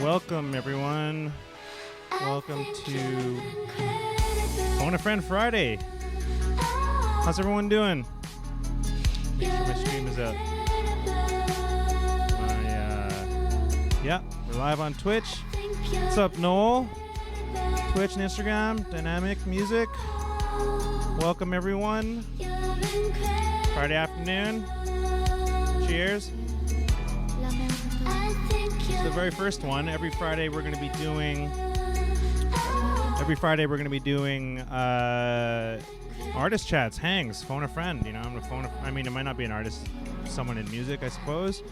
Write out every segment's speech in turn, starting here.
Welcome, everyone. Welcome to Fone A Friend Friday. How's everyone doing? Make sure my stream is up. Yeah, we're live on Twitch. What's up, Noel? Twitch and Instagram, Dynamic Music. Welcome, everyone. Friday afternoon. Cheers. This is the very first one. Every Friday we're going to be doing artist chats, hangs, phone a friend. You know, I mean, it might not be an artist, someone in music, I suppose,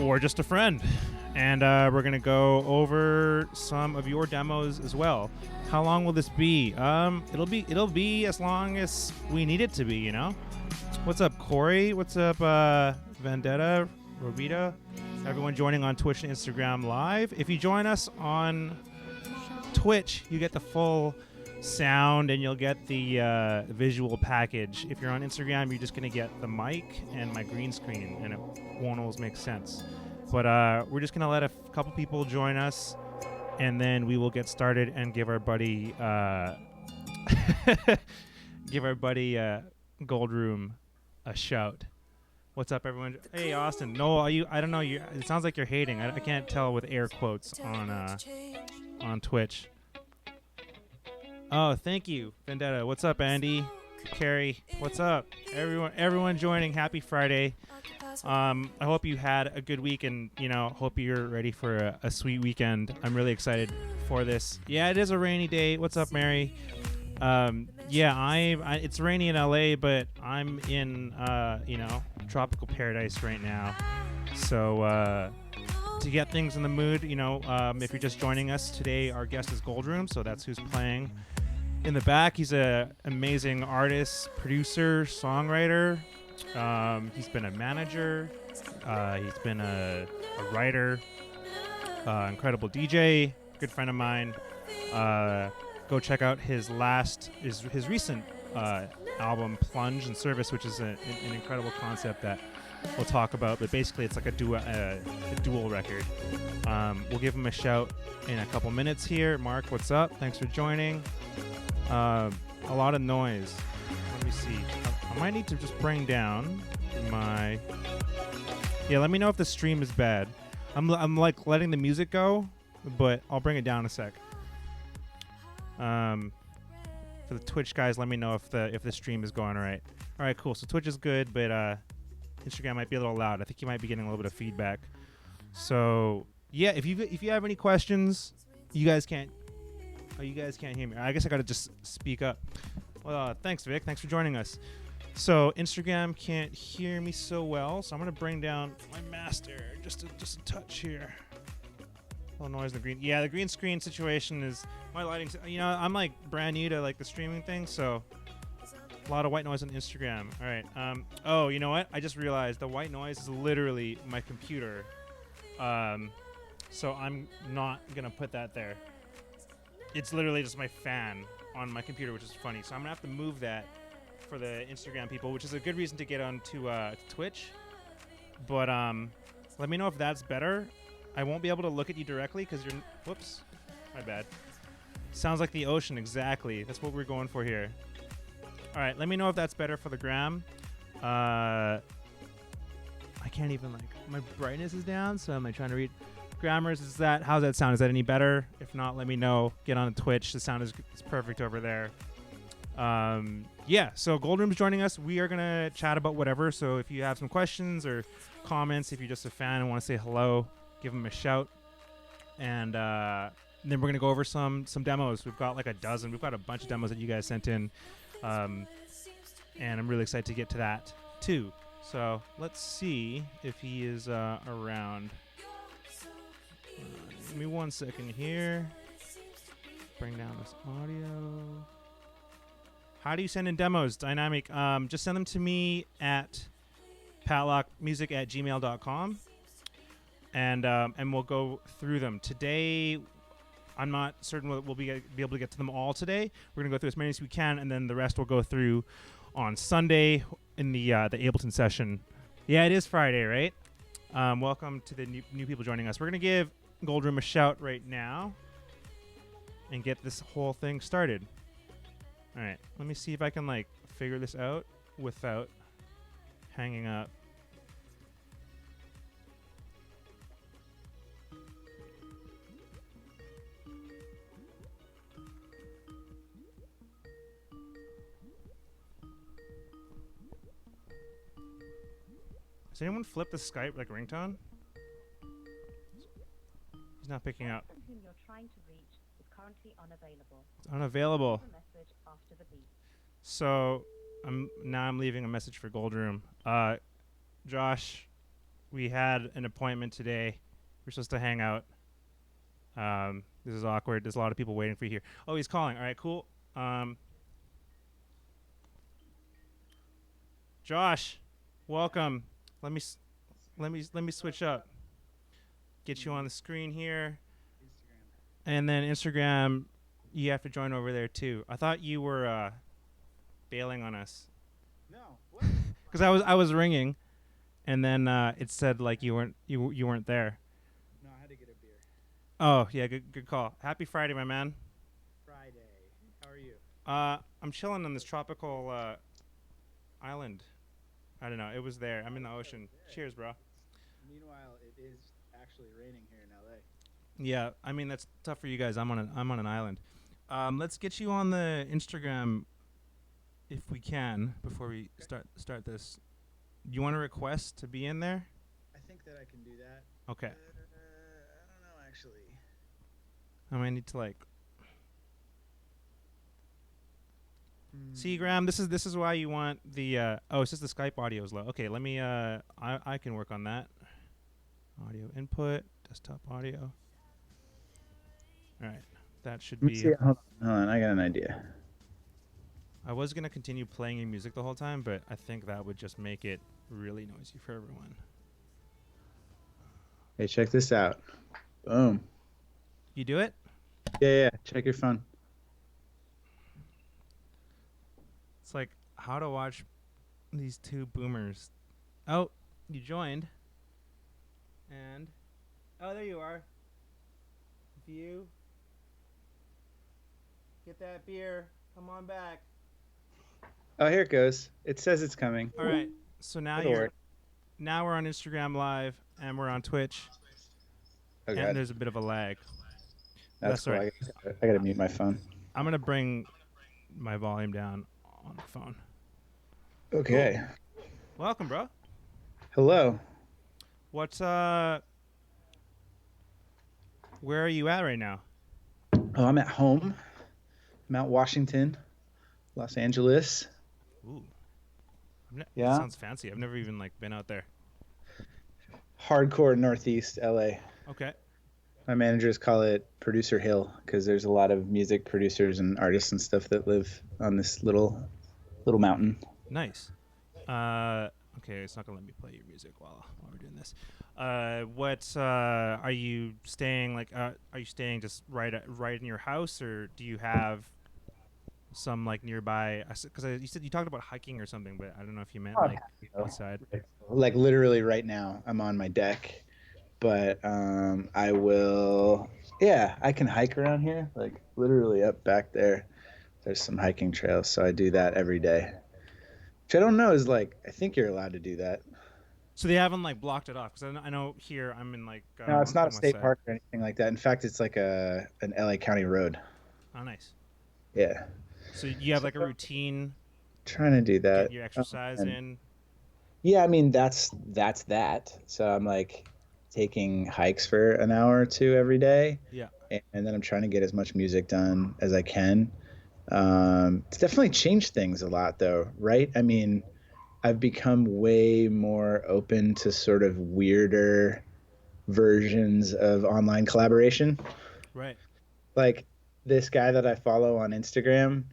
or just a friend. And we're going to go over some of your demos as well. How long will this be? It'll be as long as we need it to be, you know? What's up, Corey? What's up, Vendetta, Robita? Everyone joining on Twitch and Instagram live. If you join us on Twitch, you get the full sound and you'll get the visual package. If you're on Instagram, you're just going to get the mic and my green screen, and it won't always make sense. But we're just going to let a couple people join us, and then we will get started and give our buddy Goldroom a shout. What's up, everyone? Hey, Austin. No, are you? I don't know. It sounds like you're hating. I can't tell with air quotes on Twitch. Oh, thank you, Vendetta. What's up, Andy? Carrie. What's up, everyone joining? Happy Friday. I hope you had a good week, and hope you're ready for a sweet weekend. I'm really excited for this. Yeah, it is a rainy day. What's up, Mary? It's rainy in LA, but I'm in tropical paradise right now. So to get things in the mood, if you're just joining us today, our guest is Goldroom, so that's who's playing in the back. He's an amazing artist, producer, songwriter. He's been a manager. He's been a writer, incredible DJ, good friend of mine. Go check out his recent album, Plunge and Service, which is an incredible concept that we'll talk about. But basically, it's like a dual record. We'll give him a shout in a couple minutes here. Mark, what's up? Thanks for joining. A lot of noise. Let me see. I might need to just bring down my... Yeah, let me know if the stream is bad. I'm like letting the music go, but I'll bring it down a sec. For the Twitch guys, let me know if the stream is going all right. All right, cool. So Twitch is good, but Instagram might be a little loud. I think you might be getting a little bit of feedback. So yeah, if you have any questions, you guys can't hear me. I guess I gotta just speak up. Well, thanks, Vic. Thanks for joining us. So Instagram can't hear me so well, so I'm gonna bring down my master just a touch here. A little noise in the green. Yeah, the green screen situation is my lighting. I'm like brand new to like the streaming thing, so a lot of white noise on Instagram. All right. Oh, you know what? I just realized the white noise is literally my computer. So I'm not gonna put that there. It's literally just my fan on my computer, which is funny. So I'm gonna have to move that for the Instagram people, which is a good reason to get onto Twitch. But let me know if that's better. I won't be able to look at you directly because you're... Whoops. My bad. Sounds like the ocean, exactly. That's what we're going for here. All right, let me know if that's better for the gram. I can't even, my brightness is down, so I'm trying to read. Grammars, how's that sound? Is that any better? If not, let me know. Get on Twitch. The sound is perfect over there. So Goldroom's joining us. We are going to chat about whatever. So if you have some questions or comments, if you're just a fan and want to say hello, give them a shout. And then we're going to go over some demos. We've got like a dozen. We've got a bunch of demos that you guys sent in. And I'm really excited to get to that too. So let's see if he is around. Give me 1 second here. Bring down this audio. How do you send in demos? Dynamic. Just send them to me at PatLokMusic@gmail.com. And we'll go through them. Today, I'm not certain we'll be able to get to them all today. We're going to go through as many as we can, and then the rest we'll go through on Sunday in the Ableton session. Yeah, it is Friday, right? Welcome to the new people joining us. We're going to give Goldroom a shout right now and get this whole thing started. All right, let me see if I can like figure this out without hanging up. Does anyone flip the Skype like ringtone? He's not picking up. The person whom you're trying to reach is currently unavailable. It's unavailable. Leave a message after the beep. So I'm leaving a message for Goldroom. Josh, we had an appointment today. We're supposed to hang out. This is awkward. There's a lot of people waiting for you here. Oh, he's calling. All right, cool. Josh, welcome. Let me switch up. Get you on the screen here. And then Instagram, you have to join over there too. I thought you were bailing on us. No. What? Because I was ringing, and then it said like you weren't there. No, I had to get a beer. Oh yeah, good call. Happy Friday, my man. Friday. How are you? I'm chilling on this tropical island. I don't know. It was there. I'm in the ocean. Cheers, bro. Meanwhile, it is actually raining here in LA. Yeah, I mean that's tough for you guys. I'm on an island. Let's get you on the Instagram if we can before we start this. Do you want to request to be in there? I think that I can do that. Okay. I don't know, actually. I might need to like. See, Graham, this is why you want the. Oh, it's just the Skype audio is low. Okay, let me. I can work on that. Audio input, desktop audio. All right, that should be. Hold on, I got an idea. I was gonna continue playing your music the whole time, but I think that would just make it really noisy for everyone. Hey, check this out. Boom. You do it? Yeah. Check your phone. It's like how to watch these two boomers. Oh, you joined. And oh, there you are. View. Get that beer. Come on back. Oh, here it goes. It says it's coming. All right. So now now we're on Instagram Live and we're on Twitch. Okay. And there's a bit of a lag. That's all cool. right. I gotta mute my phone. I'm gonna bring my volume down on the phone. Okay. Cool. Welcome, bro. Hello. What's where are you at right now? Oh, I'm at home. Mount Washington, Los Angeles. Ooh. Yeah. That sounds fancy. I've never even like been out there. Hardcore Northeast LA. Okay. My managers call it Producer Hill because there's a lot of music producers and artists and stuff that live on this little mountain. Nice. Okay, it's not gonna let me play your music while we're doing this. What are you staying like? Are you staying just right in your house, or do you have some like nearby? Because you said you talked about hiking or something, but I don't know if you meant like outside. Like literally right now, I'm on my deck, but I will. Yeah, I can hike around here. Like literally up back there, there's some hiking trails, so I do that every day. Which I don't know is like I think you're allowed to do that. So they haven't like blocked it off because I know here I'm in like. No, it's not a state park or anything like that. In fact, it's like an LA County road. Oh, nice. Yeah. So you have like a routine. Trying to do that. Get your exercise in. Yeah, I mean that's that. So I'm like taking hikes for an hour or two every day. Yeah. And then I'm trying to get as much music done as I can. It's definitely changed things a lot though, right? I mean, I've become way more open to sort of weirder versions of online collaboration. Right. Like this guy that I follow on Instagram,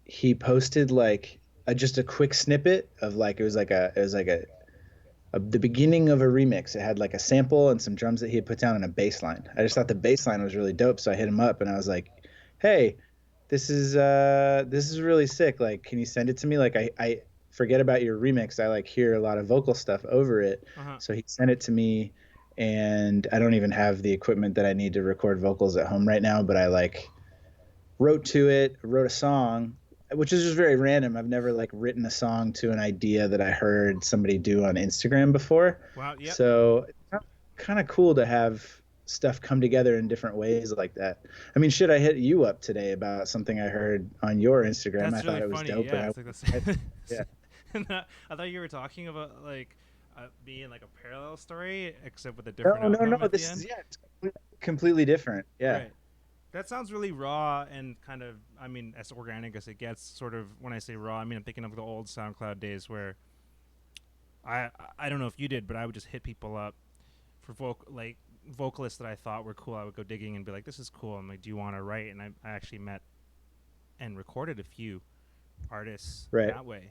he posted like just a quick snippet of like it was like the beginning of a remix. It had like a sample and some drums that he had put down and a bass line. I just thought the bass line was really dope, so I hit him up and I was like, "Hey, this is really sick. Like, can you send it to me? Like, I forget about your remix. I like hear a lot of vocal stuff over it." Uh-huh. So he sent it to me, and I don't even have the equipment that I need to record vocals at home right now, but I like wrote a song, which is just very random. I've never like written a song to an idea that I heard somebody do on Instagram before. Wow. Yep. So it's kind of cool to have stuff come together in different ways like that. I mean, shit, I hit you up today about something I heard on your Instagram. I That's really thought it was funny. dope, Yeah. and It's like this. yeah. I thought you were talking about like being like a parallel story, except with a No, different no, outcome no. at the This end. is it's completely different. Yeah. Right. That sounds really raw and kind of, I mean, as organic as it gets. Sort of, when I say raw, I mean I'm thinking of the old SoundCloud days where I don't know if you did, but I would just hit people up for vocalists that I thought were cool. I would go digging and be like, "This is cool." I'm like, "Do you want to write?" And I actually met and recorded a few artists Right. that way.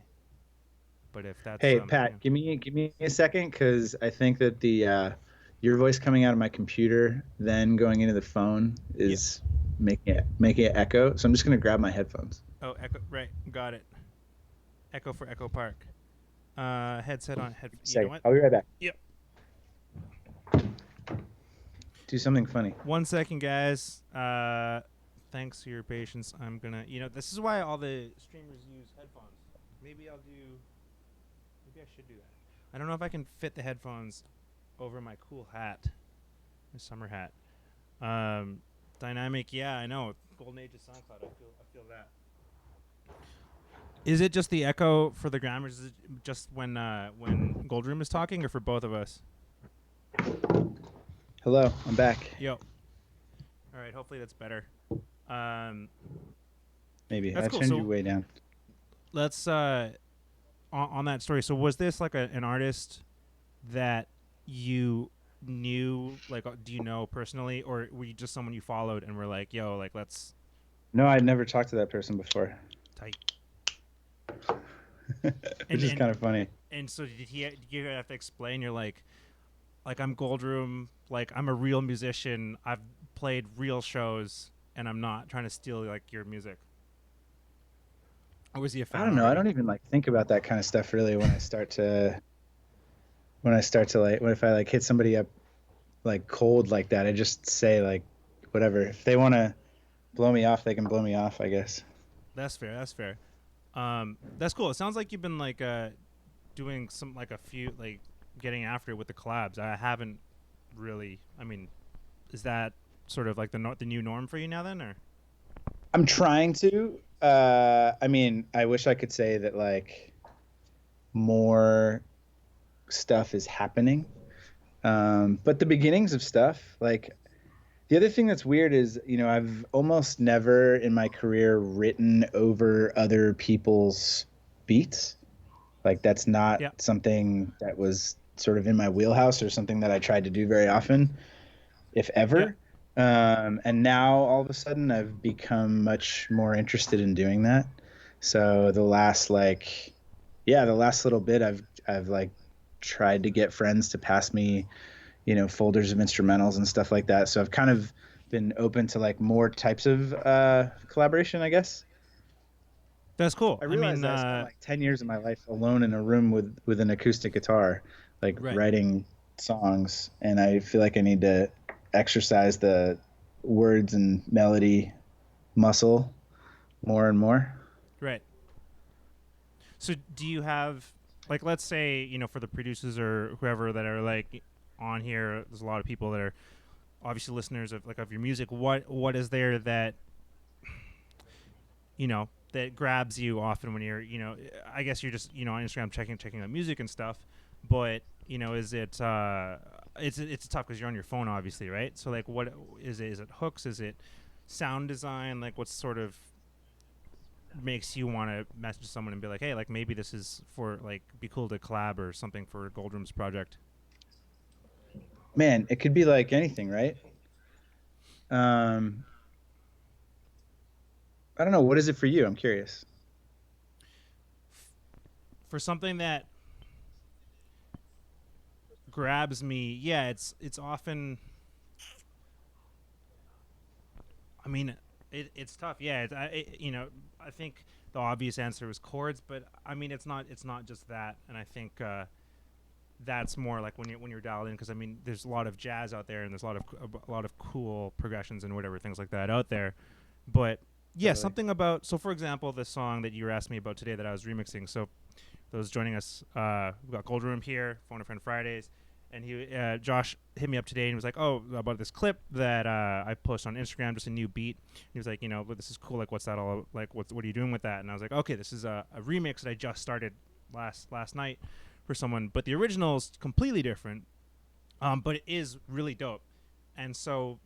But if that's Hey, Pat, give me a second, because I think that the your voice coming out of my computer, then going into the phone, is making it echo. So I'm just gonna grab my headphones. Oh, Echo, right, got it. Echo for Echo Park. Headset on. You know Second. what? I'll be right back. Yep. Do something funny. 1 second, guys. Thanks for your patience. I'm gonna. This is why all the streamers use headphones. Maybe I'll do. Maybe I should do that. I don't know if I can fit the headphones over my cool hat, my summer hat. Dynamic, yeah, I know. Golden Age of SoundCloud. I feel that. Is it just the echo for the grammars? Is it just when Goldroom is talking, or for both of us? Hello, I'm back. Yo. All right. Hopefully that's better. Maybe That's I cool. turned So you way down. let's on that story. So was this like an artist that you knew, like, do you know personally, or were you just someone you followed and were like, yo, like, let's No, I'd never talked to that person before. type? Which is kind of funny. And so did you have to explain? You're like I'm Goldroom, like I'm a real musician. I've played real shows, and I'm not trying to steal like your music. Or was he a fan? I don't know. already? I don't even like think about that kind of stuff really when I start to like, if I like hit somebody up like cold like that. I just say like whatever. If they want to blow me off, they can blow me off, I guess. That's fair. That's fair. That's cool. It sounds like you've been like doing some, like, a few, like, getting after it with the collabs. I haven't really. I mean, is that sort of like the new norm for you now then, or? I'm trying to. I mean, I wish I could say that like more stuff is happening. But the beginnings of stuff, like the other thing that's weird is, I've almost never in my career written over other people's beats. Like that's not something that was sort of in my wheelhouse or something that I tried to do very often, if ever. And now all of a sudden I've become much more interested in doing that. So the last little bit I've like tried to get friends to pass me, folders of instrumentals and stuff like that. So I've kind of been open to like more types of collaboration, I guess. That's cool. I realized that I spent like 10 years of my life alone in a room with an acoustic guitar, like writing songs, and I feel like I need to exercise the words and melody muscle more and more. Right. So do you have, like, let's say, for the producers or whoever that are like on here, there's a lot of people that are obviously listeners of your music. What is there that that grabs you often when you're, I guess you're just, on Instagram checking out music and stuff, but is it it's tough because you're on your phone, obviously, right? So like, what is it? Is it hooks? Is it sound design? Like, what sort of makes you want to message someone and be like, hey, like, maybe this is for, like, be cool to collab or something for Goldroom's project? Man, it could be like anything, right? I don't know. What is it for you? I'm curious. For something that grabs me, yeah, it's often. I mean, it's tough. Yeah, I think the obvious answer was chords, but I mean, it's not just that. And I think that's more like when you're dialed in, because I mean there's a lot of jazz out there and there's a lot of cool progressions and whatever things like that out there, but yeah, Totally. something about, so for example, the song that you were asking me about today that I was remixing. So those joining us, we've got Goldroom here, Fone A Friend Fridays, and Josh hit me up today and was like, "Oh, about this clip that I posted on Instagram, just a new beat." And he was like, "You know, this is cool. Like, what's that all like? What are you doing with that?" And I was like, "Okay, this is a remix that I just started last night for someone, but the original is completely different, but it is really dope." And so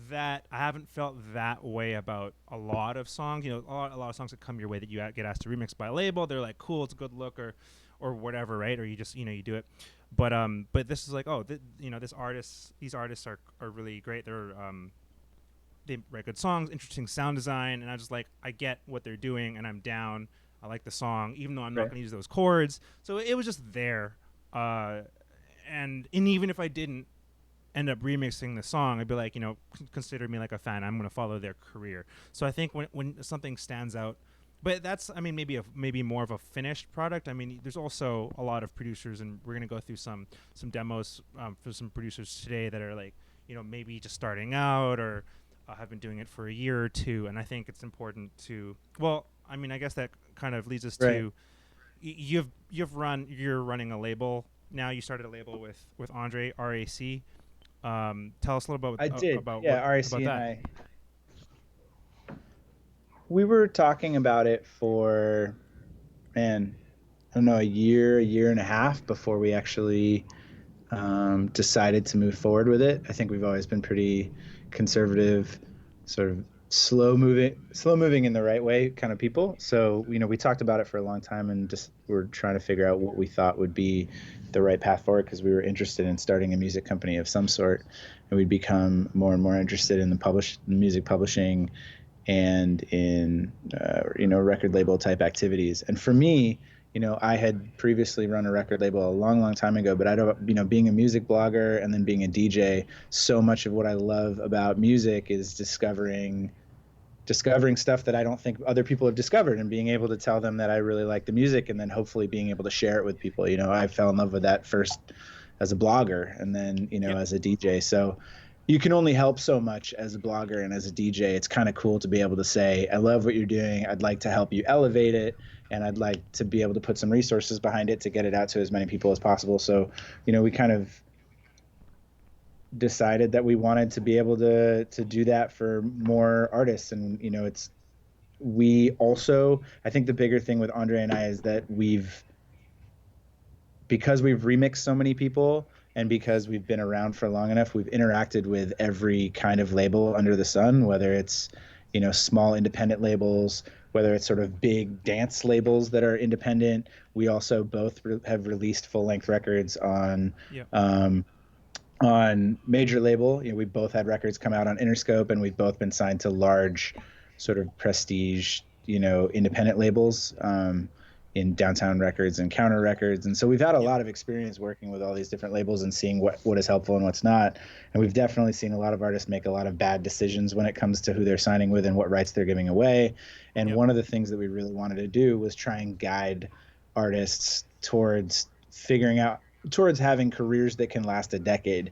that I haven't felt that way about a lot of songs. You know, a lot of songs that come your way that you get asked to remix by a label. They're like, cool, it's a good look, or whatever, right? Or you just, you do it. But this is like, oh, these artists are really great. They write good songs, interesting sound design, and I just like, I get what they're doing, and I'm down. I like the song, even though I'm not Right. going to use those chords. So it was just there, uh, and even if I didn't end up remixing the song, I'd be like, consider me like a fan. I'm going to follow their career. So I think when something stands out, but that's, I mean, maybe more of a finished product. I mean, there's also a lot of producers, and we're going to go through some demos for some producers today that are like, maybe just starting out or have been doing it for a year or two. And I think it's important to, well, I mean, I guess that kind of leads us Right. to, you're running a label now. You started a label with Andre RAC. Tell us a little I did. about Yeah, about RAC and that. I. We were talking about it for, man, I don't know, a year and a half before we actually decided to move forward with it. I think we've always been pretty conservative, sort of slow moving in the right way kind of people. So, we talked about it for a long time and just we're trying to figure out what we thought would be the right path forward because we were interested in starting a music company of some sort. And we'd become more and more interested in the music publishing and in record label type activities. And for me, I had previously run a record label a long, long time ago, but I don't, being a music blogger and then being a DJ, so much of what I love about music is discovering stuff that I don't think other people have discovered and being able to tell them that I really like the music and then hopefully being able to share it with people. I fell in love with that first as a blogger and then, Yep. as a DJ. So you can only help so much as a blogger and as a DJ. It's kind of cool to be able to say, I love what you're doing. I'd like to help you elevate it. And I'd like to be able to put some resources behind it to get it out to as many people as possible. So, we kind of decided that we wanted to be able to do that for more artists. And, we also, I think the bigger thing with Andre and I is that because we've remixed so many people and because we've been around for long enough, we've interacted with every kind of label under the sun, whether it's, small independent labels, whether it's sort of big dance labels that are independent. We also both have released full length records Yep. on major label. We both had records come out on Interscope, and we've both been signed to large, sort of prestige, independent labels in Downtown Records and Counter Records. And so we've had a Yep. lot of experience working with all these different labels and seeing what is helpful and what's not. And we've definitely seen a lot of artists make a lot of bad decisions when it comes to who they're signing with and what rights they're giving away. And Yep. one of the things that we really wanted to do was try and guide artists towards having careers that can last a decade.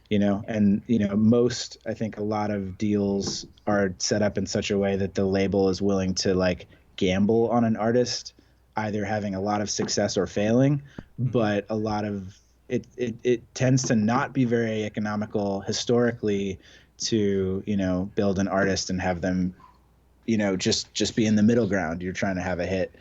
And most, I think a lot of deals are set up in such a way that the label is willing to like gamble on an artist either having a lot of success or failing, Mm-hmm. but a lot of it tends to not be very economical historically to build an artist and have them just be in the middle ground. You're trying to have a hit.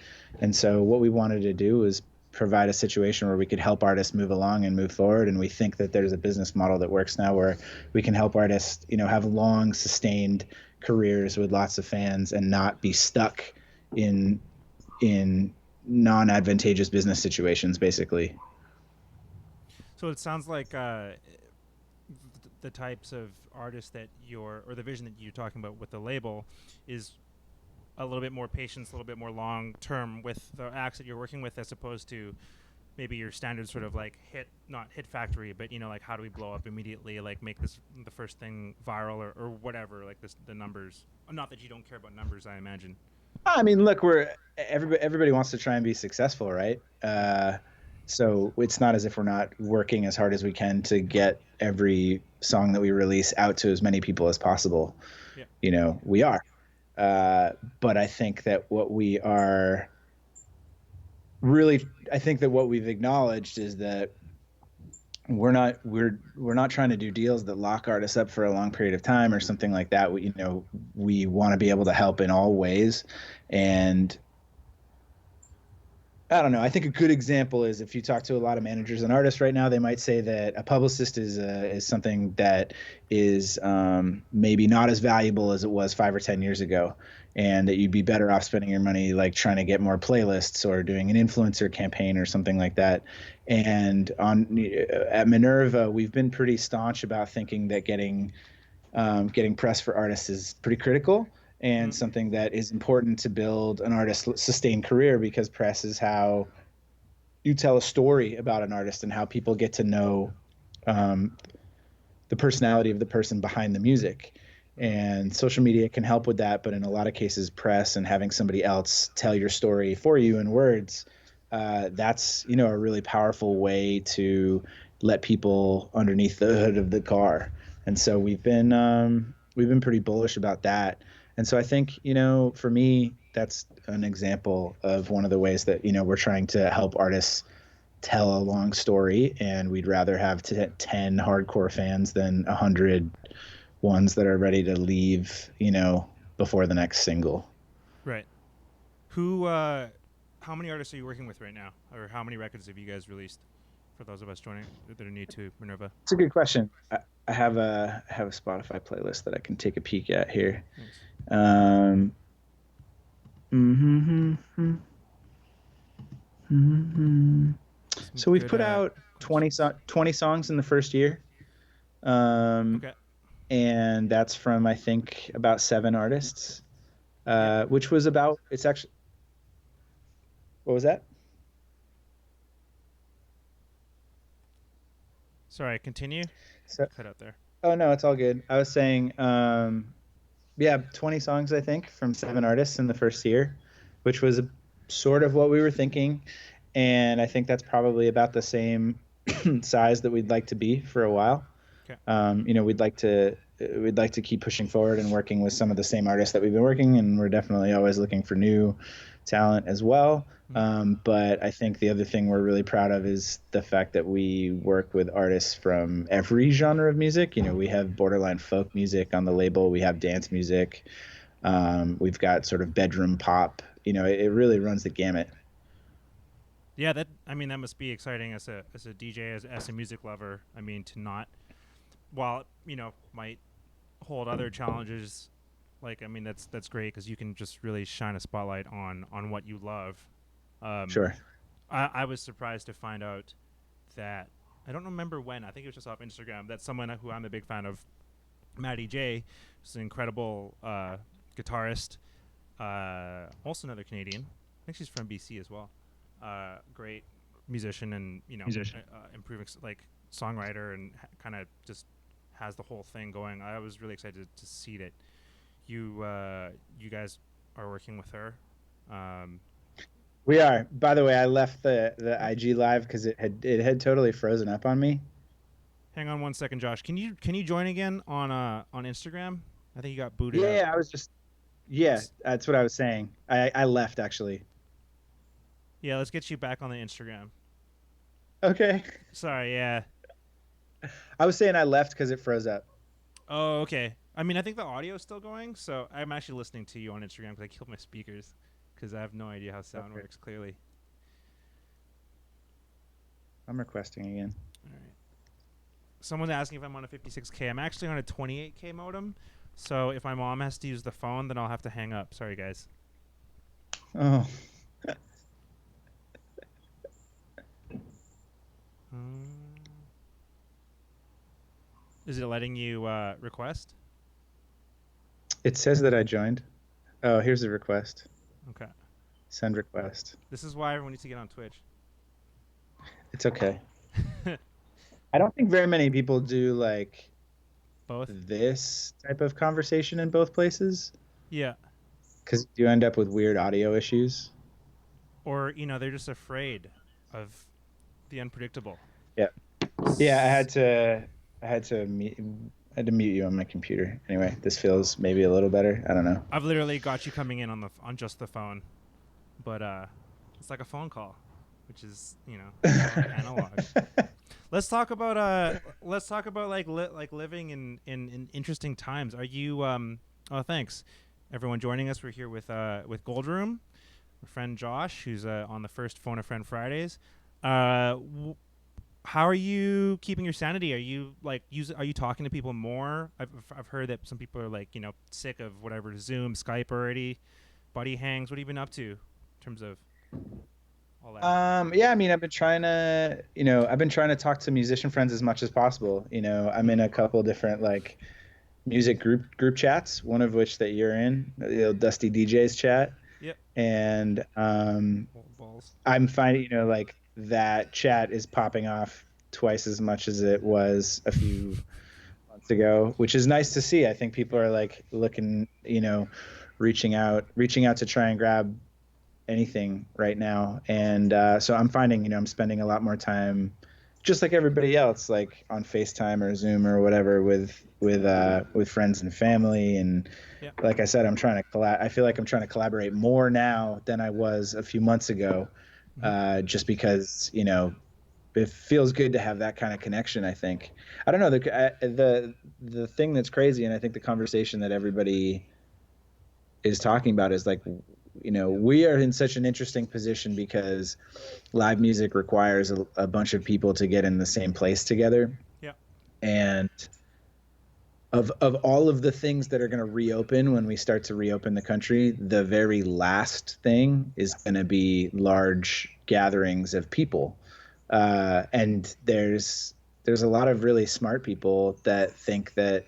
And so what we wanted to do was provide a situation where we could help artists move along and move forward. And we think that there's a business model that works now where we can help artists, have long sustained careers with lots of fans and not be stuck in non-advantageous business situations, basically. So it sounds like the types of artists that or the vision that you're talking about with the label is a little bit more patience, a little bit more long term with the acts that you're working with, as opposed to maybe your standard sort of like not hit factory, but like how do we blow up immediately, like make this the first thing viral or whatever, like the numbers. Not that you don't care about numbers, I imagine. I mean, look, everybody wants to try and be successful, right? So it's not as if we're not working as hard as we can to get every song that we release out to as many people as possible. Yeah. We are. But I think that I think that what we've acknowledged is that we're not trying to do deals that lock artists up for a long period of time or something like that. We want to be able to help in all ways, and I don't know. I think a good example is if you talk to a lot of managers and artists right now, they might say that a publicist is something that is maybe not as valuable as it was 5 or 10 years ago, and that you'd be better off spending your money like trying to get more playlists or doing an influencer campaign or something like that. And at Minerva, we've been pretty staunch about thinking that getting press for artists is pretty critical and something that is important to build an artist's sustained career, because press is how you tell a story about an artist and how people get to know the personality of the person behind the music. And social media can help with that, but in a lot of cases, press and having somebody else tell your story for you in words, that's a really powerful way to let people underneath the hood of the car. And so we've been pretty bullish about that. And so I think, for me, that's an example of one of the ways that, we're trying to help artists tell a long story, and we'd rather have 10 hardcore fans than 100 ones that are ready to leave, before the next single. Right. How many artists are you working with right now? Or how many records have you guys released for those of us joining that are new to Minerva? It's a good question. I have a Spotify playlist that I can take a peek at here. Nice. So we've put out 20 songs in the first year. Okay. And that's from, I think, about 7 artists, which was it's actually, what was that? Sorry, continue. So, Cut out there. oh no, it's all good. I was saying, 20 songs, I think, from 7 artists in the first year, which was sort of what we were thinking. And I think that's probably about the same size that we'd like to be for a while. Okay. We'd like to keep pushing forward and working with some of the same artists that we've been working, and we're definitely always looking for new talent as well. But I think the other thing we're really proud of is the fact that we work with artists from every genre of music. We have borderline folk music on the label. We have dance music. We've got sort of bedroom pop. It really runs the gamut. Yeah, that must be exciting as a DJ, as a music lover. To not, while might hold other challenges, that's great because you can just really shine a spotlight on what you love. Sure. I was surprised to find out that I don't remember when. I think it was just off Instagram that someone who I'm a big fan of, Maddie J, who's an incredible guitarist, also another Canadian. I think she's from BC as well. Great musician and improving songwriter and kind of just has the whole thing going. I was really excited to see that you guys are working with her. We are. By the way, I left the IG live because it had totally frozen up on me. Hang on one second, Josh. Can you join again on Instagram? I think you got booted out. Yeah, I was just. Yeah, that's what I was saying. I left actually. Yeah, let's get you back on the Instagram. Okay. Sorry, yeah. I was saying I left because it froze up. Oh, okay. I think the audio is still going, so I'm actually listening to you on Instagram because I killed my speakers because I have no idea how sound works clearly. I'm requesting again. All right. Someone's asking if I'm on a 56K. I'm actually on a 28K modem, so if my mom has to use the phone, then I'll have to hang up. Sorry, guys. Oh. Is it letting you request? It says that I joined. Oh, here's the request. Okay. Send request. This is why everyone needs to get on Twitch. It's okay. I don't think very many people do both this type of conversation in both places. Yeah. Because you end up with weird audio issues. Or, they're just afraid of the unpredictable. Yeah. Yeah, I had to mute you on my computer. Anyway, this feels maybe a little better. I don't know. I've literally got you coming in on just the phone, but it's like a phone call, which is analog. Let's talk about like living in interesting times. Are you oh, thanks everyone joining us. We're here with Goldroom, our friend Josh, who's on the first Fone A Friend Fridays. How are you keeping your sanity? Are you are you talking to people more? I've heard that some people are like, sick of whatever Zoom, Skype already, buddy hangs. What have you been up to in terms of all that? Yeah, I mean, I've been trying to talk to musician friends as much as possible. I'm in a couple different like music group chats, one of which that you're in, the old Dusty DJs chat. Yep. And Balls. I'm finding, like that chat is popping off twice as much as it was a few months ago, which is nice to see. I think people are like looking, reaching out to try and grab anything right now. And so I'm finding, I'm spending a lot more time just like everybody else, like on FaceTime or Zoom or whatever with friends and family. And like I said, I feel like I'm trying to collaborate more now than I was a few months ago. Just because, it feels good to have that kind of connection. I think, I don't know, the thing that's crazy. And I think the conversation that everybody is talking about is like, we are in such an interesting position because live music requires a bunch of people to get in the same place together. Yeah. And of all of the things that are going to reopen when we start to reopen the country, the very last thing is going to be large gatherings of people. And there's a lot of really smart people that think that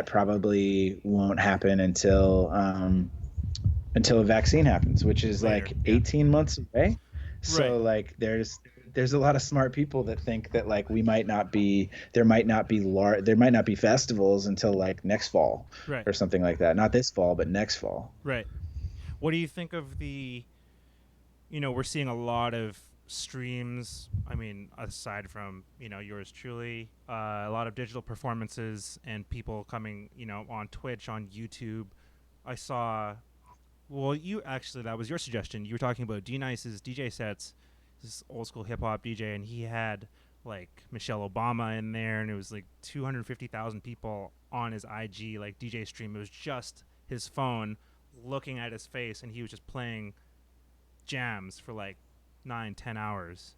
probably won't happen until a vaccine happens, which is Later, like 18 months away. So Right. like there's a lot of smart people that think that like there might not be festivals until like next fall, Right. or something like that. Not this fall, but next fall. Right. What do you think of the we're seeing a lot of streams, I mean, aside from, yours truly, a lot of digital performances and people coming, on Twitch, on YouTube. I saw, well, that was your suggestion. You were talking about D-Nice's DJ sets, this old school hip hop DJ, and he had like Michelle Obama in there, and it was like 250,000 people on his IG like DJ stream. It was just his phone looking at his face, and he was just playing jams for like 9-10 hours,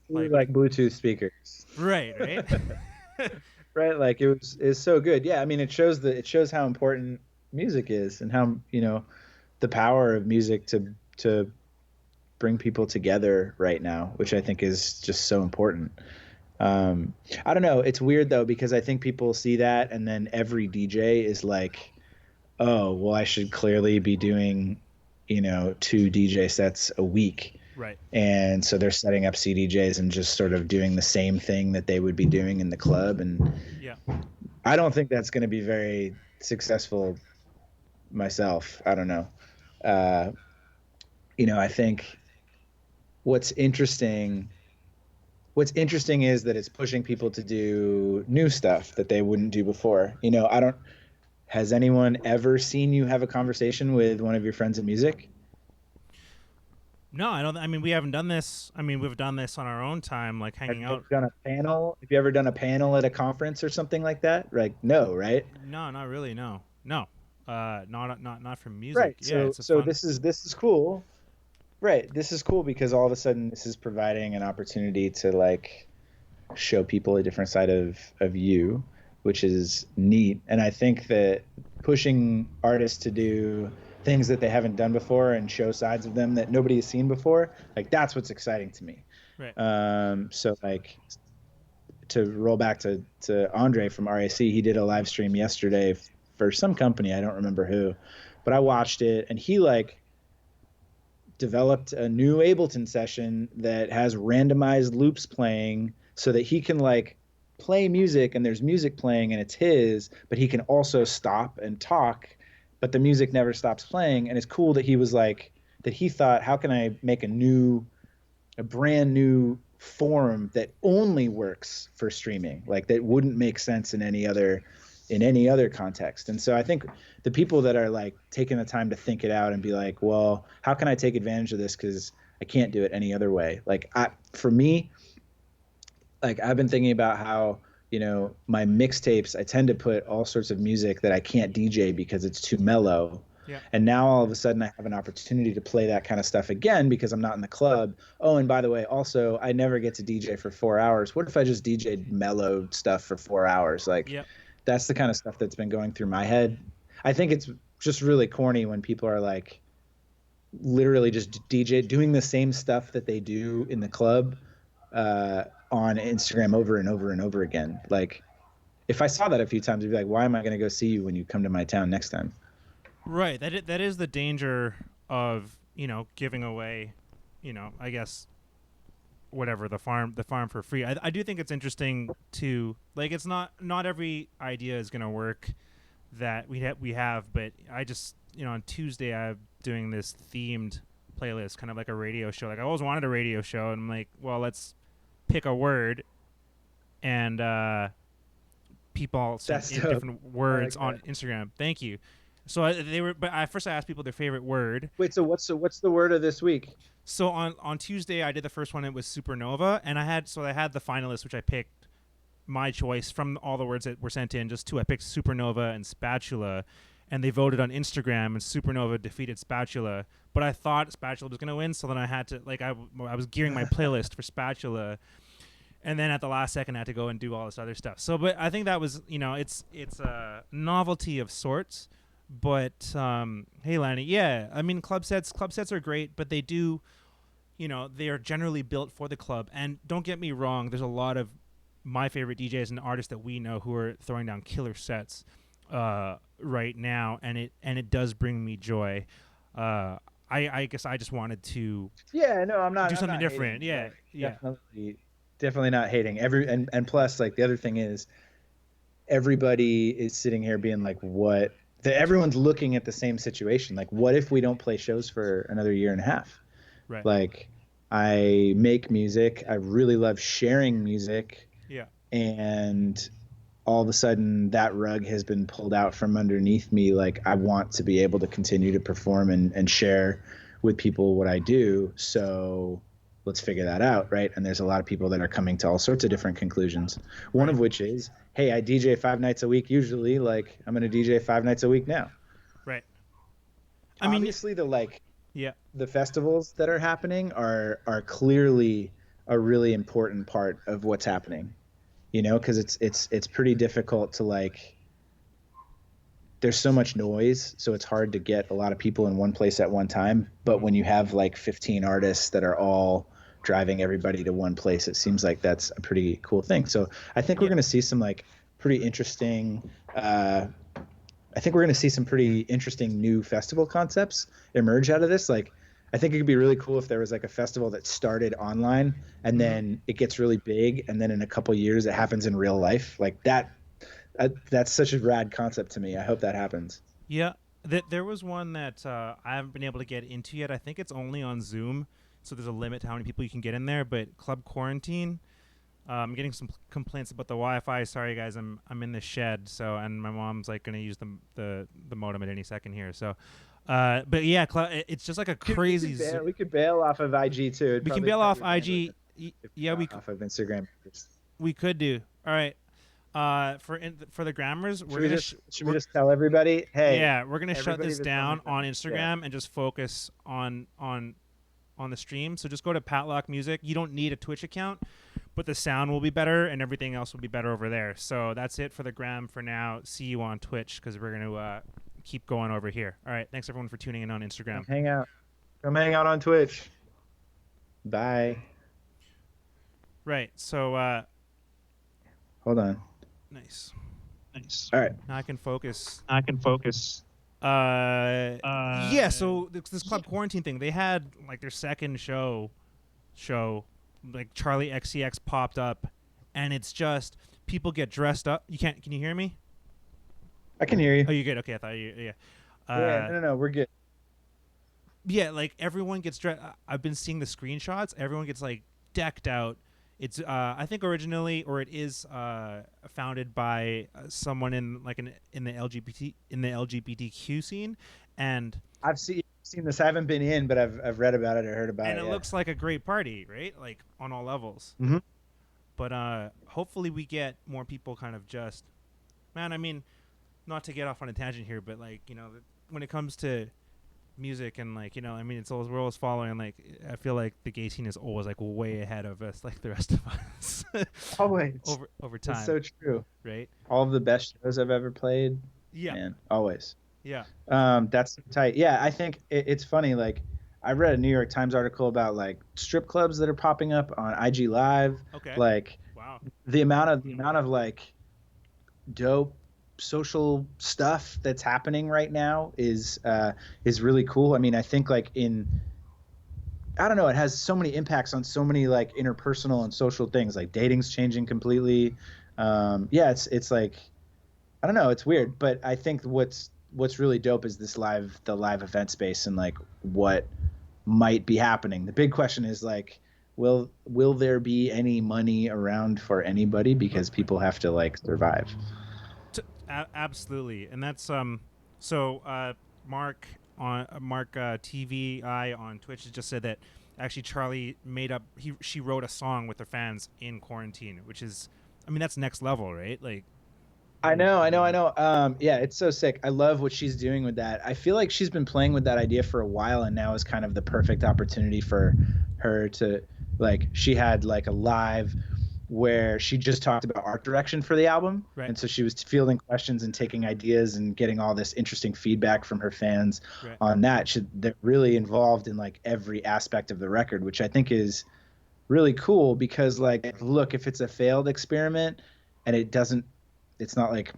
Like Bluetooth speakers. right. Right, like it's so good. Yeah, I mean, it shows how important music is, and how, the power of music to bring people together right now, which I think is just so important. I don't know, it's weird though, because I think people see that and then every DJ is like, oh, well, I should clearly be doing 2 DJ sets a week. Right. And so they're setting up CDJs and just sort of doing the same thing that they would be doing in the club. And Yeah. I don't think that's going to be very successful myself. I don't know. I think what's interesting is that it's pushing people to do new stuff that they wouldn't do before. Has anyone ever seen you have a conversation with one of your friends in music? No, I don't. I mean, we haven't done this. I mean, we've done this on our own time, like hanging out. Have you ever done a panel at a conference or something like that? Like, no, right? No, not really. No. Not from music. Right. Yeah. So this is cool. Right. This is cool because all of a sudden this is providing an opportunity to like show people a different side of you, which is neat. And I think that pushing artists to do things that they haven't done before and show sides of them that nobody has seen before, like that's what's exciting to me. Right. So like to roll back to Andre from RAC, he did a live stream yesterday for some company, I don't remember who, but I watched it, and he like developed a new Ableton session that has randomized loops playing so that he can like play music and there's music playing and it's his, but he can also stop and talk, but the music never stops playing. And it's cool that he was like, that he thought, how can I make a brand new form that only works for streaming, like that wouldn't make sense in any other context. And so I think the people that are like taking the time to think it out and be like, well, how can I take advantage of this, because I can't do it any other way. Like for me, like I've been thinking about how, my mixtapes, I tend to put all sorts of music that I can't DJ because it's too mellow. Yeah. And now all of a sudden I have an opportunity to play that kind of stuff again because I'm not in the club. Oh, and by the way, also I never get to DJ for 4 hours. What if I just DJ'd mellow stuff for 4 hours? Like, Yep. that's the kind of stuff that's been going through my head. I think it's just really corny when people are like literally just DJ doing the same stuff that they do in the club on Instagram over and over and over again. Like, if I saw that a few times, I'd be like, why am I going to go see you when you come to my town next time? Right. That is the danger of, giving away, I guess, whatever, the farm for free. I do think it's interesting to, like, it's not every idea is going to work that we have, but I just, on Tuesday I'm doing this themed playlist, kind of like a radio show. Like, I always wanted a radio show, and I'm like, well, let's pick a word, and people sent in different words on Instagram. Thank you. So first I asked people their favorite word. Wait, so what's the word of this week? So on Tuesday I did the first one. It was supernova, and I had the finalists, which I picked my choice from all the words that were sent in. Just two. I picked supernova and spatula, and they voted on Instagram, and supernova defeated spatula. But I thought spatula was gonna win, so then I had to, like, I was gearing my playlist for spatula. And then at the last second, I had to go and do all this other stuff. So, but I think that was, it's a novelty of sorts. But hey, Lanny, yeah, I mean, club sets are great, but they do, they are generally built for the club. And don't get me wrong, there's a lot of my favorite DJs and artists that we know who are throwing down killer sets right now, and it does bring me joy. I guess I just wanted to I'm not do something not different. Hating, Yeah. Definitely not hating. And plus, like, the other thing is, everybody is sitting here being like, everyone's looking at the same situation. Like, what if we don't play shows for another year and a half? Right. Like, I make music. I really love sharing music. Yeah. And all of a sudden that rug has been pulled out from underneath me. Like, I want to be able to continue to perform and share with people what I do. So let's figure that out, right? And there's a lot of people that are coming to all sorts of different conclusions. One of which is, hey, I DJ 5 nights a week usually. Like, I'm going to DJ 5 nights a week now. Right. Obviously, the festivals that are happening are clearly a really important part of what's happening. Because it's pretty difficult to, like, there's so much noise, so it's hard to get a lot of people in one place at one time. But when you have like 15 artists that are all driving everybody to one place, it seems like that's a pretty cool thing. So I think we're going to see some like pretty interesting new festival concepts emerge out of this. Like, I think it could be really cool if there was like a festival that started online and then it gets really big, and then in a couple years it happens in real life. Like, that's such a rad concept to me. I hope that happens. Yeah. There was one that I haven't been able to get into yet. I think it's only on Zoom, so there's a limit to how many people you can get in there. But Club Quarantine, I'm getting some complaints about the Wi-Fi. Sorry guys, I'm in the shed, so, and my mom's like going to use the modem at any second here. So, but yeah, it's just like a crazy. We could bail off of IG too. We can bail off IG. Yeah, we off of Instagram. We could do. All right. For the grammars, should we just tell everybody, hey? Yeah, we're gonna shut this down on Instagram and just focus on the stream. So just go to PatLokMusic. You don't need a Twitch account, but the sound will be better and everything else will be better over there. So that's it for the gram for now. See you on Twitch, because we're gonna keep going over here. All right, thanks everyone for tuning in on Instagram. Come hang out on Twitch. Bye. Right. So hold on. Nice. All right. Now I can focus. Yeah. So this Club Quarantine thing, they had like their second show, like Charlie XCX popped up, and it's just people get dressed up. Can you hear me? I can hear you. Oh, you good? Okay, I thought you. Yeah. No, we're good. Yeah, like everyone gets dressed. I've been seeing the screenshots. Everyone gets like decked out. It's I think originally, or it is founded by someone in like in the LGBTQ scene, and I've seen this. I haven't been in, but I've read about it or heard about and it. it Yeah. looks like a great party, right? Like on all levels. Hmm. But hopefully we get more people kind of just, man. I mean, not to get off on a tangent here, but like when it comes to music and like I mean it's always we're always following like I feel like the gay scene is always like way ahead of us like the rest of us Always. over It's time, so true. right? All of the best shows I've ever played, Yeah, man, always. yeah. That's so tight. Yeah, I think it's funny. Like, I read a New York Times article about like strip clubs that are popping up on IG Live. Okay. Like, Wow. the amount of like dope social stuff that's happening right now is really cool. I mean, I think like I don't know, it has so many impacts on so many like interpersonal and social things. Like dating's changing completely. Yeah, it's like I don't know, it's weird, but I think what's really dope is the live event space and like what might be happening. The big question is like will there be any money around for anybody because people have to like survive. Absolutely, and that's so Mark TVI on Twitch has just said that actually Charlie she wrote a song with her fans in quarantine, which is, I mean, that's next level, right? Like, I know. Yeah, it's so sick. I love what she's doing with that. I feel like she's been playing with that idea for a while, and now is kind of the perfect opportunity for her to like. She had like a live where she just talked about art direction for the album, right, and so she was fielding questions and taking ideas and getting all this interesting feedback from her fans right, on that. They're really involved in like every aspect of the record, which I think is really cool because like, look, if it's a failed experiment and it's not like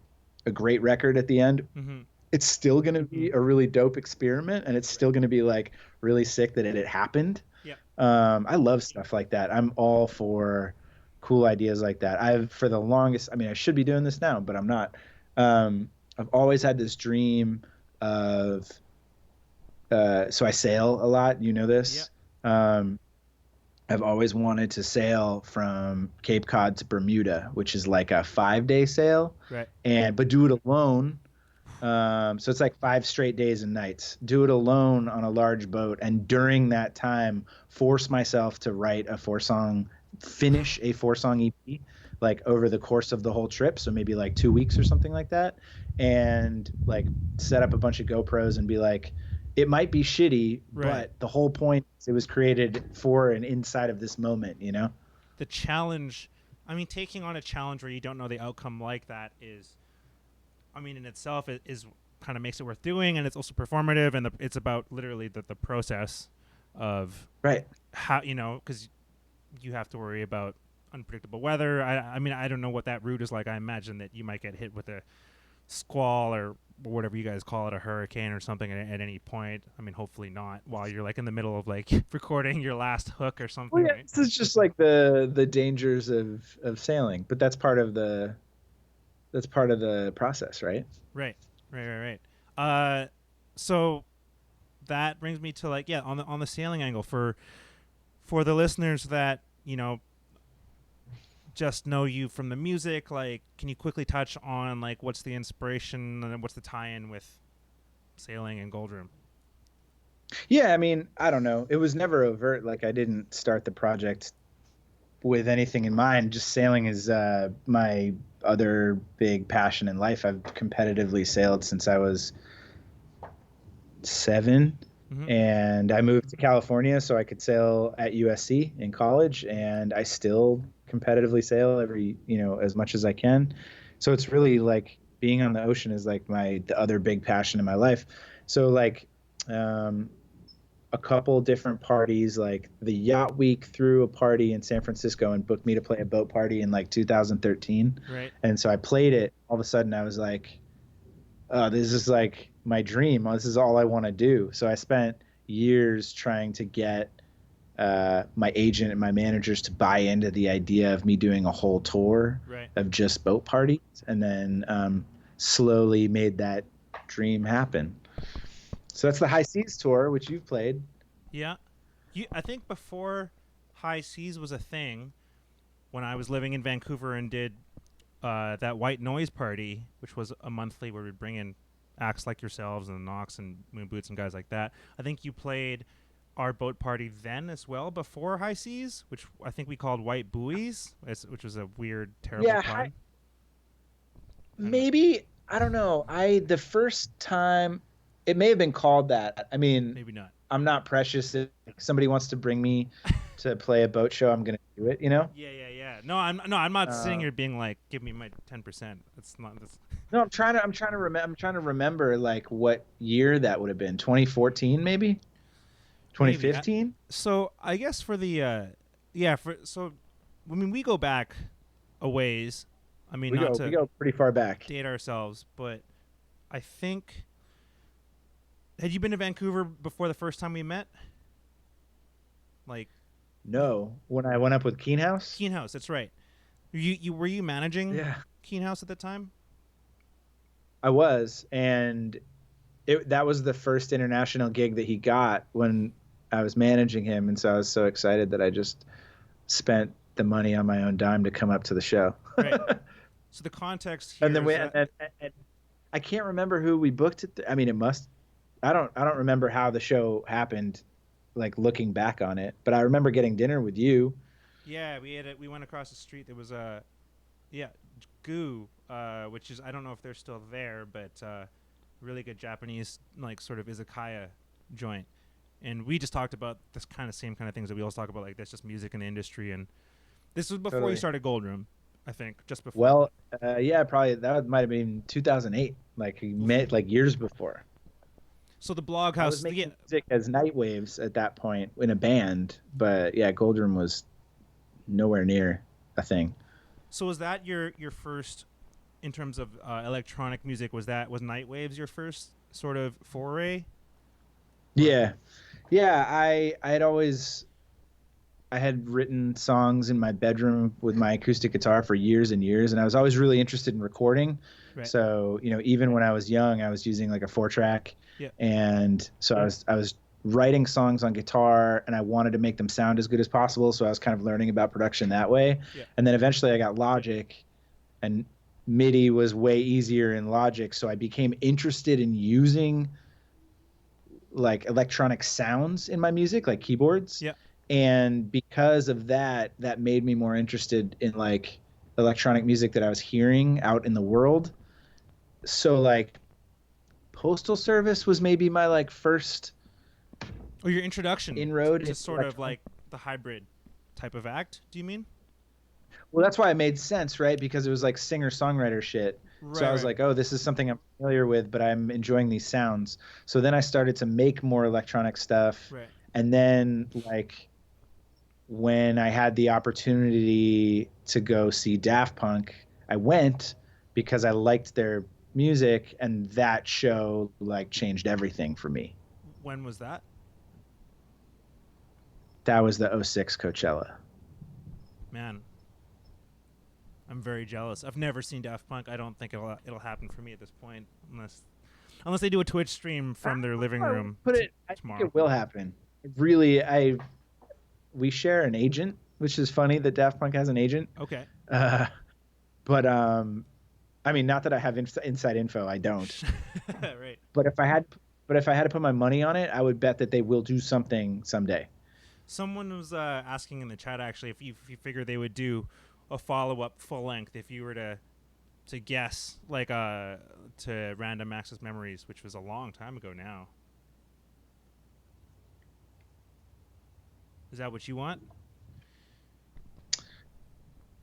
a great record at the end, mm-hmm. it's still going to be a really dope experiment, and it's still going to be like really sick that it happened. Yeah, I love stuff like that. I'm all for cool ideas like that. I've for the longest, I mean, I should be doing this now, but I'm not. I've always had this dream of so I sail a lot, you know yeah, this. um, I've always wanted to sail from Cape Cod to Bermuda, which is like a 5-day sail, right, but do it alone. So it's like 5 straight days and nights. Do it alone on a large boat, and during that time, force myself to finish a 4-song EP, like over the course of the whole trip. So maybe like 2 weeks or something like that, and like set up a bunch of GoPros and be like, it might be shitty, right. but the whole point is it was created for and inside of this moment, you know? The challenge, I mean, taking on a challenge where you don't know the outcome like that is, I mean, in itself it is kind of makes it worth doing, and it's also performative, and it's about literally the process of Right. how because you have to worry about unpredictable weather. I mean, I don't know what that route is like. I imagine that you might get hit with a squall or whatever you guys call it, a hurricane or something at any point. I mean, hopefully not while you're like in the middle of like recording your last hook or something. Well, yeah, right? this is just like the dangers of sailing, but that's part of the process, right? Right, right. So that brings me to like, yeah, on the sailing angle for the listeners that just know you from the music. Like, can you quickly touch on like what's the inspiration and what's the tie-in with sailing and Goldroom? Yeah, I mean, I don't know. It was never overt. Like, I didn't start the project with anything in mind. Just sailing is my other big passion in life. I've competitively sailed since I was 7, Mm-hmm. and I moved to California so I could sail at USC in college, and I still competitively sail as much as I can. So it's really like being on the ocean is like the other big passion in my life. So like a couple different parties, like the Yacht Week threw a party in San Francisco and booked me to play a boat party in like 2013. Right. And so I played it. All of a sudden I was like, oh, this is like my dream. This is all I want to do. So I spent years trying to get my agent and my managers to buy into the idea of me doing a whole tour Right. of just boat parties, and then slowly made that dream happen. So that's the High Seas tour, which you've played. Yeah. I think before High Seas was a thing, when I was living in Vancouver and did that White Noise party, which was a monthly where we'd bring in acts like yourselves and Knox and Moon Boots and guys like that. I think you played our boat party then as well, before High Seas, which I think we called White Buoys, which was a weird, terrible pun. Maybe, I don't know. The first time, it may have been called that. I mean, maybe not. I'm not precious. If somebody wants to bring me to play a boat show, I'm gonna do it. You know? Yeah. No, I'm not sitting here being like, give me my 10%. That's not this. No, I'm trying to remember like what year that would have been. 2014, maybe. 2015. So I guess for the we go back a ways. I mean, we go pretty far back. Date ourselves, but I think, had you been to Vancouver before the first time we met? Like, no, when I went up with Keen House. Keen House, that's right. Were you managing Yeah. Keen House at the time? I was, and that was the first international gig that he got when I was managing him, and so I was so excited that I just spent the money on my own dime to come up to the show. Right. So the context here, and then and I can't remember who we booked it. I mean, I don't remember how the show happened, like looking back on it, but I remember getting dinner with you. Yeah, we went across the street. There was a Goo, which is, I don't know if they're still there, but really good Japanese, like, sort of izakaya joint. And we just talked about this same kind of things that we always talk about, like, that's just music in the industry. And this was before you started Goldroom, I think, just before. Well, yeah, probably that might have been 2008. Like, we met like years before. So the blog house, I was making music as Nightwaves at that point in a band, but yeah, Goldroom was nowhere near a thing. So was that your first, in terms of electronic music? Was Nightwaves your first sort of foray? Yeah. I had written songs in my bedroom with my acoustic guitar for years and years, and I was always really interested in recording. Right. So, even when I was young, I was using like a 4-track. Yeah. And so I was writing songs on guitar, and I wanted to make them sound as good as possible. So I was kind of learning about production that way. Yeah. And then eventually I got Logic, and MIDI was way easier in Logic. So I became interested in using like electronic sounds in my music, like keyboards. Yeah. And because of that made me more interested in like electronic music that I was hearing out in the world. So like Postal Service was maybe my like first, or your introduction inroad to sort of like the hybrid type of act, do you mean? Well, that's why it made sense, right? Because it was like singer-songwriter shit. Right, so I was like, oh, this is something I'm familiar with, but I'm enjoying these sounds. So then I started to make more electronic stuff. Right. And then like when I had the opportunity to go see Daft Punk, I went because I liked their music, and that show like changed everything for me. When was that? That was the 2006 Coachella. Man, I'm very jealous. I've never seen Daft Punk. I don't think it'll happen for me at this point, unless they do a Twitch stream from their living room. I think it will happen. Really, we share an agent, which is funny that Daft Punk has an agent. Okay. But I mean, not that I have inside info. I don't. Right. But if I had to put my money on it, I would bet that they will do something someday. Someone was asking in the chat, actually, if you figure they would do a follow-up full length, if you were to guess, like to Random Access Memories, which was a long time ago now. Is that what you want?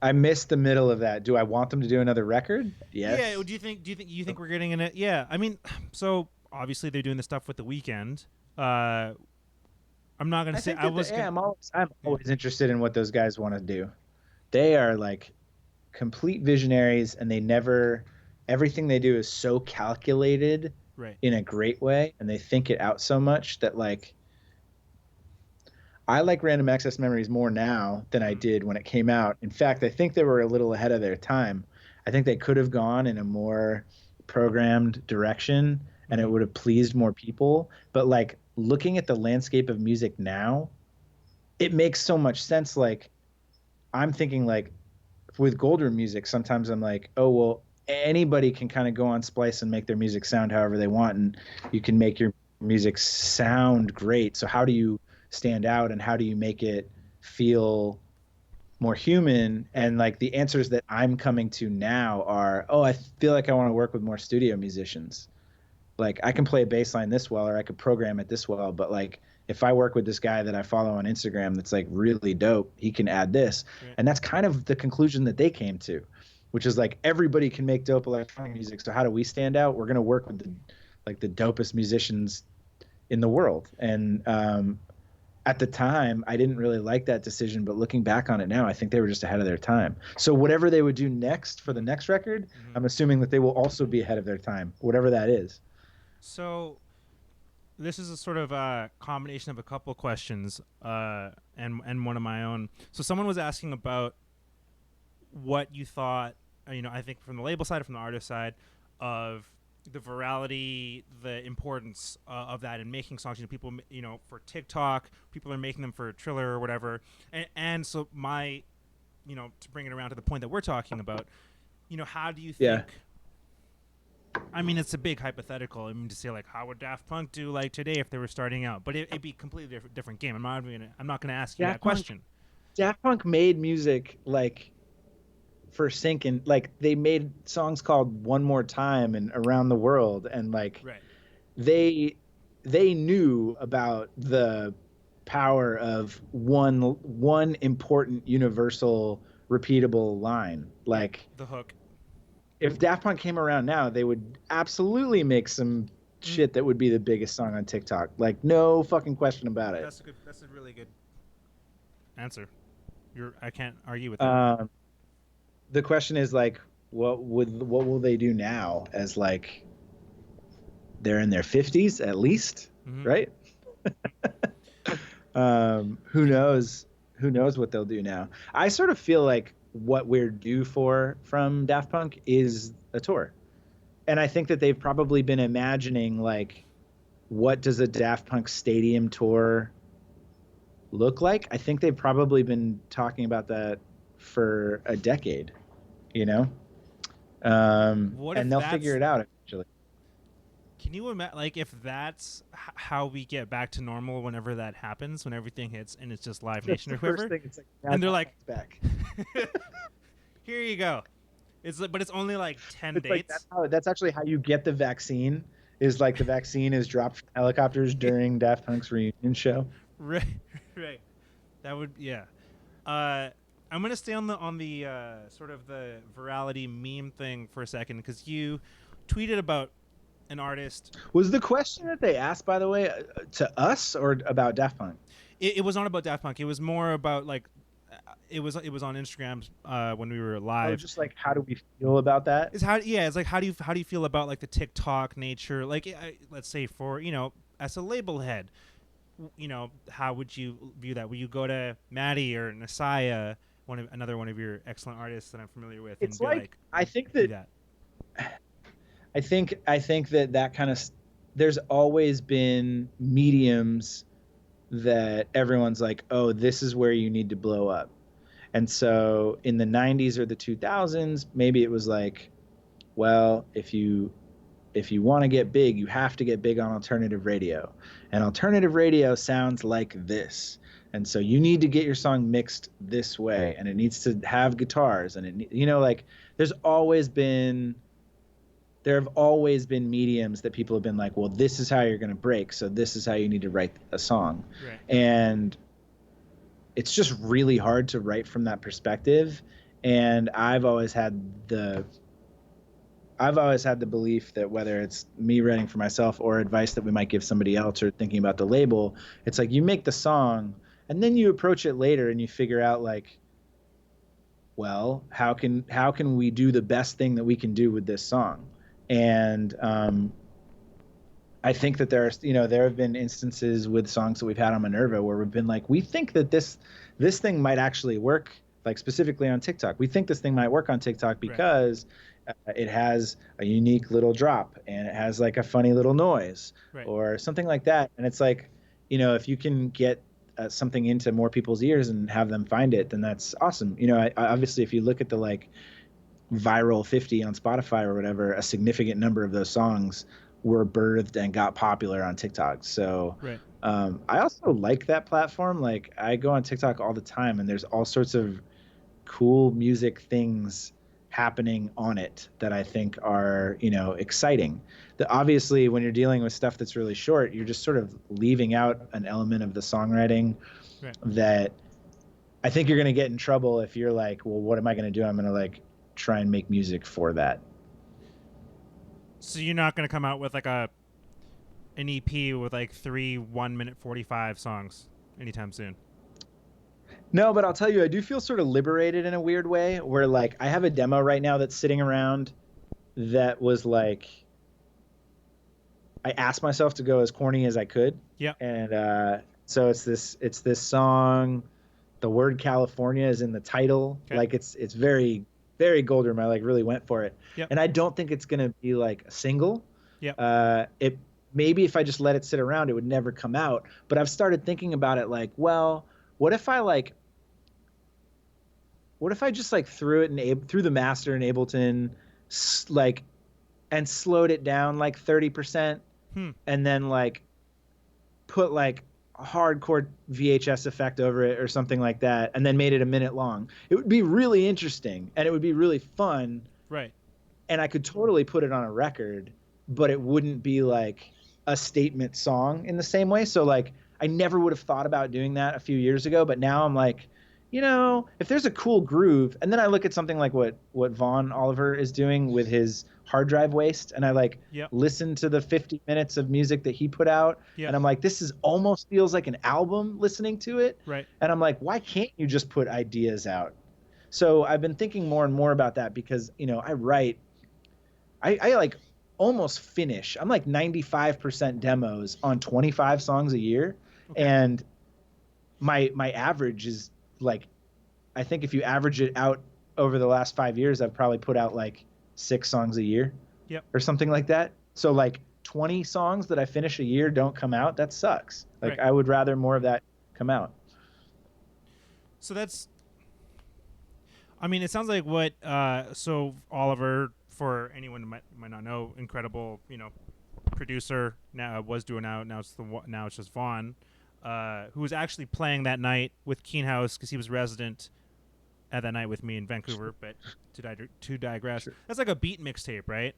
I missed the middle of that. Do I want them to do another record? Yes. Yeah. Do you think we're getting in it? Yeah. I mean, so obviously they're doing the stuff with The Weeknd. I'm not gonna say I'm always interested in what those guys want to do. They are like complete visionaries, and everything they do is so calculated, right, in a great way, and they think it out so much that like I like Random Access Memories more now than I did when it came out. In fact, I think they were a little ahead of their time. I think they could have gone in a more programmed direction, and it would have pleased more people. But like looking at the landscape of music now, it makes so much sense. Like I'm thinking like with Goldroom music, sometimes I'm like, oh, well, anybody can kind of go on Splice and make their music sound however they want. And you can make your music sound great. So how do you stand out and how do you make it feel more human? And like the answers that I'm coming to now are, oh, I feel like I want to work with more studio musicians. Like I can play a bass line this well, or I could program it this well. But like if I work with this guy that I follow on Instagram that's like really dope, he can add this. Right. And that's kind of the conclusion that they came to, which is like everybody can make dope electronic music. So how do we stand out? We're going to work with the dopest musicians in the world. And at the time, I didn't really like that decision, but looking back on it now, I think they were just ahead of their time. So whatever they would do next for the next record, I'm assuming that they will also be ahead of their time, whatever that is. So this is a sort of a combination of a couple questions and one of my own. So someone was asking about what you thought, I think from the label side or from the artist side, of the virality, the importance of that in making songs. People, for TikTok, people are making them for Triller or whatever. And so my, to bring it around to the point that we're talking about, how do you think... Yeah. I mean, it's a big hypothetical. I mean, to say like, how would Daft Punk do like today if they were starting out? But it'd be a completely different game. I'm not gonna ask you that question. Daft Punk made music like for sync, and like they made songs called "One More Time" and "Around the World," and like they knew about the power of one important universal repeatable line, like the hook. If Daft Punk came around now, they would absolutely make some shit that would be the biggest song on TikTok. Like, no fucking question about it. That's a really good answer. I can't argue with that. The question is like, what will they do now? As like, they're in their 50s at least, right? Who knows? Who knows what they'll do now? I sort of feel like what we're due for from Daft Punk is a tour. And I think that they've probably been imagining like, what does a Daft Punk stadium tour look like? I think they've probably been talking about that for a decade, and they'll figure it out eventually. Can you imagine, like, if that's how we get back to normal whenever that happens, when everything hits and it's just Live Nation or whoever, and they're like, back. Here you go. But it's only like 10 dates. Like that's actually how you get the vaccine. Is like the vaccine is dropped from helicopters during Daft Punk's reunion show. Right. That would I'm gonna stay on the sort of the virality meme thing for a second, because you tweeted about an artist. Was the question that they asked, by the way, to us or about Daft Punk? It was not about Daft Punk. It was more about like, it was on Instagram when we were live. Oh, just like, how do we feel about that? It's like, how do you feel about like the TikTok nature? Like, let's say for as a label head, how would you view that? Would you go to Maddie or Nasaya, another one of your excellent artists that I'm familiar with? It's and be like I think that. I think that kind of, there's always been mediums that everyone's like, oh, this is where you need to blow up. And so in the 90s or the 2000s, maybe it was like, well, if you want to get big, you have to get big on alternative radio. And alternative radio sounds like this. And so you need to get your song mixed this way, and it needs to have guitars, and like there have always been mediums that people have been like, well, this is how you're going to break, so this is how you need to write a song. Right. And it's just really hard to write from that perspective. And I've always had the belief that whether it's me writing for myself or advice that we might give somebody else or thinking about the label, it's like you make the song and then you approach it later and you figure out like, well, how can we do the best thing that we can do with this song? And I think that there have been instances with songs that we've had on Minerva where we've been like, we think that this thing might actually work, like specifically on TikTok. We think this thing might work on TikTok because it has a unique little drop and it has like a funny little noise or something like that. And it's like, if you can get something into more people's ears and have them find it, then that's awesome. Obviously, if you look at the like viral 50 on Spotify or whatever, a significant number of those songs were birthed and got popular on TikTok. So Right. I also like that platform. Like I go on TikTok all the time, and there's all sorts of cool music things happening on it that I think are, exciting. Obviously, when you're dealing with stuff that's really short, you're just sort of leaving out an element of the songwriting Right. that I think you're going to get in trouble if you're like, well, what am I going to do? I'm going to like try and make music for that. So you're not going to come out with like an EP with like 3 1-minute 45 songs anytime soon? No, but I'll tell you, I do feel sort of liberated in a weird way where like I have a demo right now that's sitting around that was like, I asked myself to go as corny as I could. Yeah. And so it's this song. The word California is in the title. Okay. Like it's very, very Goldroom. I like really went for it. Yep. And I don't think it's going to be like a single. Yep. It maybe if I just let it sit around, it would never come out. But I've started thinking about it like, well, what if I just like threw it through the master in Ableton, like, and slowed it down like 30%, and then like put like a hardcore VHS effect over it or something like that, and then made it a minute long. It would be really interesting and it would be really fun. Right. And I could totally put it on a record, but it wouldn't be like a statement song in the same way. So like I never would have thought about doing that a few years ago, but now I'm like, if there's a cool groove, and then I look at something like what Vaughn Oliver is doing with his hard drive waste, and I like listen to the 50 minutes of music that he put out, and I'm like, this is almost feels like an album listening to it. Right. And I'm like, why can't you just put ideas out? So I've been thinking more and more about that because, I write, I like almost finish. I'm like 95% demos on 25 songs a year. Okay. And my average is like, I think if you average it out over the last 5 years, I've probably put out like 6 songs a year. Yep. Or something like that. So like 20 songs that I finish a year don't come out. That sucks. Like right. I would rather more of that come out. So it sounds like what, so Oliver, for anyone who might not know, incredible, producer, now now it's just Vaughn, who was actually playing that night with Keenhouse because he was resident at that night with me in Vancouver. But to digress, sure. That's like a beat mixtape, right?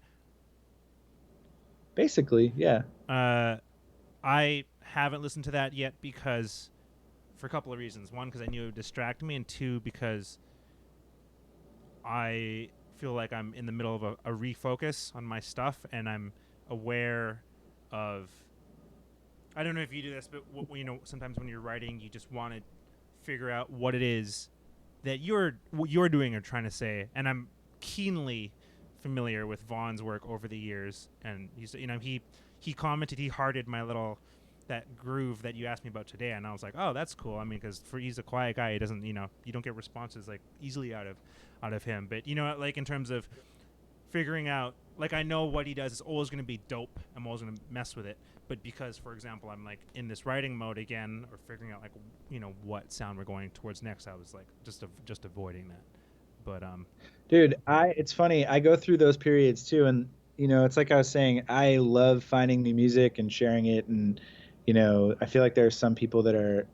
Basically, yeah. I haven't listened to that yet because, for a couple of reasons. One, because I knew it would distract me, and two, because I feel like I'm in the middle of a refocus on my stuff, and I'm aware of. I don't know if you do this, but sometimes when you're writing, you just want to figure out what it is that you're doing or trying to say. And I'm keenly familiar with Vaughn's work over the years, and he commented, he hearted my little that groove that you asked me about today, and I was like, oh, that's cool. I mean, because he's a quiet guy, he doesn't, you don't get responses like easily out of him. But like in terms of figuring out, like I know what he does is always going to be dope. I'm always going to mess with it. But because, for example, I'm like in this writing mode again, or figuring out like what sound we're going towards next, I was like just avoiding that. But dude, it's funny. I go through those periods too, and it's like I was saying, I love finding new music and sharing it, and I feel like there are some people that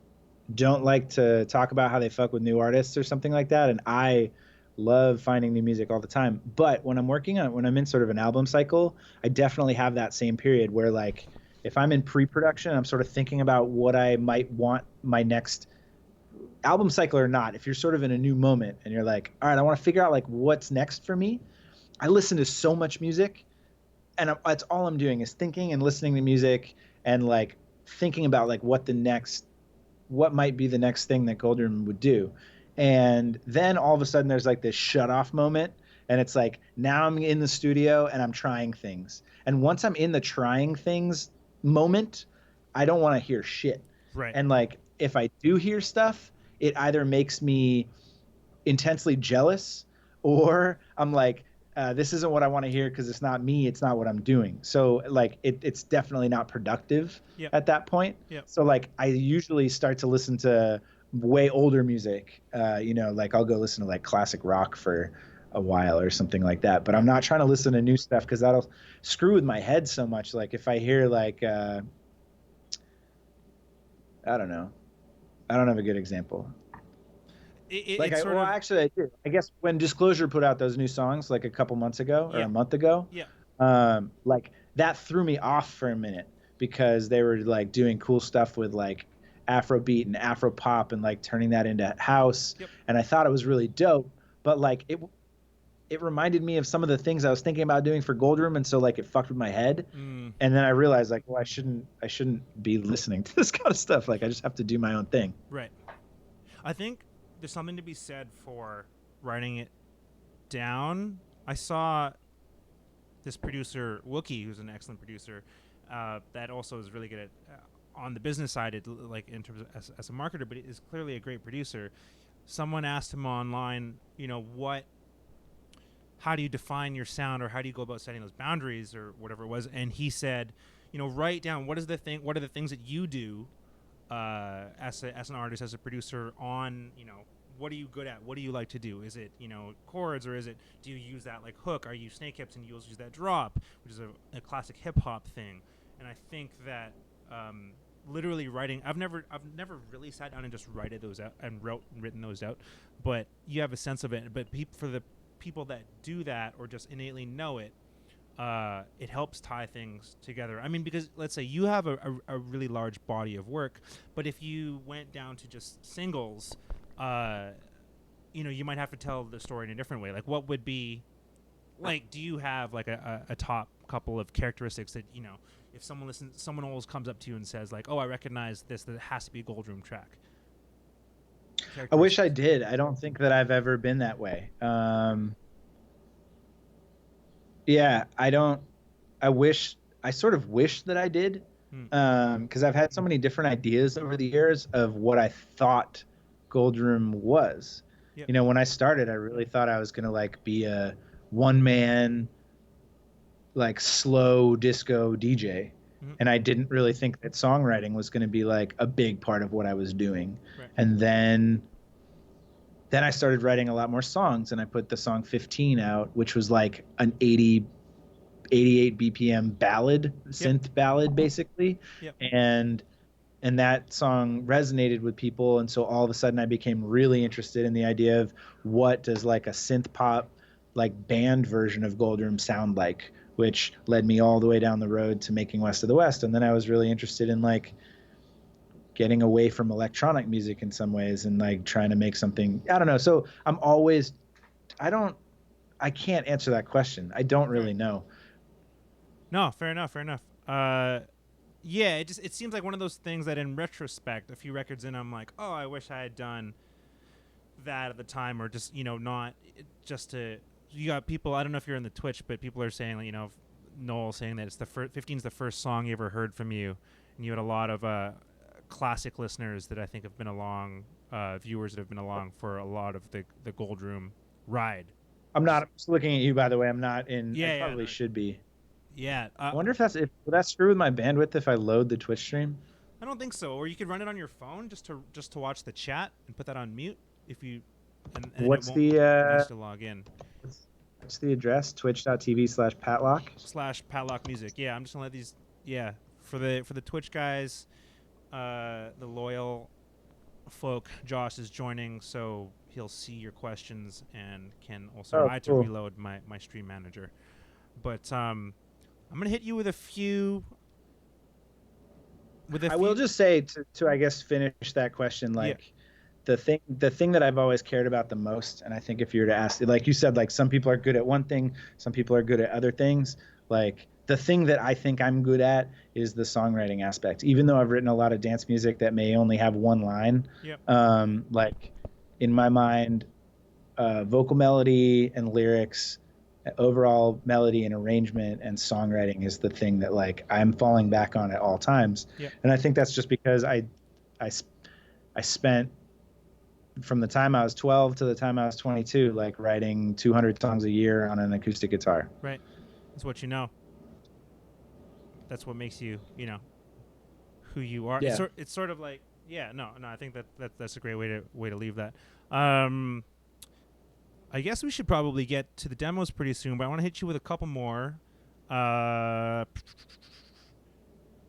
don't like to talk about how they fuck with new artists or something like that, and I love finding new music all the time. But when I'm in sort of an album cycle, I definitely have that same period where like if I'm in pre-production, I'm sort of thinking about what I might want my next album cycle or not. If you're sort of in a new moment and you're like, all right, I want to figure out like what's next for me. I listen to so much music, and that's all I'm doing is thinking and listening to music and like thinking about like what might be the next thing that Goldroom would do. And then all of a sudden there's like this shut off moment, and it's like now I'm in the studio and I'm trying things. And once I'm in the trying things moment, I don't want to hear shit. Right. And like if I do hear stuff, it either makes me intensely jealous, or I'm like this isn't what I want to hear because it's not me. It's not what I'm doing. So like it's definitely not productive Yep. at that point. Yep. So like I usually start to listen to way older music. Like I'll go listen to like classic rock for a while or something like that. But I'm not trying to listen to new stuff because that'll screw with my head so much. Like if I hear like I don't know. I don't have a good example. Actually, I do. I guess when Disclosure put out those new songs like a couple months ago or a month ago, like that threw me off for a minute because they were like doing cool stuff with like Afrobeat and Afro pop and like turning that into house, and I thought it was really dope. But like it reminded me of some of the things I was thinking about doing for Goldroom, and so like it fucked with my head. And then I realized like, well, I shouldn't be listening to this kind of stuff. Like I just have to do my own thing. Right. I think there's something to be said for writing it down. I saw this producer Wookie, who's an excellent producer, that also is really good at on the business side, like in terms of as a marketer, but is clearly a great producer. Someone asked him online, how do you define your sound, or how do you go about setting those boundaries, or whatever it was? And he said, write down what are the things that you do as an artist, as a producer, on what are you good at? What do you like to do? Is it chords, or do you use that like hook? Are you snake hips and you use that drop, which is a classic hip hop thing? And I think that literally writing, I've never really sat down and just written those out, but you have a sense of it. But for the people that do that or just innately know it, it helps tie things together. I mean, because let's say you have a really large body of work, but if you went down to just singles, you might have to tell the story in a different way. Like, what would be, like, do you have like a top couple of characteristics that, if someone always comes up to you and says like, oh, I recognize this, that it has to be a Goldroom track? I wish I did. I don't think that I've ever been that way. Yeah, I sort of wish that I did, because I've had so many different ideas over the years of what I thought Goldroom was. Yep. When I started, I really thought I was going to like be a one man, like slow disco DJ. And I didn't really think that songwriting was going to be like a big part of what I was doing. Right. And then I started writing a lot more songs, and I put the song 15 out, which was like an 88 BPM ballad, synth ballad, basically. Yep. And that song resonated with people. And so all of a sudden I became really interested in the idea of what does like a synth pop, like band version of Goldroom sound like, which led me all the way down the road to making West of the West. And then I was really interested in like getting away from electronic music in some ways and like trying to make something, I don't know. So I can't answer that question. I don't really know. No, fair enough. Yeah, it seems like one of those things that in retrospect, a few records in, I'm like, oh, I wish I had done that at the time, or just, not just to, you got people, I don't know if you're in the Twitch, but people are saying, like, Noel saying that it's 15's the first song you ever heard from you, and you had a lot of classic listeners that I think have been along, viewers that have been along for a lot of the Goldroom ride. I'm not just looking at you, by the way. I'm not in. Yeah, I probably should be. Yeah. I wonder will that screw with my bandwidth if I load the Twitch stream? I don't think so. Or you could run it on your phone just to watch the chat and put that on mute if you. And what's it the to log in? What's the address? Twitch.tv/PatLok. /PatLokMusic. Yeah, I'm just gonna let these. Yeah, for the Twitch guys, the loyal folk. Josh is joining, so he'll see your questions and can also. I had to reload my stream manager, but I'm gonna hit you with a few. I will just say to I guess finish that question, like the thing that I've always cared about the most, and I think if you were to ask, like you said, like some people are good at one thing, some people are good at other things. Like the thing that I think I'm good at is the songwriting aspect. Even though I've written a lot of dance music that may only have one line, like in my mind, vocal melody and lyrics, overall melody and arrangement and songwriting is the thing that like I'm falling back on at all times. And I think that's just because I spent from the time I was 12 to the time I was 22, like writing 200 songs a year on an acoustic guitar. Right. That's what you know. That's what makes you, who you are. Yeah. It's sort of like, yeah, no. I think that's a great way to leave that. Um, I guess we should probably get to the demos pretty soon, but I want to hit you with a couple more.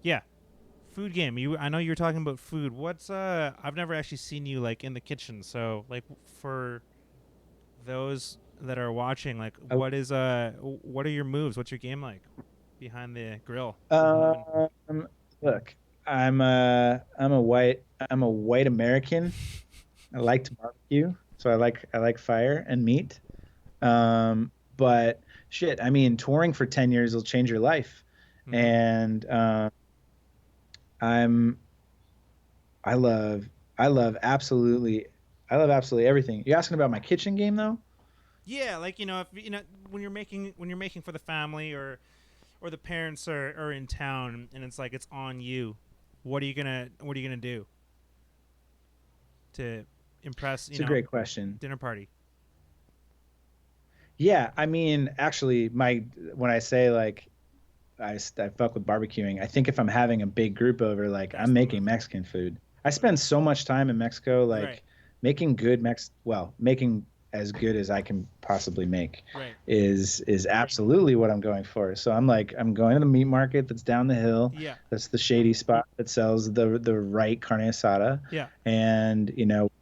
Yeah, food game. I know you were talking about food. What's I've never actually seen you like in the kitchen. So like for those that are watching, like Oh, what are your moves? What's your game like behind the grill? look, I'm a white American. I like to barbecue, so I like fire and meat. But shit, I mean, touring for 10 years will change your life. Mm-hmm. And I'm I love I love absolutely everything. You asking about my kitchen game though? Yeah, like if when you're making for the family or the parents are in town and it's like it's on you. What are you gonna do to impress It's a great question. dinner party? Yeah, I mean, actually, my when I say like I fuck with barbecuing, I think if I'm having a big group over, like That's I'm the move. making Mexican food. I spend so much time in Mexico, Right, like making good making as good as I can possibly make right. is absolutely what I'm going for. So I'm going to the meat market that's down the hill. Yeah, That's the shady spot that sells the right carne asada, yeah. and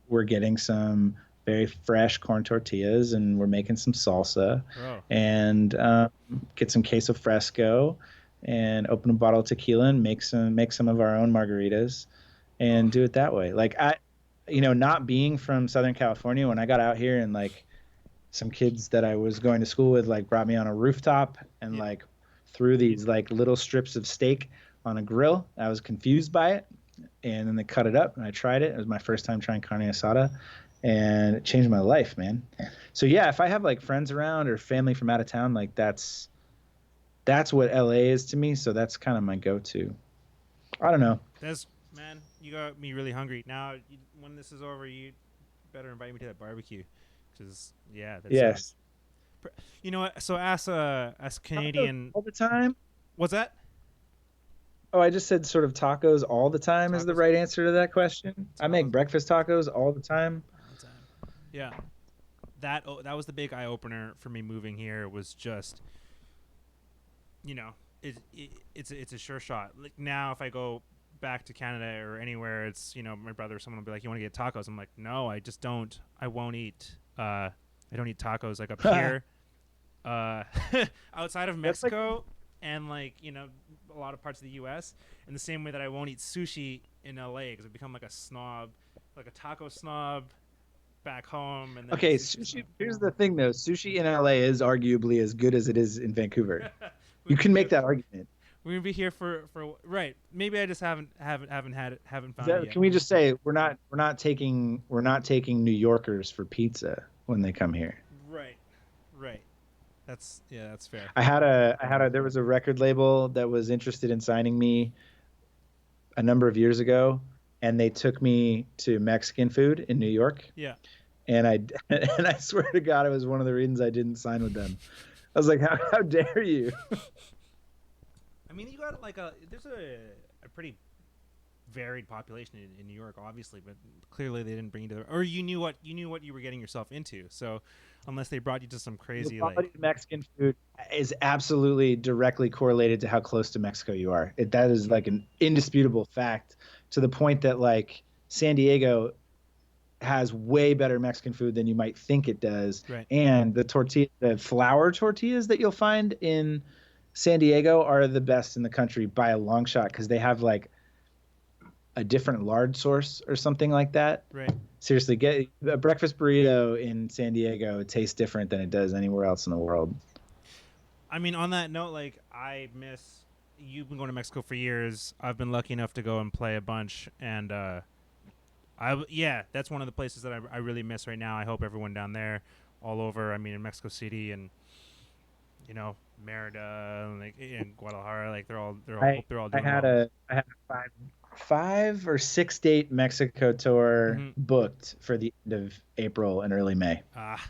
we're getting some very fresh corn tortillas, and we're making some salsa, Oh, and get some queso fresco, and open a bottle of tequila and make some of our own margaritas, oh, and do it that way. Like not being from Southern California, when I got out here and like some kids that I was going to school with like brought me on a rooftop and yeah. like threw these like little strips of steak on a grill. I was confused by it, and then they cut it up and I tried it. It was my first time trying carne asada, and it changed my life, man. So yeah, if I have like friends around or family from out of town, like that's what LA is to me. So that's kind of my go-to. I don't know. That's man. You got me really hungry now. When this is over, you better invite me to that barbecue, because yeah, that sounds. Yes. You know what? So as Tacos Canadian, all the time. what's that? Oh, I just said sort of tacos all the time is the Tacos, right answer to that question. I make tacos breakfast tacos all the time. all the time. Yeah, that was the big eye opener for me moving here. Was just you know it's a sure shot. Like now, if I go back to Canada or anywhere, it's my brother or someone will be like, "You want to get tacos?" I'm like, "No, I just don't. I won't eat. I don't eat tacos like up here. Uh, outside of That's like Mexico and like a lot of parts of the U.S. in the same way that I won't eat sushi in L.A. because I've become like a snob, like a taco snob back home, and then okay, sushi sushi. snob. Here's the thing though, sushi in LA is arguably as good as it is in Vancouver. You we'd be can here. make that argument. We're gonna be here for right. Maybe I just haven't had it, haven't found it yet. Can we just say we're not taking New Yorkers for pizza when they come here? Right, right. That's fair. There was a record label that was interested in signing me a number of years ago, and they took me to Mexican food in New York, Yeah. and I and I swear to God, it was one of the reasons I didn't sign with them. I was like, how dare you? I mean, you got like there's a pretty varied population in New York, obviously, but clearly they didn't bring you to or you knew what you were getting yourself into. So unless they brought you to some The crazy quality like of Mexican food is absolutely directly correlated to how close to Mexico you are. That is like an indisputable fact, to the point that like San Diego has way better Mexican food than you might think it does. right, And the flour tortillas that you'll find in San Diego are the best in the country by a long shot, because they have like a different lard source or something like that. right. Seriously, get a breakfast burrito in San Diego. It tastes different than it does anywhere else in the world. I mean, on that note, like I miss. You've been going to Mexico for years. I've been lucky enough to go and play a bunch, and yeah, that's one of the places that I really miss right now. I hope everyone down there, all over. I mean, in Mexico City and Merida, like in Guadalajara, like I hope they're all I doing had well. a 5 or 6 date Mexico tour Mm-hmm. booked for the end of April and early May, Ah,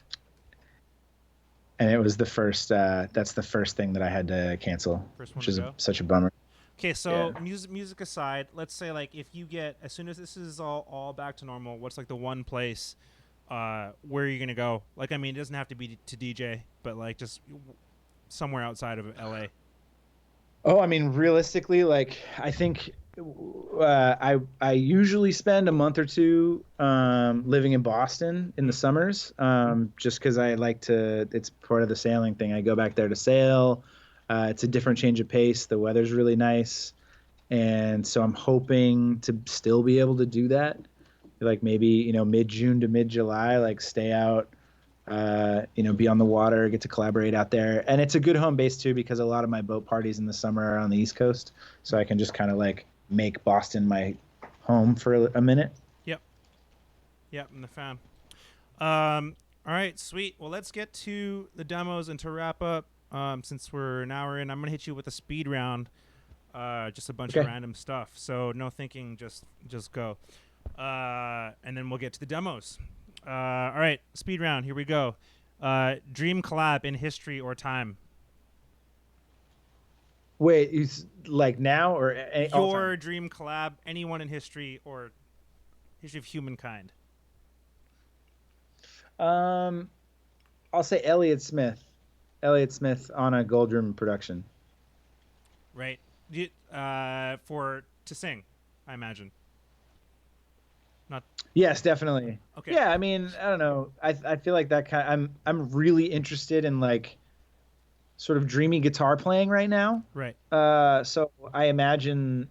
and it was the first. That's the first thing that I had to cancel, first one which to is go. such a bummer. Okay, Yeah. so music aside, let's say like if you get as soon as this is all back to normal, what's like the one place where you're gonna go? Like, I mean, it doesn't have to be to DJ, but like just somewhere outside of LA. Oh, I mean, realistically, like I think I usually spend a month or two living in Boston in the Mm, summers, just because I like to. It's part of the sailing thing. I go back there to sail. It's a different change of pace. The weather's really nice, and so I'm hoping to still be able to do that. Like maybe mid June to mid July, like stay out, be on the water, get to collaborate out there. And it's a good home base too because a lot of my boat parties in the summer are on the East Coast, so I can just kind of like make Boston my home for a minute. yep, yep, I'm the fan. All right, sweet. Well, let's get to the demos and to wrap up. Since we're an hour in, I'm gonna hit you with a speed round. Just a bunch of Okay. random stuff. So no thinking, just go. And then we'll get to the demos. All right, speed round. Here we go. Dream collab in history or time. Wait, like now or all time? Your dream collab, anyone in history or history of humankind. Um, I'll say Elliott Smith. Elliott Smith on a Goldroom production. Right. For to sing, I imagine. Not Yes, definitely. okay. Yeah, I mean, I don't know. I feel like that kind. I'm really interested in like sort of dreamy guitar playing right now. Right. So I imagine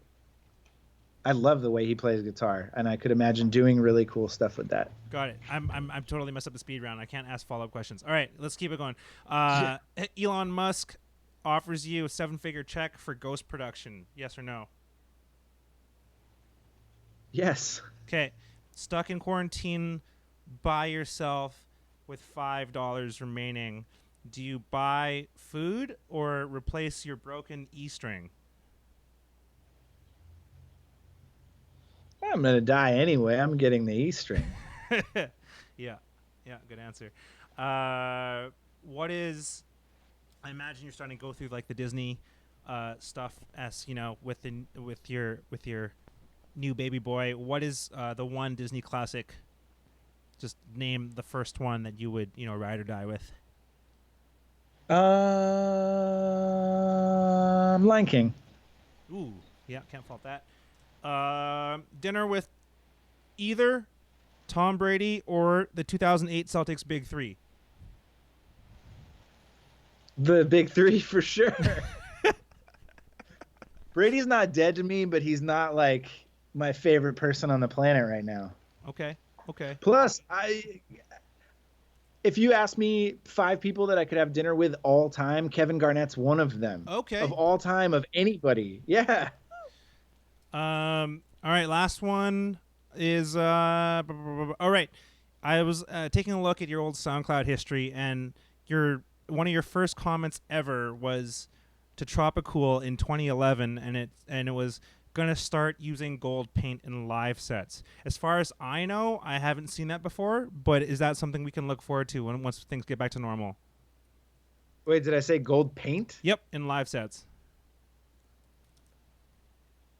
I love the way he plays guitar, and I could imagine doing really cool stuff with that. Got it. I'm totally messed up the speed round. I can't ask follow up questions. All right, let's keep it going. Yeah. Elon Musk offers you a 7-figure check for ghost production. Yes or no? Yes. Okay. Stuck in quarantine by yourself with $5 remaining. Do you buy food or replace your broken E string? I'm gonna die anyway. I'm getting the E string. Yeah. Yeah, good answer. What is I imagine you're starting to go through like the Disney stuff as with your new baby boy. What is the one Disney classic? Just name the first one that you would ride or die with. Lion King. Ooh, yeah, can't fault that. Dinner with either Tom Brady or the 2008 Celtics Big Three. The big three for sure. Brady's not dead to me, but he's not like my favorite person on the planet right now. Okay, okay, Plus, if you ask me 5 people that I could have dinner with all time, Kevin Garnett's one of them. Of okay. all time, of anybody. Yeah. All right, last one is all right. I was taking a look at your old SoundCloud history, and your one of your first comments ever was to Tropicool in 2011, and it was gonna start using gold paint in live sets. As far as I know, I haven't seen that before, but is that something we can look forward to once things get back to normal? Wait, did I say gold paint? Yep, in live sets.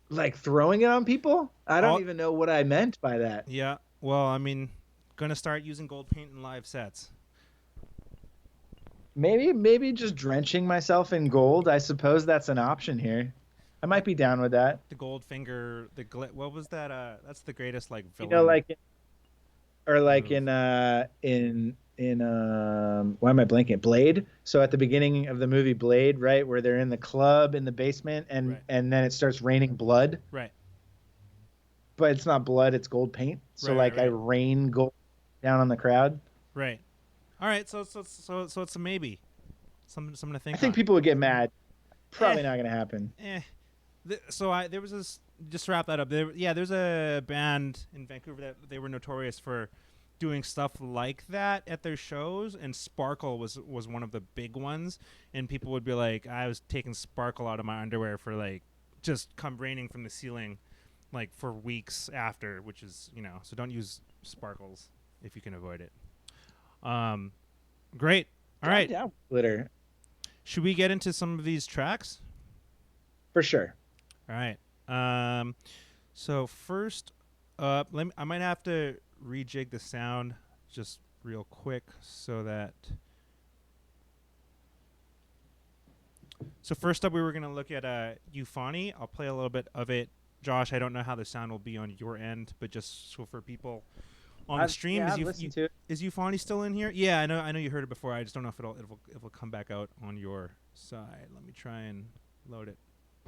Like throwing it on people? I don't All even know what I meant by that. yeah. Well, I mean, gonna start using gold paint in live sets. Maybe just drenching myself in gold. I suppose that's an option here. I might be down with that. The gold finger, what was that? That's the greatest like You know, villain like move. in why am I blanking? Blade. So at the beginning of the movie Blade, right, where they're in the club in the basement and Right, and then it starts raining blood, right, but it's not blood, it's gold paint. So right, right, like I right, rain gold down on the crowd. right. All right, so it's a maybe, something to I think think on. people would get mad. Eh, Probably not going to happen. eh. So there was this. Just to wrap that up. There's a band in Vancouver that they were notorious for doing stuff like that at their shows, and Sparkle was one of the big ones, and people would be like, I was taking Sparkle out of my underwear for like just come raining from the ceiling like for weeks after, which is, you know, so don't use sparkles if you can avoid it. Great. All right. Down glitter. Should we get into some of these tracks? For sure. All right. So first up, I might have to rejig the sound just real quick so that. So first up, we were gonna look at Euphony. I'll play a little bit of it. Josh, I don't know how the sound will be on your end, but just so for people on the stream, is Euphony still in here? Yeah, I know you heard it before. I just don't know if it'll come back out on your side. Let me try and load it.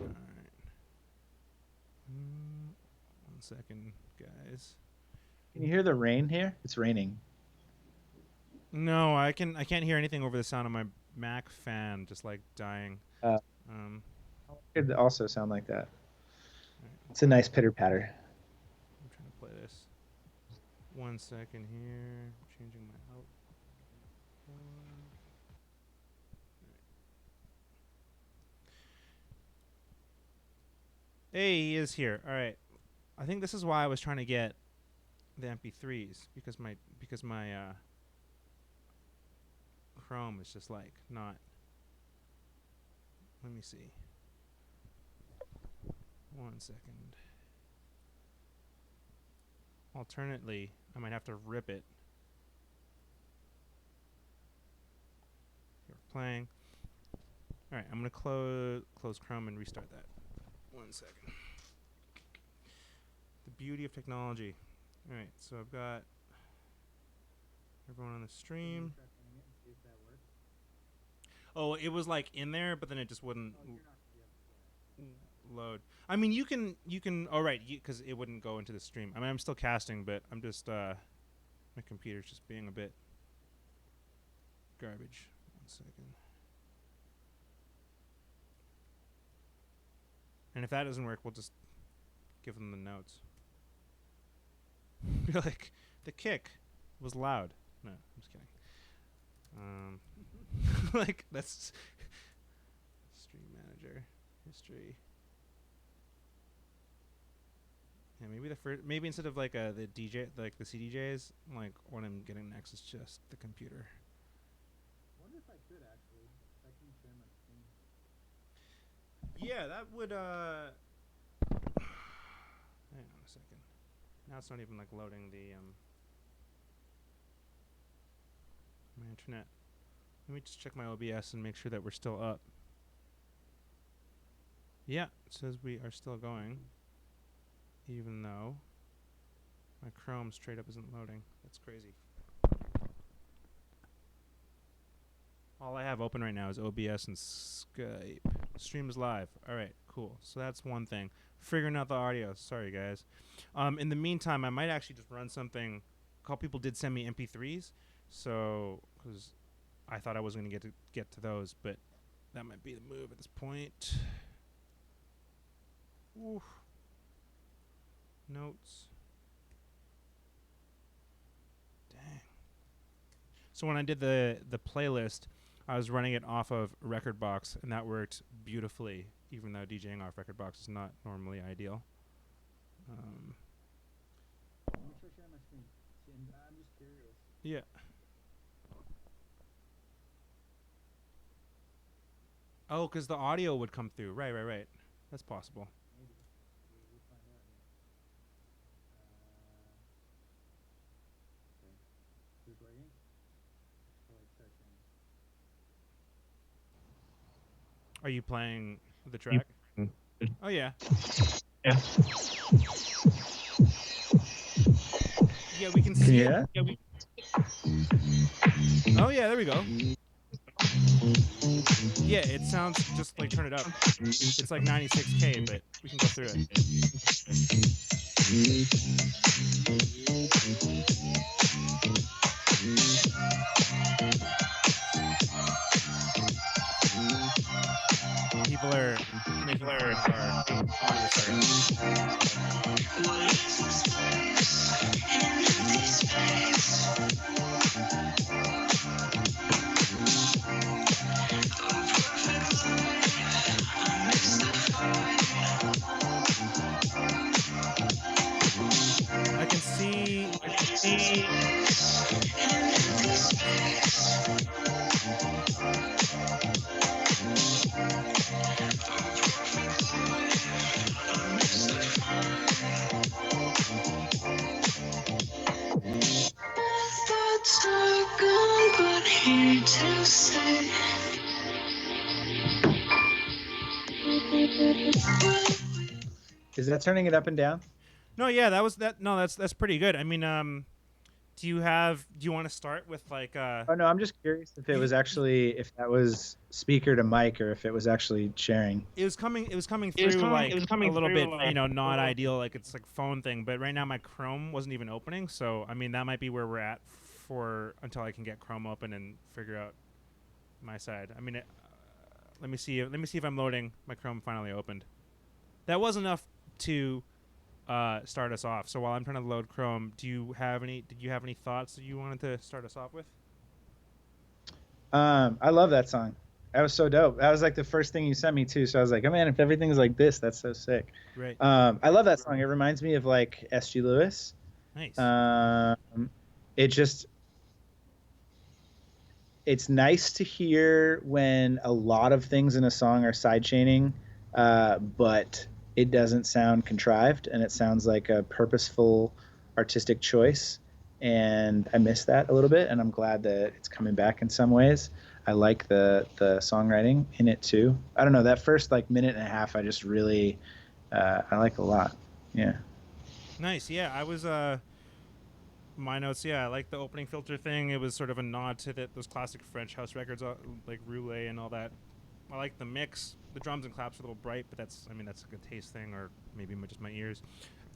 All right. 1 second, guys. Can you hear the rain here? It's raining. No, I can't hear anything over the sound of my Mac fan just like dying. It could also sound like that. Right. It's a nice pitter patter. I'm trying to play this. 1 second here. Changing my out. Hey, he is here. All right. I think this is why I was trying to get the MP3s because my Chrome is just like not. Let me see. 1 second. Alternately, I might have to rip it. Here, playing. All right, I'm gonna close Chrome and restart that. 1 second. The beauty of technology. All right, so I've got everyone on the stream. Oh, it was like in there, but then it just wouldn't load. I mean, you can. Oh, right, because it wouldn't go into the stream. I mean, I'm still casting, but I'm just my computer's just being a bit garbage. 1 second. And if that doesn't work, we'll just give them the notes. Be like, the kick was loud. No, I'm just kidding. Like, that's stream manager history. Yeah, maybe instead of like the DJ, like the CDJs, like what I'm getting next is just the computer. I wonder if I could actually. If I can share my screen. Yeah, that would hang on a second. Now it's not even like loading the my internet. Let me just check my OBS and make sure that we're still up. Yeah, it says we are still going, even though my Chrome straight up isn't loading. That's crazy. All I have open right now is OBS and Skype. Stream is live. All right, cool. So that's one thing. Figuring out the audio. Sorry, guys. In the meantime, I might actually just run something. A couple people did send me MP3s, so because I thought I was going to get to those, but that might be the move at this point. Oof. Notes. Dang. So when I did the playlist, I was running it off of Rekordbox, and that worked beautifully, even though DJing off Rekordbox is not normally ideal. I'm sure share my screen. I'm just curious. Yeah. Oh, because the audio would come through. Right. That's possible. Maybe. We'll find out here. Okay. Is this working? Oh, it starts in. Are you playing the track? Oh, yeah. Yeah. Yeah, we can see Yeah. it. Yeah, oh, yeah, there we go. Yeah, it sounds just like turn it up. It's like 96K, but we can go through it. People are making fun of I can see. Is that turning it up and down? No, yeah, that was that. No, that's pretty good. I mean, do you want to start with like Oh no, I'm just curious if it was actually if that was speaker to mic or if it was actually sharing. It was coming through like a little bit, not ideal, like it's like phone thing. But right now my Chrome wasn't even opening, so I mean that might be where we're at for until I can get Chrome open and figure out my side. I mean, let me see if I'm loading. My Chrome finally opened. That was enough to start us off. So while I'm trying to load Chrome, did you have any thoughts that you wanted to start us off with? I love that song. That was so dope. That was like the first thing you sent me too. So I was like, oh man, if everything's like this, that's so sick. Right. I love that song. It reminds me of like S.G. Lewis. Nice. It's nice to hear when a lot of things in a song are sidechaining, but it doesn't sound contrived and it sounds like a purposeful artistic choice. And I miss that a little bit, and I'm glad that it's coming back in some ways. I like the songwriting in it too. I don't know, that first like minute and a half I just really I like a lot. Yeah. Nice. Yeah, I was my notes. Yeah, I like the opening filter thing. It was sort of a nod to those classic French house records, like Roulet and all that. I like the mix. The drums and claps are a little bright, but that's a good taste thing, or maybe just my ears.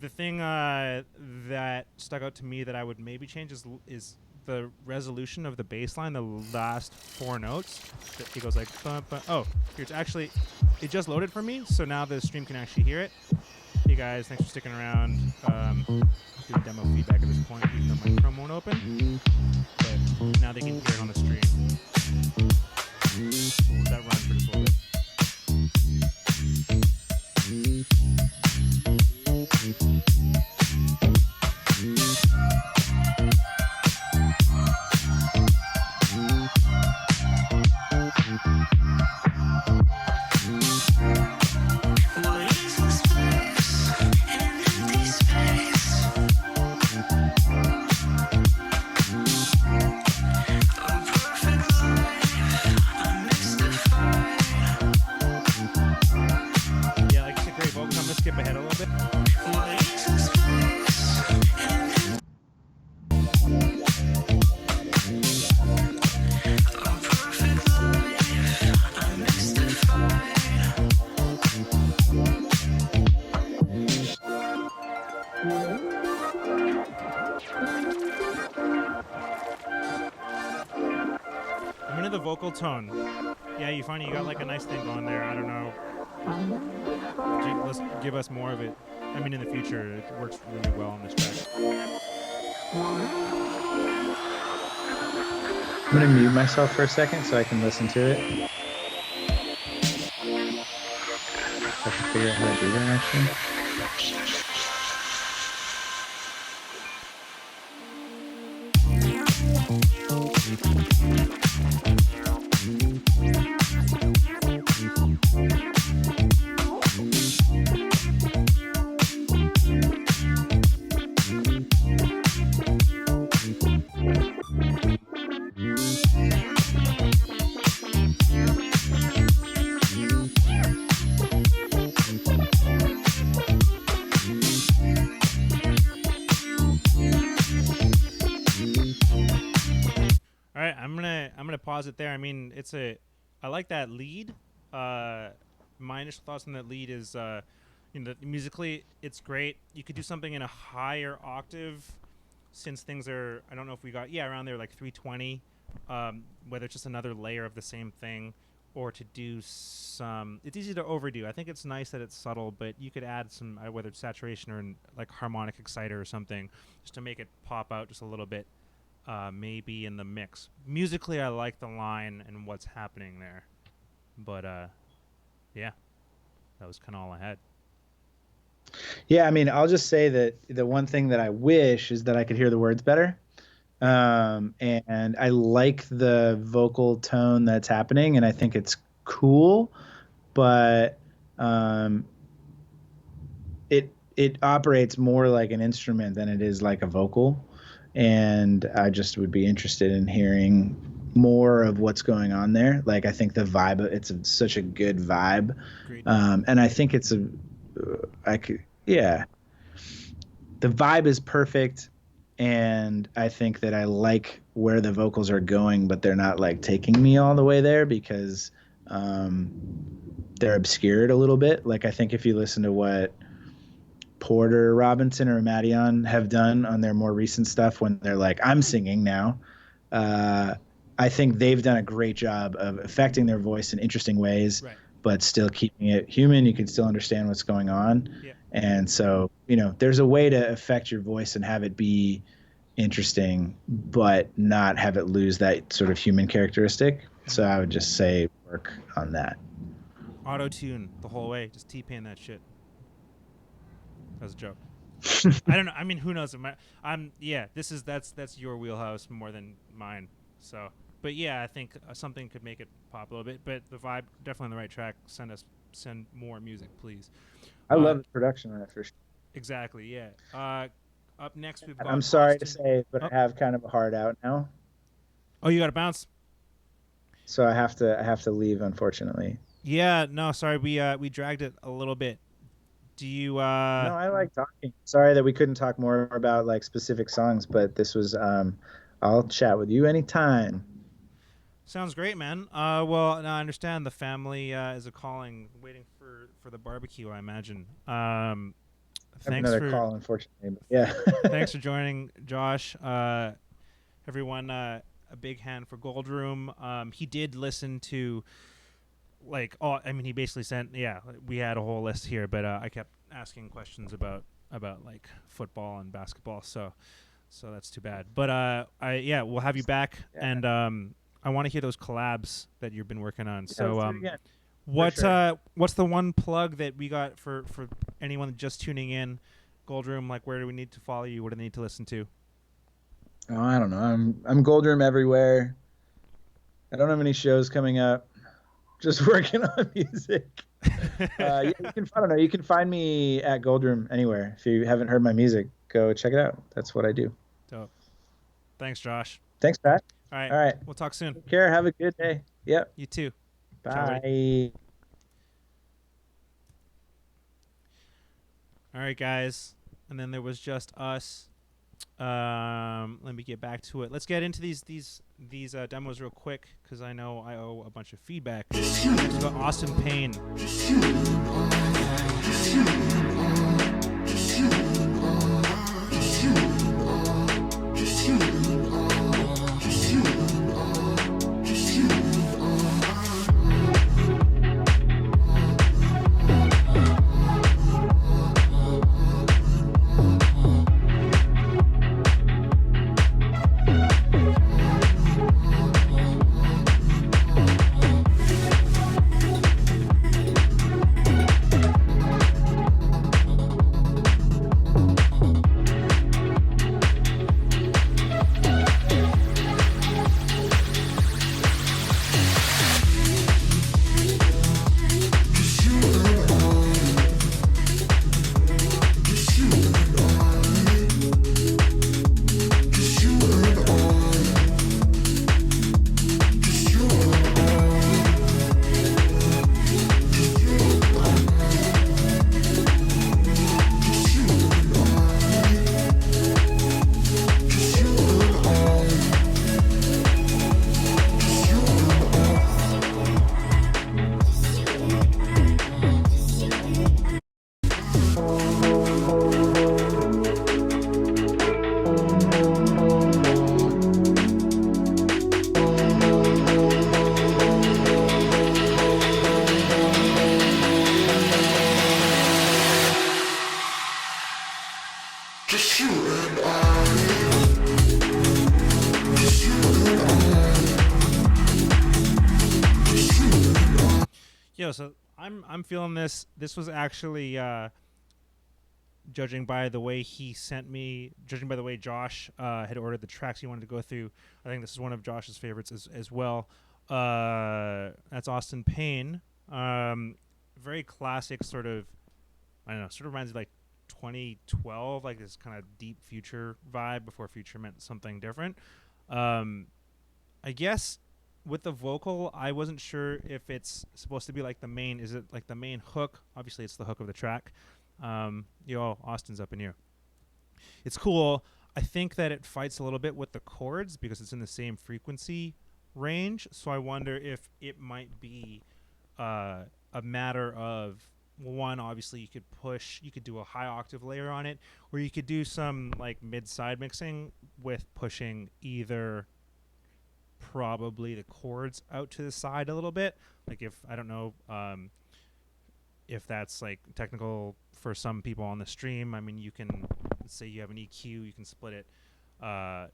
The thing that stuck out to me that I would maybe change is the resolution of the bass line, the last four notes. It goes like, bum, bum. Oh, here it just loaded for me, so now the stream can actually hear it. Hey guys, thanks for sticking around. Doing demo feedback at this point, even though my Chrome won't open. But now they can hear it on the stream. We'll let that run for just a little bit. Skip ahead a little bit. I'm into the vocal tone. Yeah, you find you got like a nice thing going there. I don't know. Let's give us more of it. I mean, in the future, it works really well on this track. I'm going to mute myself for a second so I can listen to it. I can figure out how to do that, actually. Pause it there. I mean, I like that lead. My initial thoughts on that lead is, musically, it's great. You could do something in a higher octave, since things are, I don't know if we got, around there, like 320, whether it's just another layer of the same thing, or to do some. It's easy to overdo. I think it's nice that it's subtle, but you could add some, whether it's saturation or like harmonic exciter or something, just to make it pop out just a little bit. Maybe in the mix. Musically, I like the line and what's happening there, but yeah, that was kind of all I had. Yeah, I mean, I'll just say that the one thing that I wish is that I could hear the words better. And I like the vocal tone that's happening, and I think it's cool, but it operates more like an instrument than it is like a vocal, and I just would be interested in hearing more of what's going on there. Like, I think the vibe, such a good vibe, and I think the vibe is perfect. And I think that I like where the vocals are going, but they're not like taking me all the way there because they're obscured a little bit. Like, I think if you listen to what Porter Robinson or Madeon have done on their more recent stuff, when they're like, I'm singing now, I think they've done a great job of affecting their voice in interesting ways, right, but still keeping it human. You can still understand what's going on. Yeah. And so, there's a way to affect your voice and have it be interesting, but not have it lose that sort of human characteristic. So I would just say work on that. Auto-tune the whole way. Just T-Pain that shit. That was a joke. I don't know. I mean, who knows? That's your wheelhouse more than mine. So, but yeah, I think something could make it pop a little bit. But the vibe, definitely on the right track. Send more music, please. I love the production on it for sure. Exactly. Yeah. Up next, we've got. I'm sorry Austin. to say, but I have kind of a hard out now. Oh, you got to bounce. So I have to leave, unfortunately. Yeah. No, sorry. We dragged it a little bit. Do you? No, I like talking. Sorry that we couldn't talk more about like specific songs, but this was. I'll chat with you anytime. Sounds great, man. Well, no, I understand the family is a calling, waiting for the barbecue, I imagine. Thanks another call, unfortunately. But yeah. Thanks for joining, Josh. Everyone, a big hand for Goldroom. He did listen to, he basically sent. Yeah, we had a whole list here, but I kept asking questions about like football and basketball, so that's too bad. But we'll have you back, and I want to hear those collabs that you've been working on. So what's the one plug that we got for anyone just tuning in? Goldroom, like, where do we need to follow you? What do they need to listen to? Oh, I don't know. I'm Goldroom everywhere. I don't have any shows coming up. Just working on music. You can find me at Goldroom anywhere. If you haven't heard my music, go check it out. That's what I do. Dope. Thanks, Josh. Thanks, Pat. All right. All right. We'll talk soon. Take care. Have a good day. Yep. You too. Bye. Ciao, buddy. All right, guys. And then there was just us. Let me get back to it. Let's get into these demos real quick, because I know I owe a bunch of feedback. We've got Austin Payne. Yo, so I'm feeling this. This was actually judging by the way judging by the way Josh had ordered the tracks he wanted to go through. I think this is one of Josh's favorites as well. That's Austin Payne. Very classic sort of. I don't know. Sort of reminds me like 2012, like this kind of deep Future vibe before Future meant something different. I guess with the vocal, I wasn't sure if it's supposed to be like the main. Is it like the main hook? Obviously, it's the hook of the track. Yo, Austin's up in here. It's cool. I think that it fights a little bit with the chords because it's in the same frequency range. So I wonder if it might be a matter of one. Obviously, you could do a high octave layer on it, or you could do some like mid-side mixing with pushing either probably the chords out to the side a little bit. Like if I don't know if that's like technical for some people on the stream. I mean, you can say you have an EQ, you can split it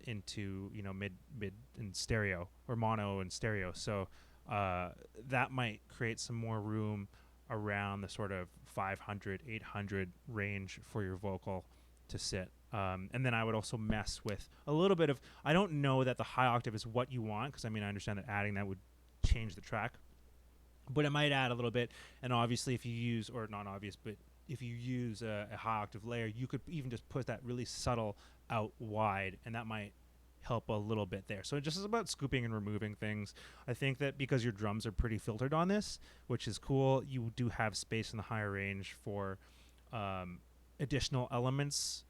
into mid and stereo or mono and stereo. So that might create some more room around the sort of 500, 800 range for your vocal to sit. And then I would also mess with a little bit of, I don't know that the high octave is what you want, because I mean, I understand that adding that would change the track, but it might add a little bit. And obviously if you use, or not obvious, but if you use a high octave layer, you could even just put that really subtle out wide, and that might help a little bit there. So it just is about scooping and removing things. I think that because your drums are pretty filtered on this, which is cool, you do have space in the higher range for additional elements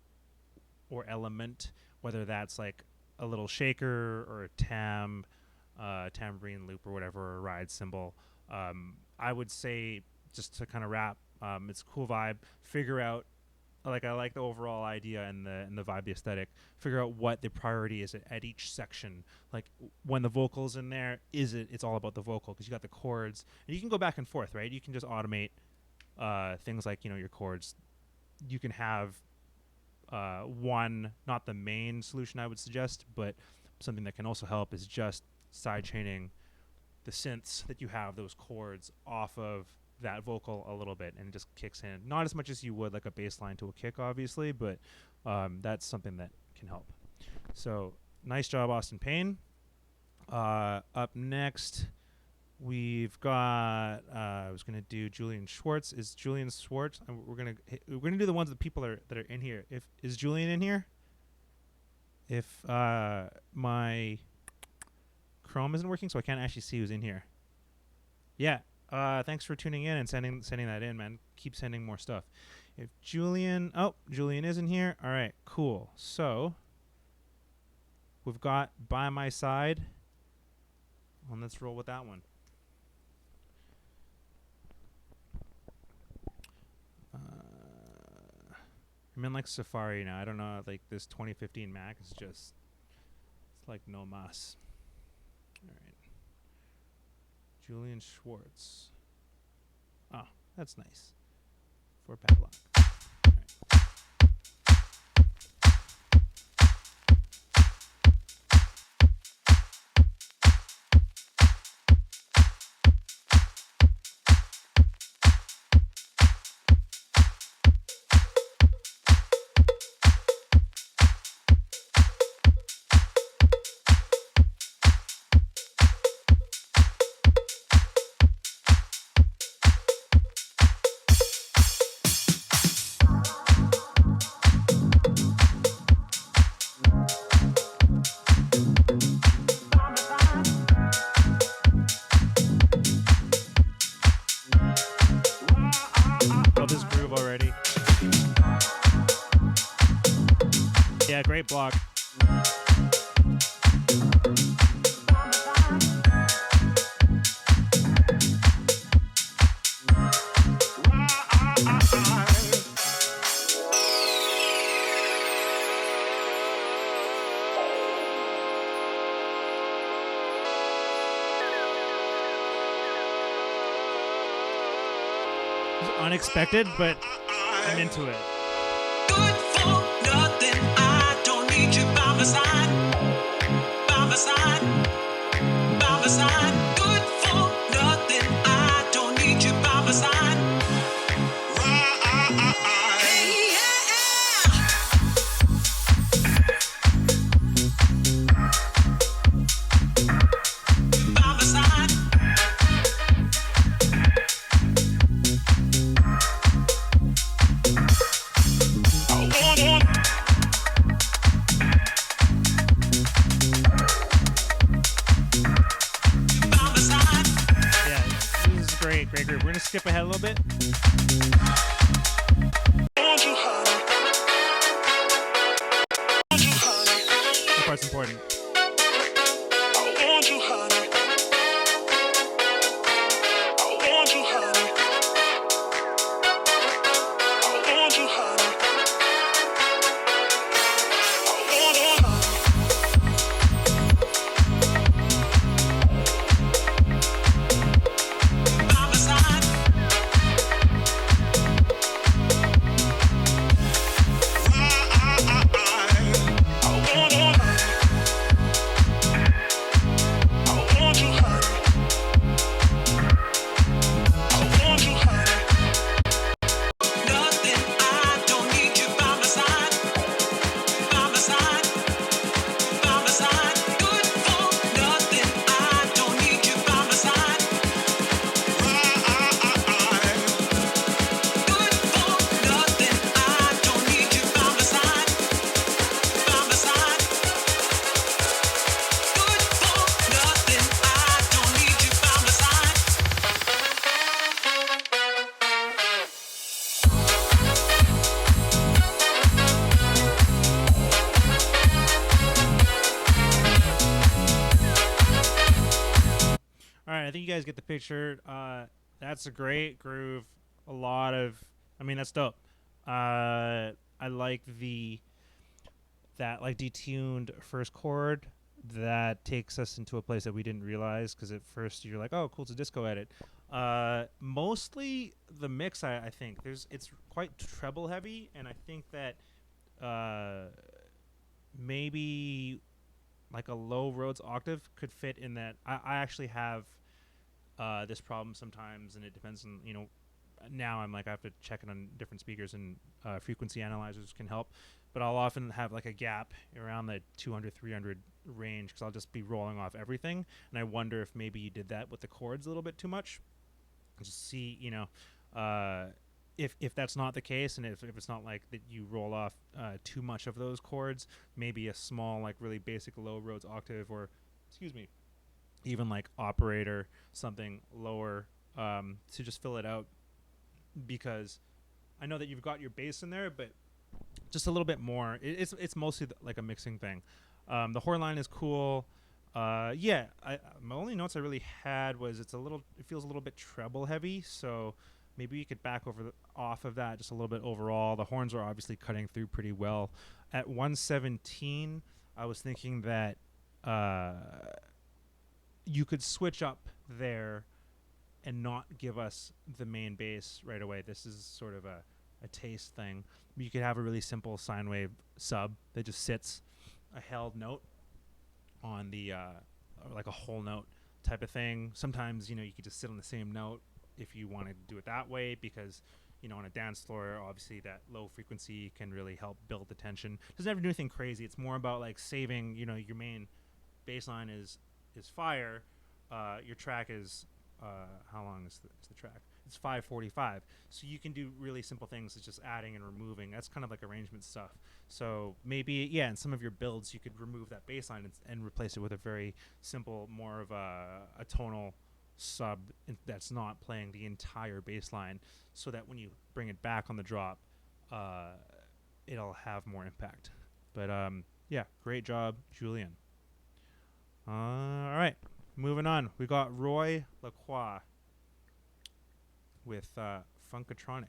or element, whether that's like a little shaker or a tambourine loop or whatever, or a ride cymbal. I would say, just to kind of wrap, it's a cool vibe. Figure out, like, I like the overall idea and the vibe, the aesthetic. Figure out what the priority is at each section. Like when the vocal's in there, it's all about the vocal, because you got the chords, and you can go back and forth, right? You can just automate things like your chords. You can have one, not the main solution I would suggest, but something that can also help is just side chaining the synths that you have, those chords, off of that vocal a little bit, and it just kicks in. Not as much as you would like a bass line to a kick, obviously, but that's something that can help. So nice job, Austin Payne. Up next, we've got I was gonna do Julian Schwartz. Is Julian Schwartz? We're gonna do the ones that people that are in here. Is Julian in here? If my Chrome isn't working, so I can't actually see who's in here. Yeah. Thanks for tuning in and sending that in, man. Keep sending more stuff. If Julian is in here. All right, cool. So we've got By My Side. Well, let's roll with that one. I'm in like Safari now. I don't know, like this 2015 Mac is just, it's like no mas. All right. Julian Schwartz. Oh, that's nice. For Pat Lok. All right. Great block. It's unexpected, but I'm into it. Good for nothing. I don't need you by my side. By my side. By my side. Good for nothing. I don't need you great groove. We're gonna skip ahead a little bit. That part's important. I think you guys get the picture. That's a great groove. A lot of, I mean, that's dope. I like that like detuned first chord that takes us into a place that we didn't realize, because at first you're like, oh, cool, it's a disco edit. Mostly the mix, I think it's quite treble heavy, and I think that maybe like a low Rhodes octave could fit in that. I actually have this problem sometimes, and it depends on, you know, now I'm like, I have to check it on different speakers, and frequency analyzers can help, but I'll often have like a gap around the 200, 300 range, because I'll just be rolling off everything, and I wonder if maybe you did that with the chords a little bit too much. Just see, you know, if that's not the case, and if it's not like that you roll off too much of those chords, maybe a small, like really basic low Rhodes octave, or excuse me, even like operator, something lower, to just fill it out, because I know that you've got your bass in there, but just a little bit more. It's mostly like a mixing thing. The horn line is cool. Yeah, my only notes I really had was it feels a little bit treble heavy, so maybe you could back off of that just a little bit overall. The horns are obviously cutting through pretty well. At 117, I was thinking that you could switch up there and not give us the main bass right away. This is sort of a taste thing. You could have a really simple sine wave sub that just sits a held note on the like a whole note type of thing. Sometimes, you know, you could just sit on the same note if you want to do it that way, because, you know, on a dance floor, obviously that low frequency can really help build the tension. Doesn't have to do anything crazy. It's more about like saving, you know, your main bass line is fire. Your track is how long is the track? It's 5:45. So you can do really simple things, it's just adding and removing. That's kind of like arrangement stuff. So maybe, yeah, in some of your builds you could remove that bass line and replace it with a very simple, more of a tonal sub that's not playing the entire bass line, so that when you bring it back on the drop, it'll have more impact. But yeah, great job, Julian. All right, moving on. We got Roy Lacroix with Funkatronic.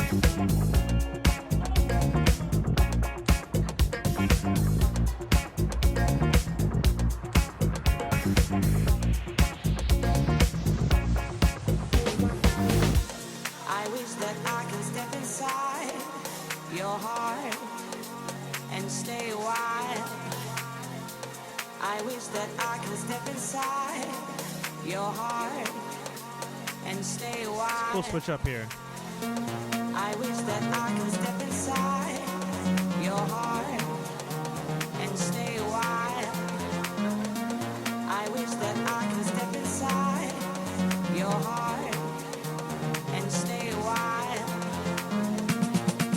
I wish that I can step inside your heart and stay a while. I wish that I can step inside your heart and stay a while. We'll switch up here. I wish that I can step inside your heart and stay a while. I wish that I can step inside your heart and stay a while.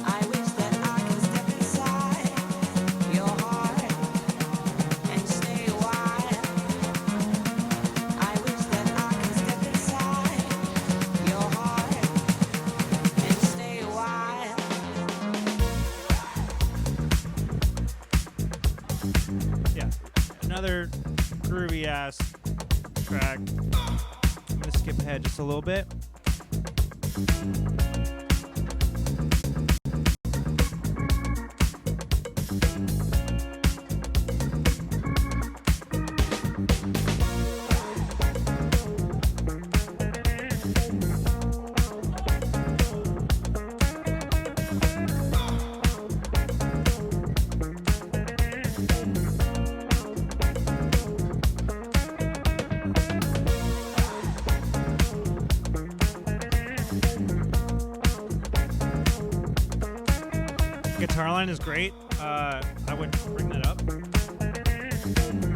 I wish that I can step inside your heart and stay a while. I wish that I can step inside your heart and stay a while. Yeah, another groovy ass track. I'm gonna skip ahead just a little bit. Guitar line is great. I would bring that up.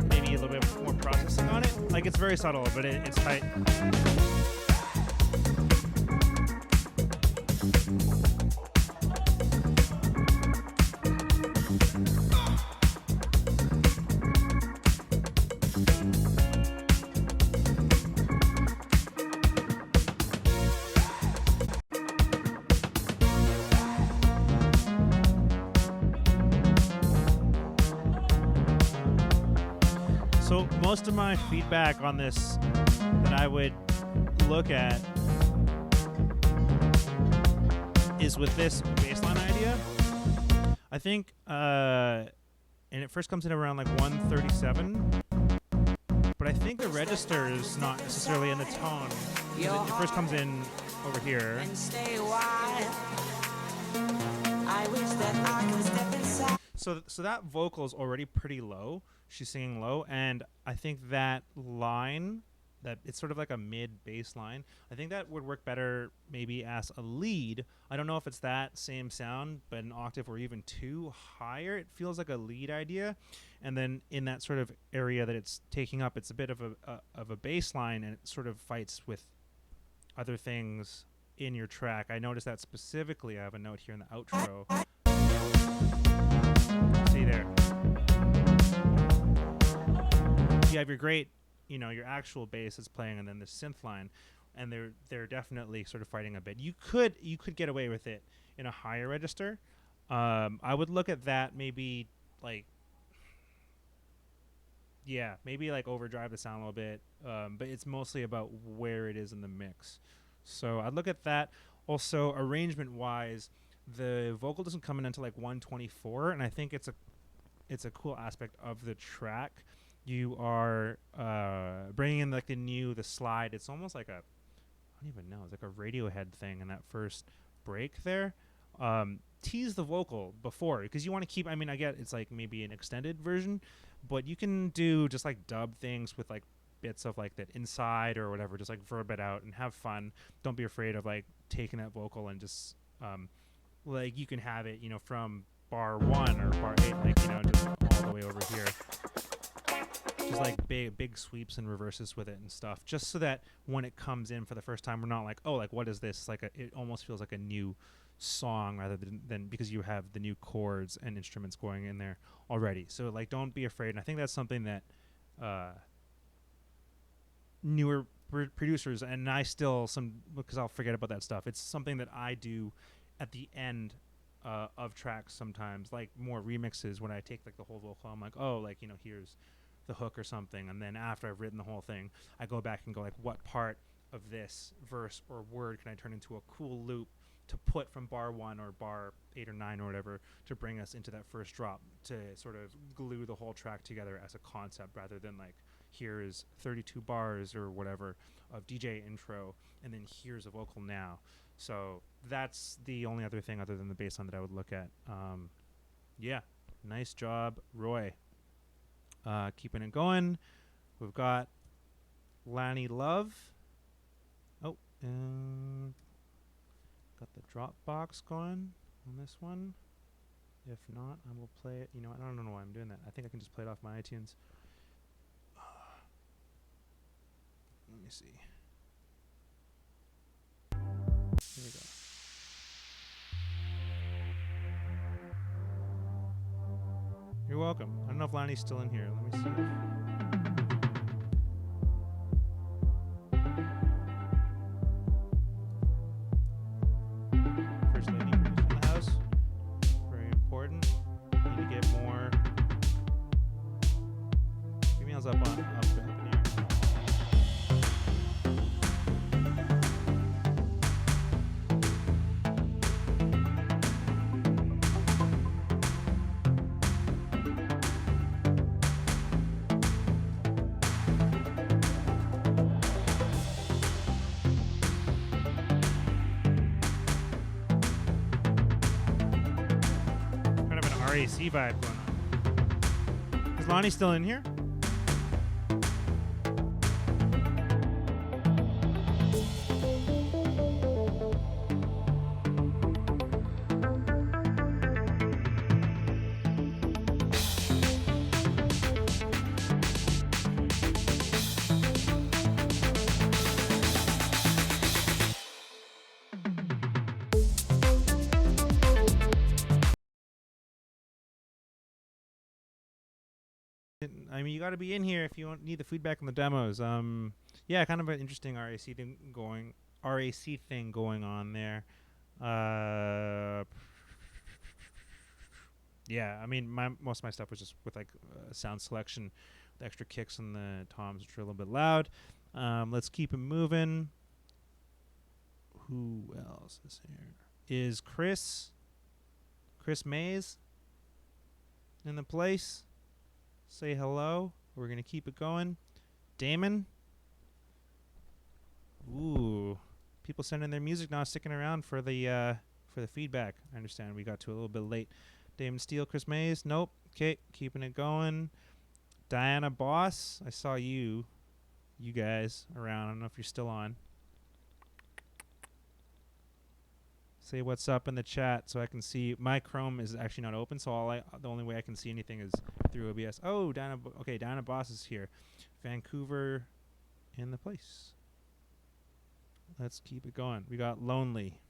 Maybe a little bit more processing on it. Like, it's very subtle, but it's tight. So most of my feedback on this that I would look at is with this baseline idea. I think, and it first comes in around like 137, but I think the register is not necessarily in the tone. It first comes in over here. And stay a while. I wish that I can step inside. So that vocal is already pretty low. She's singing low, and I think that line, that it's sort of like a mid bass line, I think that would work better maybe as a lead. I don't know if it's that same sound, but an octave or even two higher. It feels like a lead idea, and then in that sort of area that it's taking up, it's a bit of a bass line, and it sort of fights with other things in your track. I noticed that specifically. I have a note here in the outro. See there. You have your great, your actual bass is playing, and then the synth line, and they're definitely sort of fighting a bit. You could get away with it in a higher register. I would look at that maybe like overdrive the sound a little bit, but it's mostly about where it is in the mix. So I'd look at that. Also, arrangement wise, the vocal doesn't come in until like 124, and I think it's a cool aspect of the track. You are bringing in like the slide. It's almost like I don't even know. It's like a Radiohead thing in that first break there. Tease the vocal before, because you want to keep. I mean, I get it's like maybe an extended version, but you can do just like dub things with like bits of like that inside or whatever. Just like verb it out and have fun. Don't be afraid of like taking that vocal and just like you can have it, from bar 1 or bar 8, like just all the way over here. Just like big sweeps and reverses with it and stuff, just so that when it comes in for the first time, we're not like, oh, like what is this? Like it almost feels like a new song rather than because you have the new chords and instruments going in there already. So like, don't be afraid. And I think that's something that newer producers, and I still because I'll forget about that stuff. It's something that I do at the end of tracks sometimes, like more remixes when I take like the whole vocal. I'm like, oh, like here's the hook or something, and then after I've written the whole thing, I go back and go like, what part of this verse or word can I turn into a cool loop to put from bar 1 or bar 8 or 9 or whatever to bring us into that first drop, to sort of glue the whole track together as a concept, rather than like, here is 32 bars or whatever of DJ intro, and then here's a vocal now. So that's the only other thing other than the bass line that I would look at. Yeah, nice job, Roy. Keeping it going. We've got Lanny Love. Oh, got the Dropbox going on this one. If not, I will play it. You know, I don't know why I'm doing that. I think I can just play it off my iTunes. Let me see. Here we go. You're welcome. I don't know if Lanny's still in here. Let me see. First lady producer in the house. Very important. Need to get more females up in here. RAC vibe going on. Is Lonnie still in here? I mean, you got to be in here if you need the feedback on the demos. Yeah, kind of an interesting RAC thing going on there. Yeah, I mean, most of my stuff was just with like sound selection, the extra kicks and the toms, which are a little bit loud. Let's keep it moving. Who else is here? Is Chris Mays in the place? Say hello. We're gonna keep it going. Damon. Ooh, people sending their music now, sticking around for the feedback. I understand we got to a little bit late. Damon Steele, Chris Mays. Nope. Okay, keeping it going. Diana Boss. I saw you guys around. I don't know if you're still on. Say what's up in the chat so I can see. My Chrome is actually not open, so the only way I can see anything is through OBS. Oh, Diana Boss is here. Vancouver in the place. Let's keep it going. We got Lonely.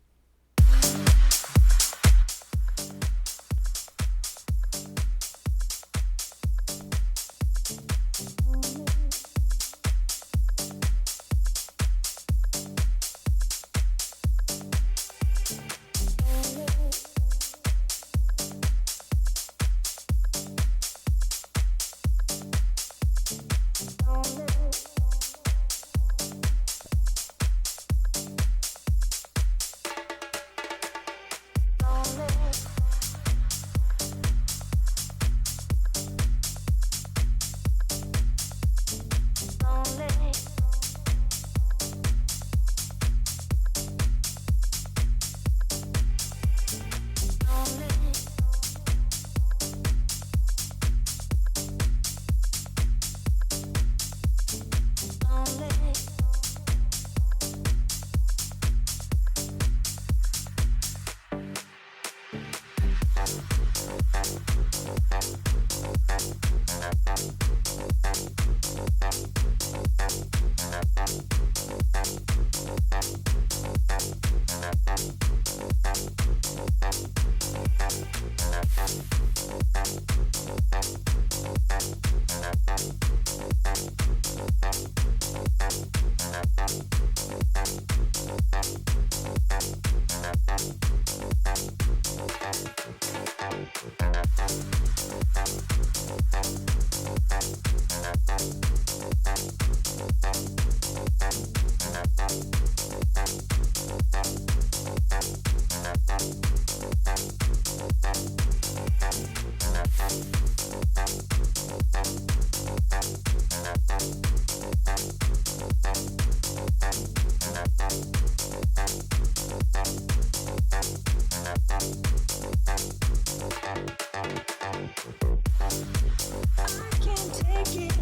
can't take it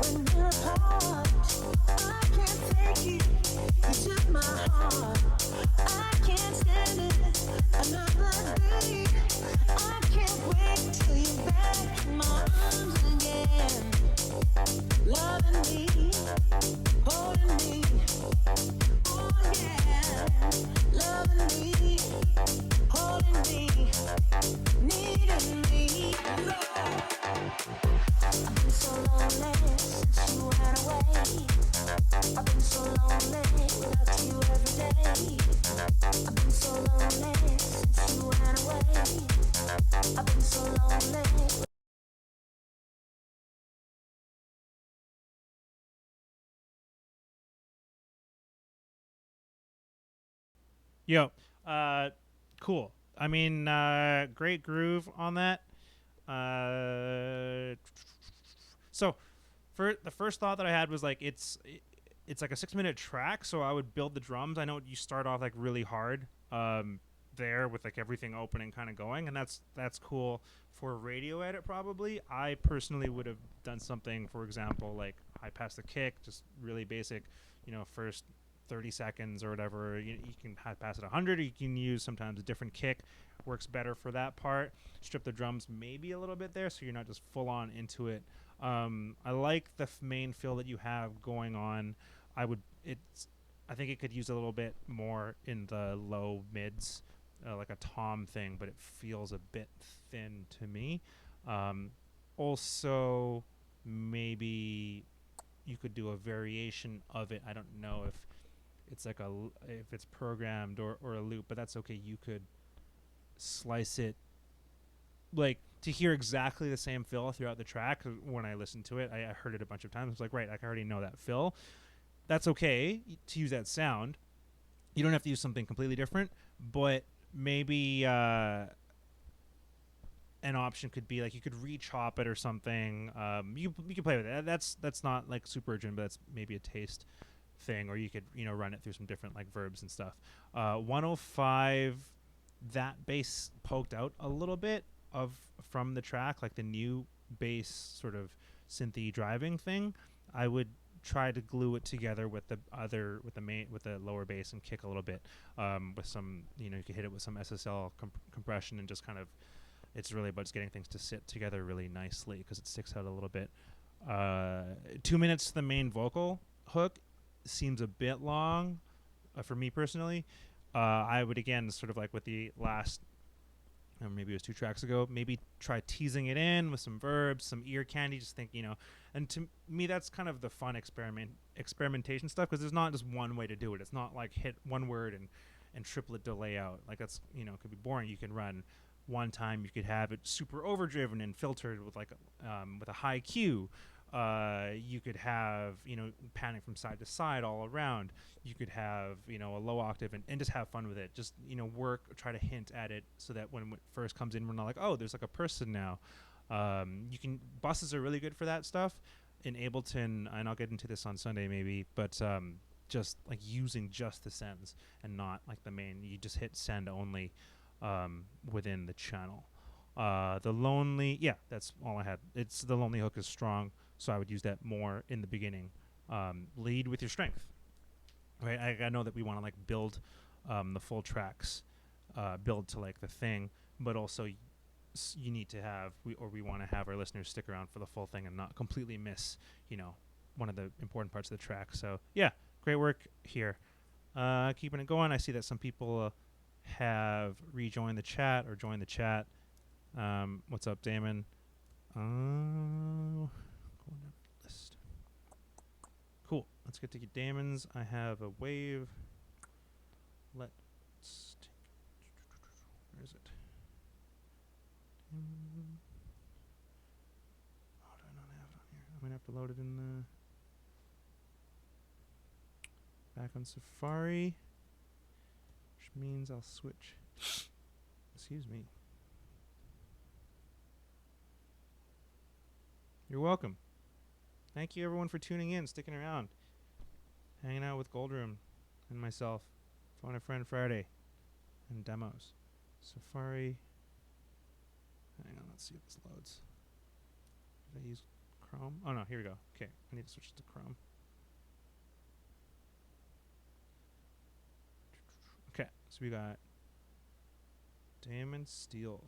when we're apart. I can't take it. You took my heart. I can't stand it another day. I can't wait till you're back in my arms again. Loving me, holding me. Oh yeah. Loving me, holding me, needing me. Lord. I've been so lonely since you went away. I've been so lonely without you every day. I've been so lonely since you went away. I've been so lonely. Yo, cool. I mean, great groove on that. So, for the first thought that I had was like it's like a 6 minute track, so I would build the drums. I know you start off like really hard, there with like everything open and kind of going, and that's cool for a radio edit probably. I personally would have done something, for example, like high pass the kick, just really basic, first 30 seconds or whatever. You can high pass it 100, or you can use sometimes a different kick. Works better for that part. Strip the drums maybe a little bit there, so you're not just full on into it. I like the main fill that you have going on. I think it could use a little bit more in the low mids, like a tom thing, but it feels a bit thin to me. Also, maybe you could do a variation of it. I don't know if it's like if it's programmed or a loop, but that's okay. You could slice it, like, to hear exactly the same fill throughout the track. When I listened to it, I heard it a bunch of times. I was like, right, I already know that fill. That's okay to use that sound. You don't have to use something completely different, but maybe an option could be like you could re-chop it or something. You can play with it. That's not like super urgent, but that's maybe a taste thing. Or you could run it through some different like verbs and stuff. 105, that bass poked out a little bit from the track, like the new bass sort of synthy driving thing. I would try to glue it together with the lower bass and kick a little bit, with some, you could hit it with some SSL compression, and just kind of, it's really about just getting things to sit together really nicely because it sticks out a little bit. 2 minutes to the main vocal hook seems a bit long, for me personally. I would, again, sort of like with the last, maybe it was 2 tracks ago, maybe try teasing it in with some verbs, some ear candy. Just think, and to me, that's kind of the fun experimentation stuff, because there's not just one way to do it. It's not like hit one word and triplet delay out. Like, that's, could be boring. You can run one time, you could have it super overdriven and filtered with like with a high Q. You could have, panning from side to side all around. You could have, a low octave and just have fun with it. Just, try to hint at it so that when it first comes in, we're not like, oh, there's like a person now. Buses are really good for that stuff. In Ableton, and I'll get into this on Sunday maybe, but just like using just the sends and not like the main. You just hit send only within the channel. The lonely, yeah, that's all I had. It's the lonely hook is strong, so I would use that more in the beginning. Lead with your strength, right? I know that we want to like build the full tracks, build to like the thing, but also you need to have, we want to have our listeners stick around for the full thing and not completely miss, one of the important parts of the track. So yeah, great work here. Keeping it going. I see that some people have rejoined the chat or joined the chat. What's up, Damon? Going down the list. Cool. Let's get to Damon's. I have a wave. Let's take, where is it? Oh, do I not have it on here? I'm gonna have to load it in the back on Safari, which means I'll switch. Excuse me. You're welcome. Thank you, everyone, for tuning in, sticking around, hanging out with Goldroom and myself, Fone A Friend Friday, and demos. Safari. Hang on, let's see if this loads. Did I use Chrome? Oh no, here we go. Okay, I need to switch to Chrome. Okay, so we got Diamond Steel.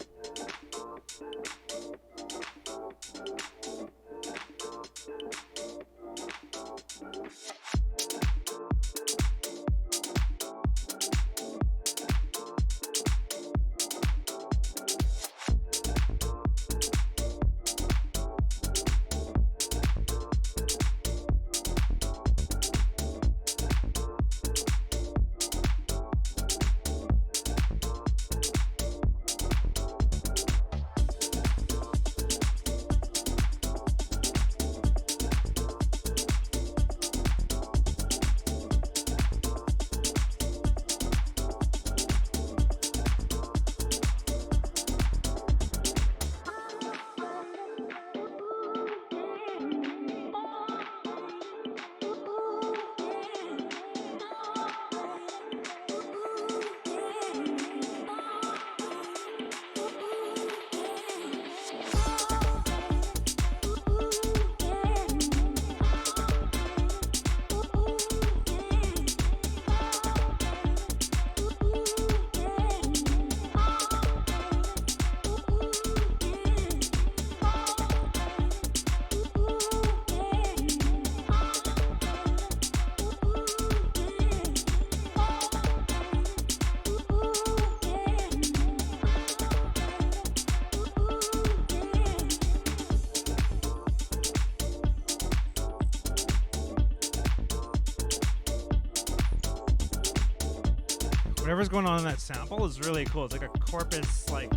Whatever's going on in that sample is really cool. It's like a corpus, like,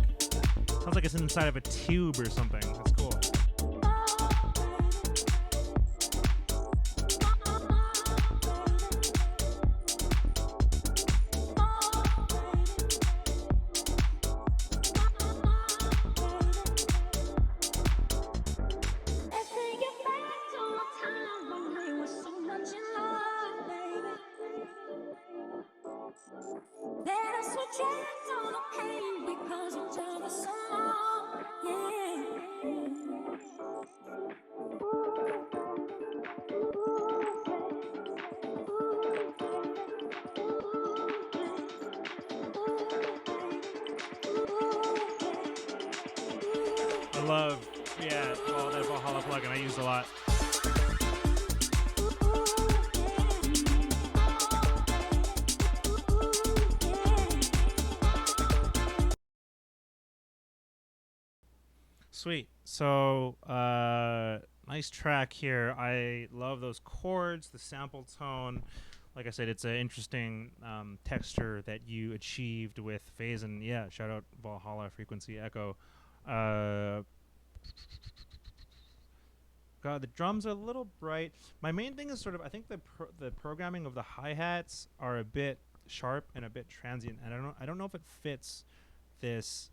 sounds like it's inside of a tube or something. That's cool. I love, yeah, well, that Valhalla plugin I use a lot. Sweet. So, nice track here. I love those chords, the sample tone. Like I said, it's an interesting texture that you achieved with phase, and yeah, shout out Valhalla Frequency Echo. God, the drums are a little bright. My main thing is sort of, I think the programming of the hi-hats are a bit sharp and a bit transient, and I don't know if it fits this.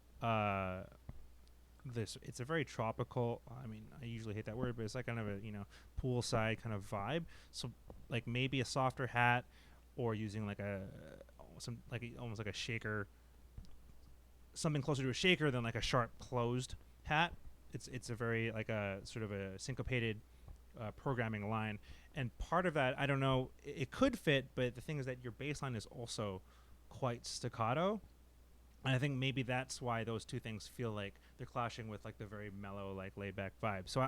It's a very tropical. I mean, I usually hate that word, but it's like kind of a poolside kind of vibe. So like maybe a softer hat, or using like almost like a shaker, something closer to a shaker than like a sharp closed hat. It's a very like a sort of a syncopated programming line, and part of that, I don't know, it could fit, but the thing is that your bass line is also quite staccato, and I think maybe that's why those two things feel like they're clashing with like the very mellow, like laid back vibe. So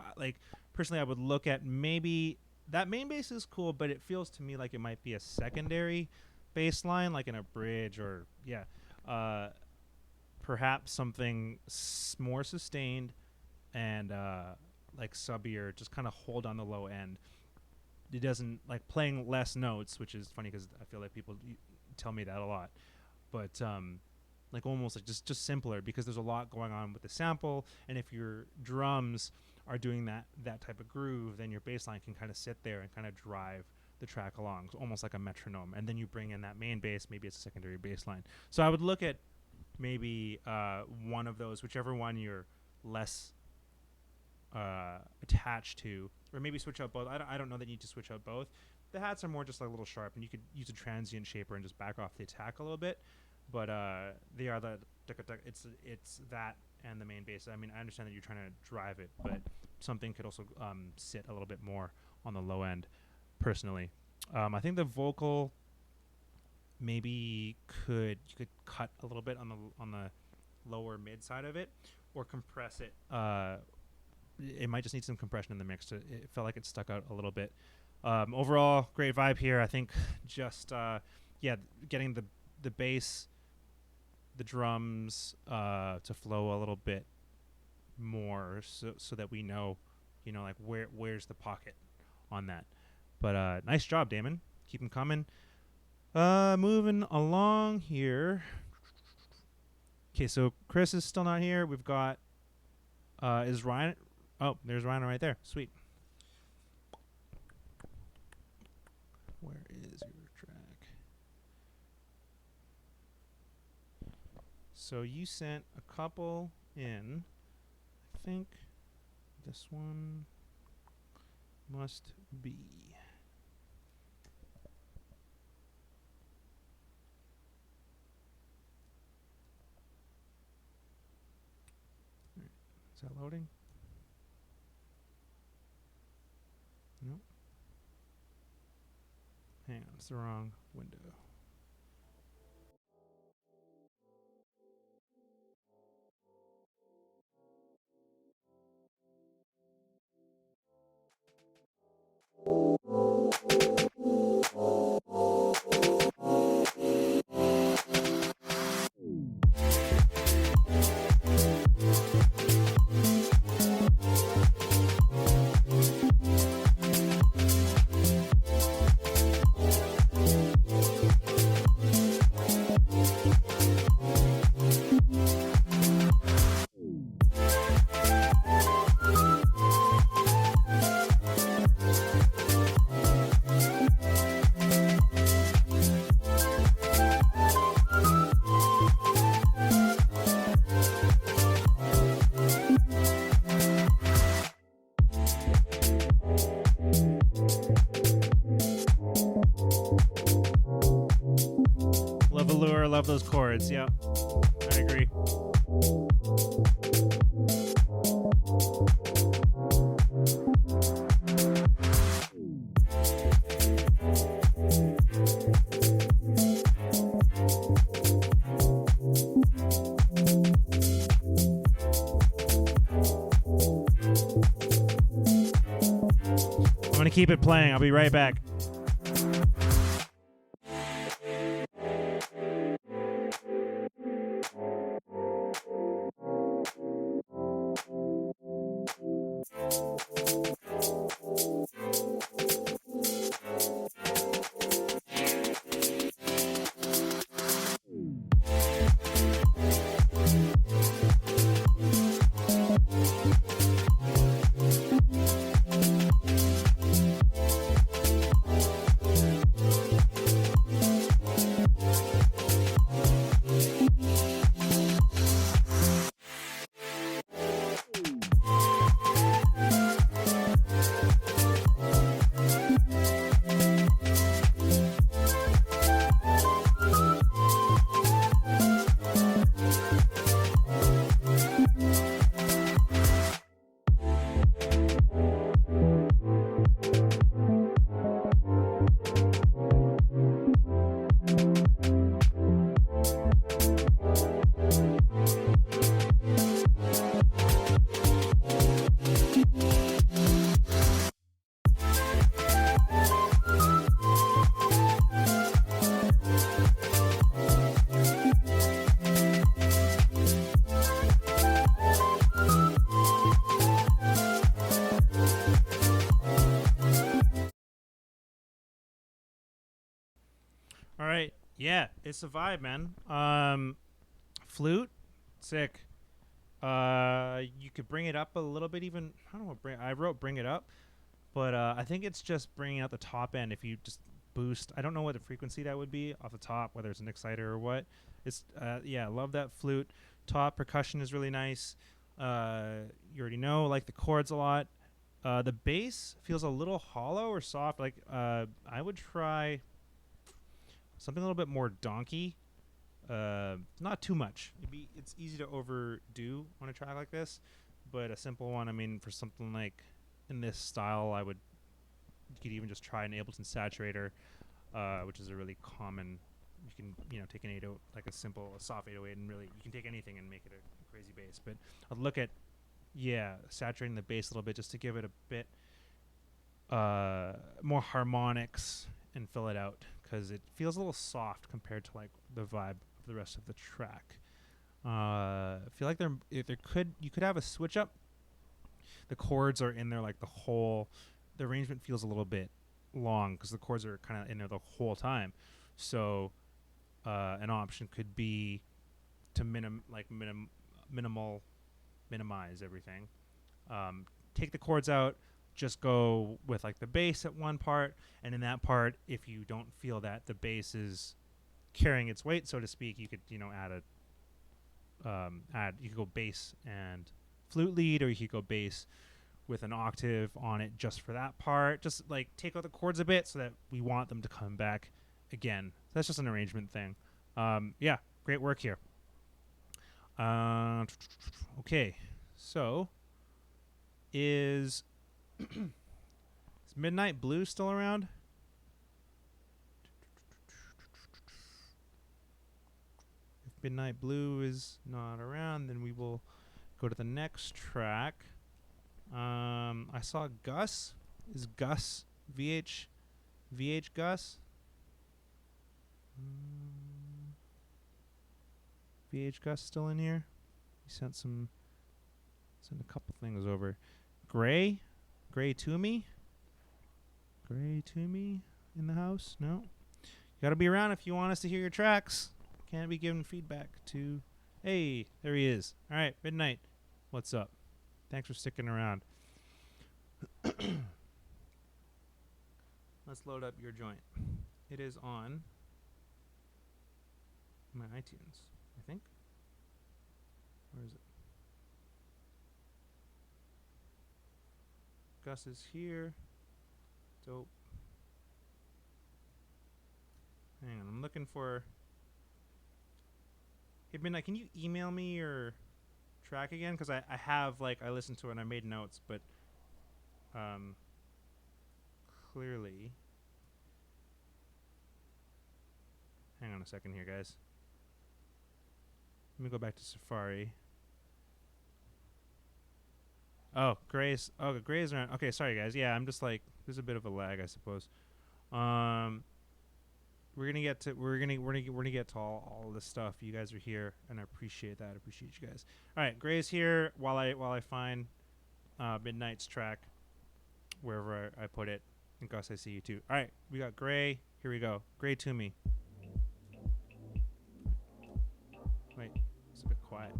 personally I would look at maybe that main bass is cool, but it feels to me like it might be a secondary bass line, like in a bridge, or perhaps something more sustained and like subbier, just kind of hold on the low end. It doesn't like playing less notes, which is funny because I feel like people tell me that a lot, but like almost like just simpler, because there's a lot going on with the sample, and if your drums are doing that type of groove, then your bass line can kind of sit there and kind of drive the track along, so almost like a metronome, and then you bring in that main bass, maybe it's a secondary bass line. So I would look at maybe one of those, whichever one you're less attached to, or maybe switch out both. I don't know that you need to switch out both. The hats are more just like a little sharp, and you could use a transient shaper and just back off the attack a little bit, but they are it's that and the main bass. I mean, I understand that you're trying to drive it, but something could also sit a little bit more on the low end. Personally, I think the vocal maybe you could cut a little bit on the lower mid side of it, or compress it. It might just need some compression in the mix. It felt like it stuck out a little bit. Overall, great vibe here. I think just getting the bass, the drums to flow a little bit more, so that we know, like where's the pocket on that. But nice job, Damon. Keep them coming. Moving along here. Okay, so Chris is still not here. We've got is Ryan? Oh, there's Ryan right there. Sweet. Where is your track? So you sent a couple in. I think this one must be. Is that loading? No. Hang on, it's the wrong window. Love those chords. Yeah, I agree. I'm gonna keep it playing. I'll be right back. All right. Yeah, it's a vibe, man. Flute, sick. You could bring it up a little bit even. I don't know what I wrote bring it up, but I think it's just bringing out the top end. If you just boost, I don't know what the frequency that would be off the top, whether it's an exciter or what. It's yeah, love that flute. Top percussion is really nice. You already know, like the chords a lot. The bass feels a little hollow or soft. Like I would try something a little bit more donkey. not too much. It's easy to overdo on a track like this, but a simple one. I mean, for something like in this style, you could even just try an Ableton saturator, which is a really common. You can take an 808, like a soft 808, and really you can take anything and make it a crazy bass. But I'll look at saturating the bass a little bit just to give it a bit more harmonics and fill it out, because it feels a little soft compared to like the vibe of the rest of the track. I feel like you could have a switch up. The chords are in there like the arrangement feels a little bit long because the chords are kind of in there the whole time. So an option could be to minimize everything. Take the chords out, just go with like the bass at one part, and in that part, if you don't feel that the bass is carrying its weight, so to speak, you could you could go bass and flute lead, or you could go bass with an octave on it just for that part. Just like take out the chords a bit so that we want them to come back again. That's just an arrangement thing. Great work here. Okay, so is Midnight Blue still around? If Midnight Blue is not around, then we will go to the next track. I saw Gus. Is Gus VH Gus? VH Gus still in here? He sent a couple things over. Gray Toomey in the house? No. You gotta be around if you want us to hear your tracks. Can't be giving feedback to. Hey, there he is. All right, Midnight. What's up? Thanks for sticking around. Let's load up your joint. It is on my iTunes, I think. Where is it? Gus is here. Dope. Hang on, I'm looking for. Hey, Midnight, can you email me your track again? Because I have, I listened to it and I made notes, but clearly. Hang on a second here, guys. Let me go back to Safari. Oh, Gray's around. Okay, sorry guys. Yeah, I'm just there's a bit of a lag, I suppose. We're gonna get to all this stuff. You guys are here, and I appreciate that. I appreciate you guys. All right, Gray's here while I find Midnight's track wherever I put it. And Gus, I see you too. All right, we got Gray. Here we go. Gray to me. Wait, it's a bit quiet.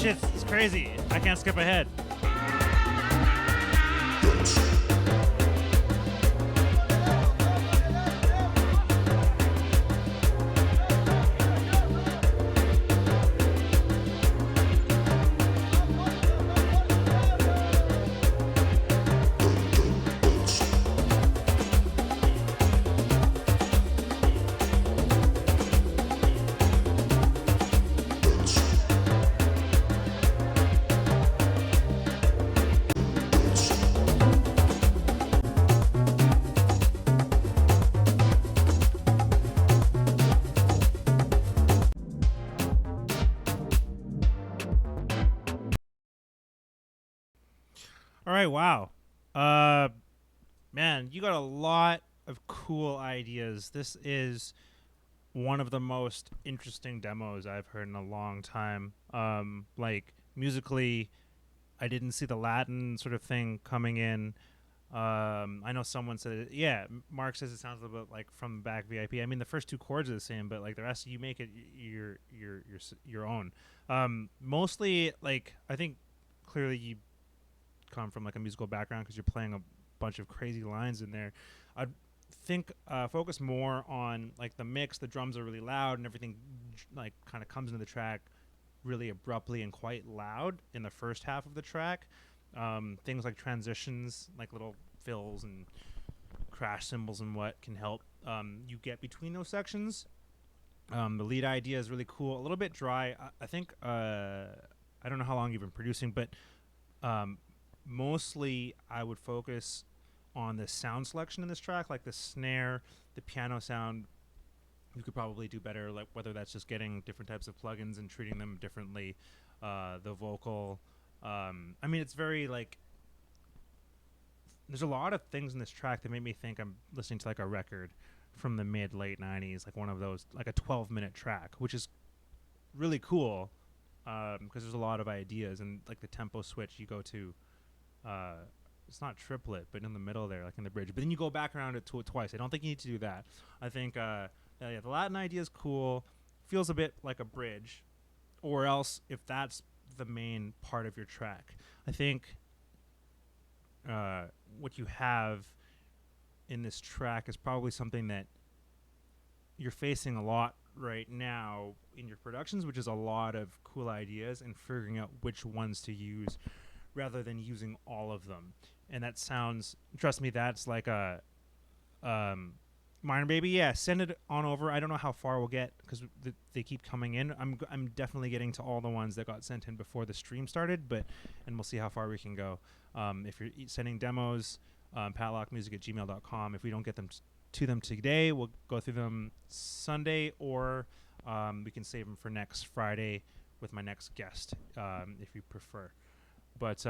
shit, it's crazy. I can't skip ahead. All right, wow. Man, you got a lot of cool ideas. This is one of the most interesting demos I've heard in a long time. Like musically, I didn't see the Latin sort of thing coming in. I know someone said, yeah, Mark says it sounds a little bit like From the Back VIP. I mean, the first two chords are the same, but like the rest, you make it your own. Mostly, like I think clearly you come from like a musical background because you're playing a bunch of crazy lines in there. I'd think focus more on like the mix. The drums are really loud and everything like kind of comes into the track really abruptly and quite loud in the first half of the track. Things like transitions, like little fills and crash cymbals and what can help you get between those sections. The lead idea is really cool, a little bit dry. I think I don't know how long you've been producing, but mostly I would focus on the sound selection in this track, like the snare, the piano sound. You could probably do better, like whether that's just getting different types of plugins and treating them differently. The vocal, I mean, it's very like, there's a lot of things in this track that made me think I'm listening to like a record from the late 90s, like one of those, like a 12-minute track, which is really cool because there's a lot of ideas, and like the tempo switch you go to, it's not triplet, but in the middle there, like in the bridge. But then you go back around it twice. I don't think you need to do that. I think, yeah, the Latin idea is cool. Feels a bit like a bridge, or else if that's the main part of your track, I think what you have in this track is probably something that you're facing a lot right now in your productions, which is a lot of cool ideas and figuring out which ones to use rather than using all of them. And that sounds, trust me, that's like a Minor Baby. Yeah, send it on over. I don't know how far we'll get because they keep coming in. I'm definitely getting to all the ones that got sent in before the stream started, and we'll see how far we can go. If you're sending demos, PatLokMusic@gmail.com. If we don't get them to them today, we'll go through them Sunday, or we can save them for next Friday with my next guest, if you prefer. But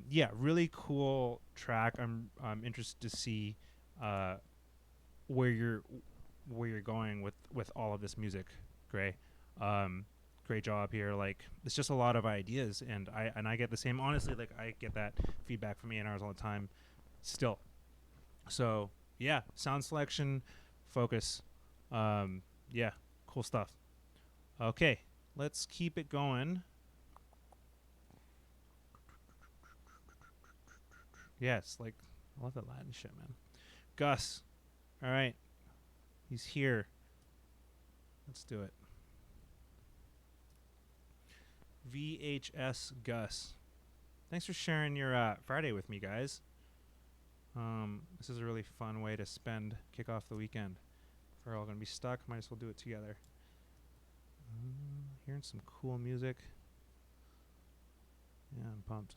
yeah, really cool track. I'm interested to see where you're going with all of this music, Gray. Great job here. Like, it's just a lot of ideas, and I get the same. Honestly, like I get that feedback from A&Rs all the time, still. So yeah, sound selection, focus. Yeah, cool stuff. Okay, let's keep it going. Yes, like I love that Latin shit, man. Gus, all right, he's here. Let's do it. VHS Gus, thanks for sharing your Friday with me, guys. This is a really fun way to kick off the weekend. If we're all gonna be stuck, might as well do it together. Hearing some cool music. Yeah, I'm pumped.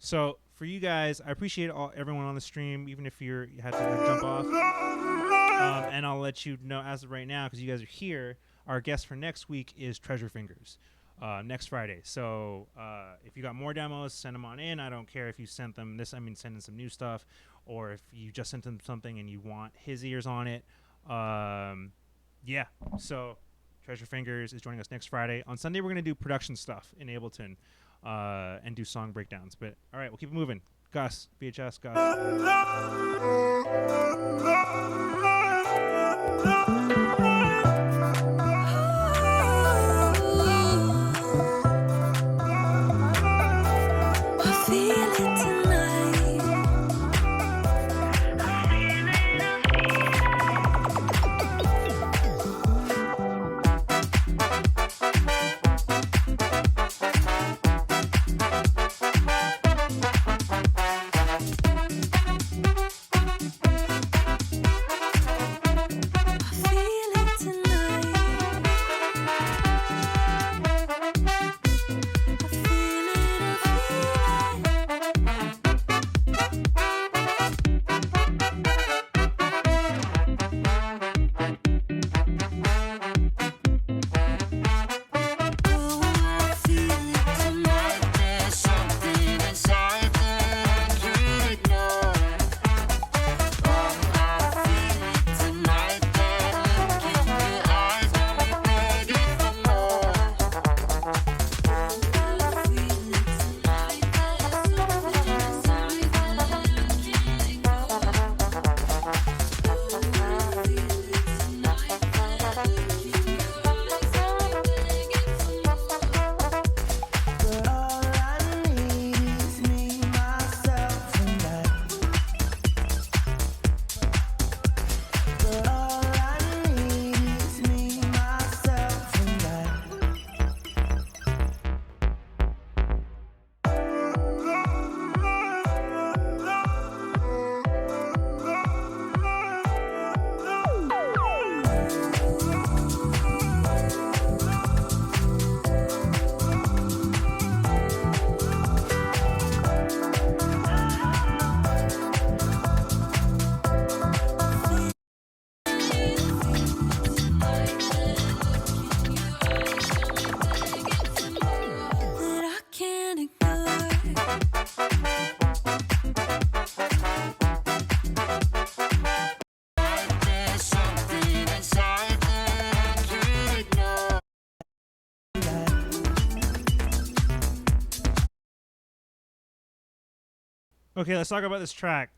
So for you guys, I appreciate everyone on the stream, even if you had to jump off. And I'll let you know as of right now, because you guys are here. Our guest for next week is Treasure Fingers, next Friday. So if you got more demos, send them on in. I don't care if you sent them this. I mean, send in some new stuff, or if you just sent him something and you want his ears on it. Yeah. So Treasure Fingers is joining us next Friday. On Sunday, we're gonna do production stuff in Ableton. And do song breakdowns. But all right, we'll keep it moving. Gus, VHS, Gus. Okay, let's talk about this track,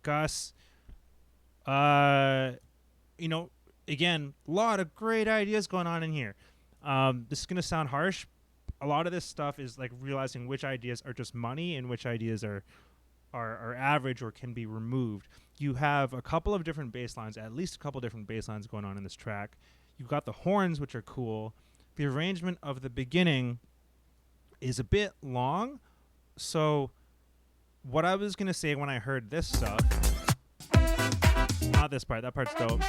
Gus. You know, again, a lot of great ideas going on in here. This is gonna sound harsh. A lot of this stuff is like realizing which ideas are just money and which ideas are average or can be removed. You have a couple of different bass lines, at least a couple different bass lines going on in this track. You've got the horns, which are cool. The arrangement of the beginning is a bit long. So what I was going to say when I heard this stuff, not this part, that part's dope.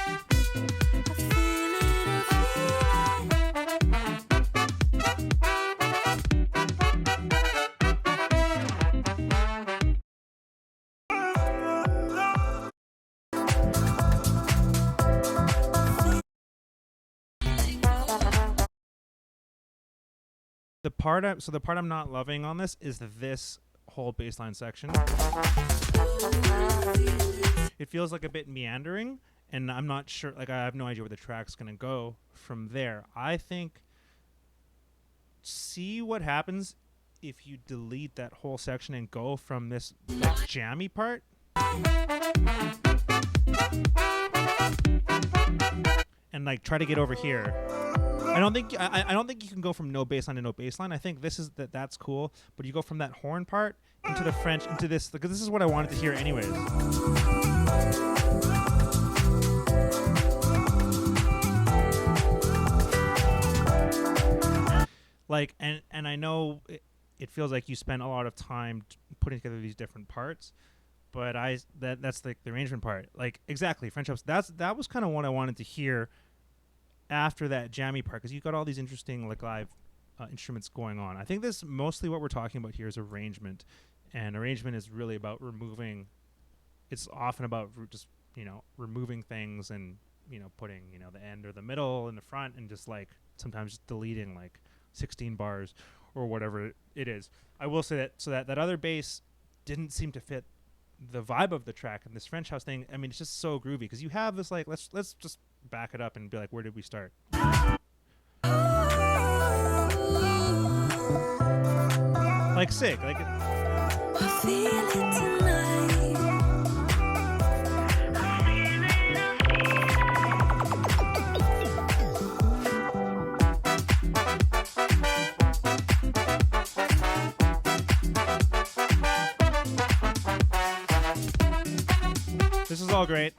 The part I'm not loving on this is this whole bassline section. It feels like a bit meandering, and I'm not sure. Like, I have no idea where the track's gonna go from there. I think see what happens if you delete that whole section and go from this like, jammy part. And like try to get over here. I don't think you can go from no bassline to no bassline. I think this is that's cool, but you go from that horn part into the French into this because this is what I wanted to hear anyways. Like and I know it feels like you spend a lot of time putting together these different parts, but that's like the arrangement part. Like exactly French house. That was kind of what I wanted to hear after that jammy part, because you've got all these interesting like live instruments going on. I think this mostly what we're talking about here is arrangement, and arrangement is really about removing. It's often about just removing things and putting the end or the middle in the front, and just like sometimes just deleting like 16 bars or whatever it is. I will say that other bass didn't seem to fit the vibe of the track, and this French house thing, I mean, it's just so groovy because you have this like let's just back it up and be like, where did we start? Like sick, like I feel it tonight. this is all great.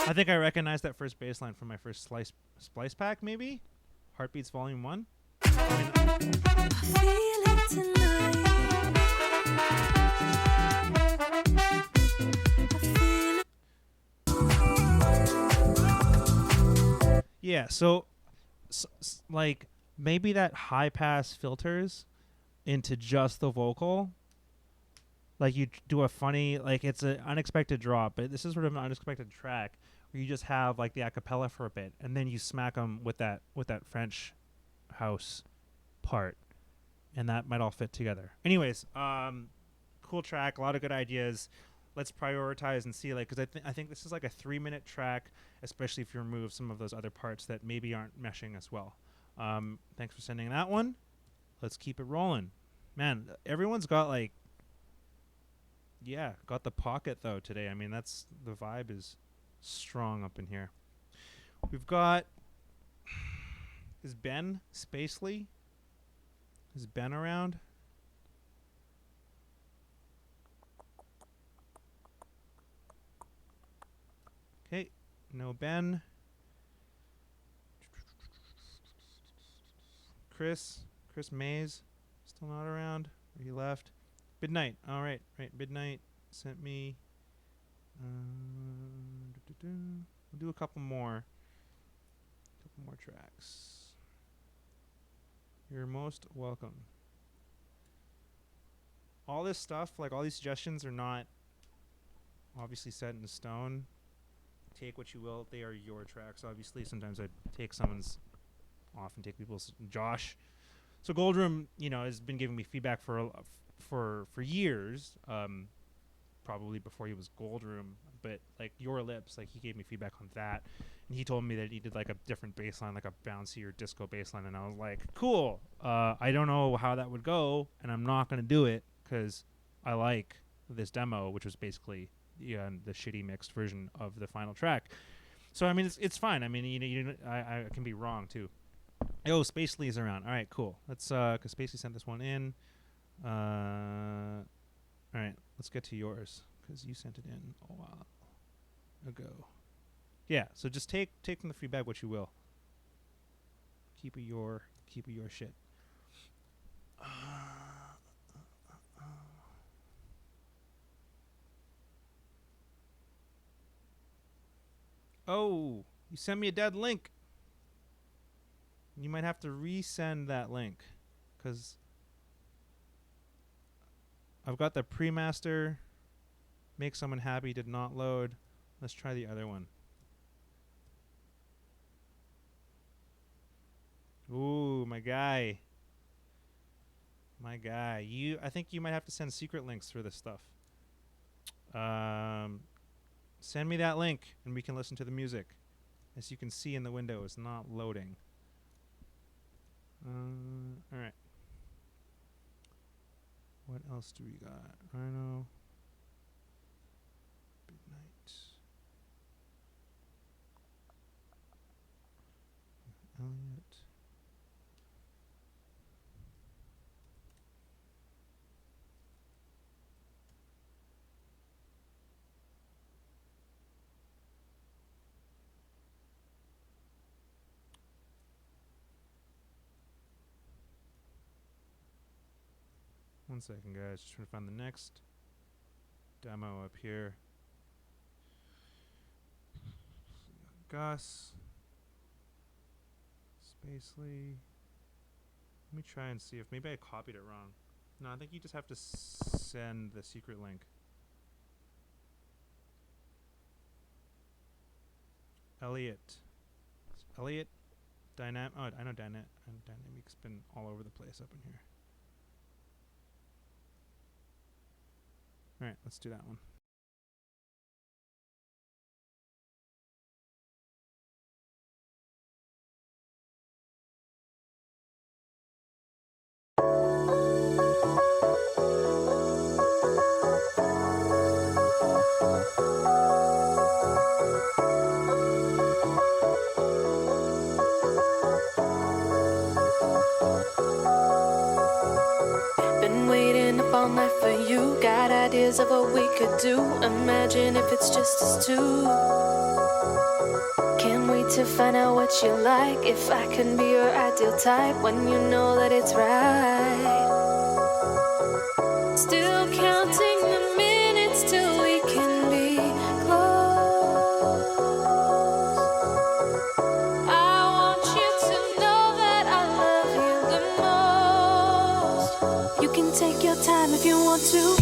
I think I recognize that first bass line from my first splice pack, maybe? Heartbeats Volume 1? I feel it tonight. Yeah, so like maybe that high pass filters into just the vocal. Like you do a funny, like it's an unexpected drop, but this is sort of an unexpected track where you just have like the acapella for a bit, and then you smack them with that French house part, and that might all fit together. Anyways, cool track, a lot of good ideas. Let's prioritize and see, like, because I think this is like a 3-minute track, especially if you remove some of those other parts that maybe aren't meshing as well. Thanks for sending that one. Let's keep it rolling, man. Everyone's got like. Yeah, got the pocket though today. I mean, that's the vibe is strong up in here. We've got is Ben Spacely? Is Ben around? Okay, no Ben. Chris Mays still not around. He left. Midnight. All right. Midnight sent me. We'll do a couple more tracks. You're most welcome. All this stuff, like all these suggestions, are not obviously set in stone. Take what you will. They are your tracks. Obviously, sometimes I take someone's. Often take people's. Josh. So Goldroom, has been giving me feedback for years, probably before he was Goldroom, but like Your Lips, like he gave me feedback on that, and he told me that he did like a different bass line, like a bouncier disco bass line, and I was like, cool. I don't know how that would go, and I'm not going to do it because I like this demo, which was basically the shitty mixed version of the final track. So I mean, it's fine. I mean, I can be wrong too. Oh, Spacely's around. All right, cool. Let's because Spacely sent this one in. All right, let's get to yours because you sent it in a while ago. Yeah, so just take from the feedback what you will. Keep it your shit. Oh, you sent me a dead link. You might have to resend that link because I've got the pre-master. Make someone happy did not load. Let's try the other one. Ooh, my guy. My guy. I think you might have to send secret links for this stuff. Send me that link and we can listen to the music. As you can see in the window, it's not loading. All right. What else do we got? Rhino. Midnight. Elliot. One second, guys. Just trying to find the next demo up here. Gus. Spacely. Let me try and see if maybe I copied it wrong. No, I think you just have to send the secret link. Elliot. Elliot. Oh, I know Dynamic's been all over the place up in here. All right, let's do that one. Been waiting up all night for you. Got ideas of what we could do. Imagine if it's just us two. Can't wait to find out what you like. If I can be your ideal type when you know that it's right. Still counting the minutes till we can be close. I want you to know that I love you the most. You can take your time if you want to.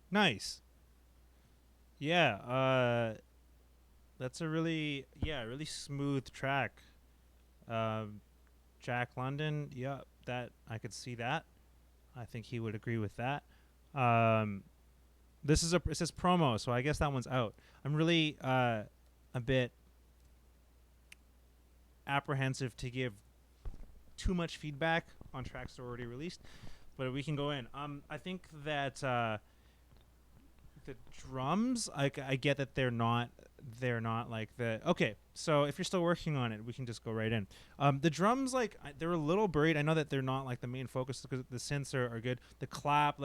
Nice. Yeah. That's a really smooth track. Jack London. Yeah, that I could see that. I think he would agree with that. This is it says promo, so I guess that one's out. I'm really a bit apprehensive to give too much feedback on tracks that are already released, but we can go in. I think that the drums, I get that they're not like the okay. So if you're still working on it, we can just go right in. The drums, like they're a little buried. I know that they're not like the main focus because the synths are good. The clap,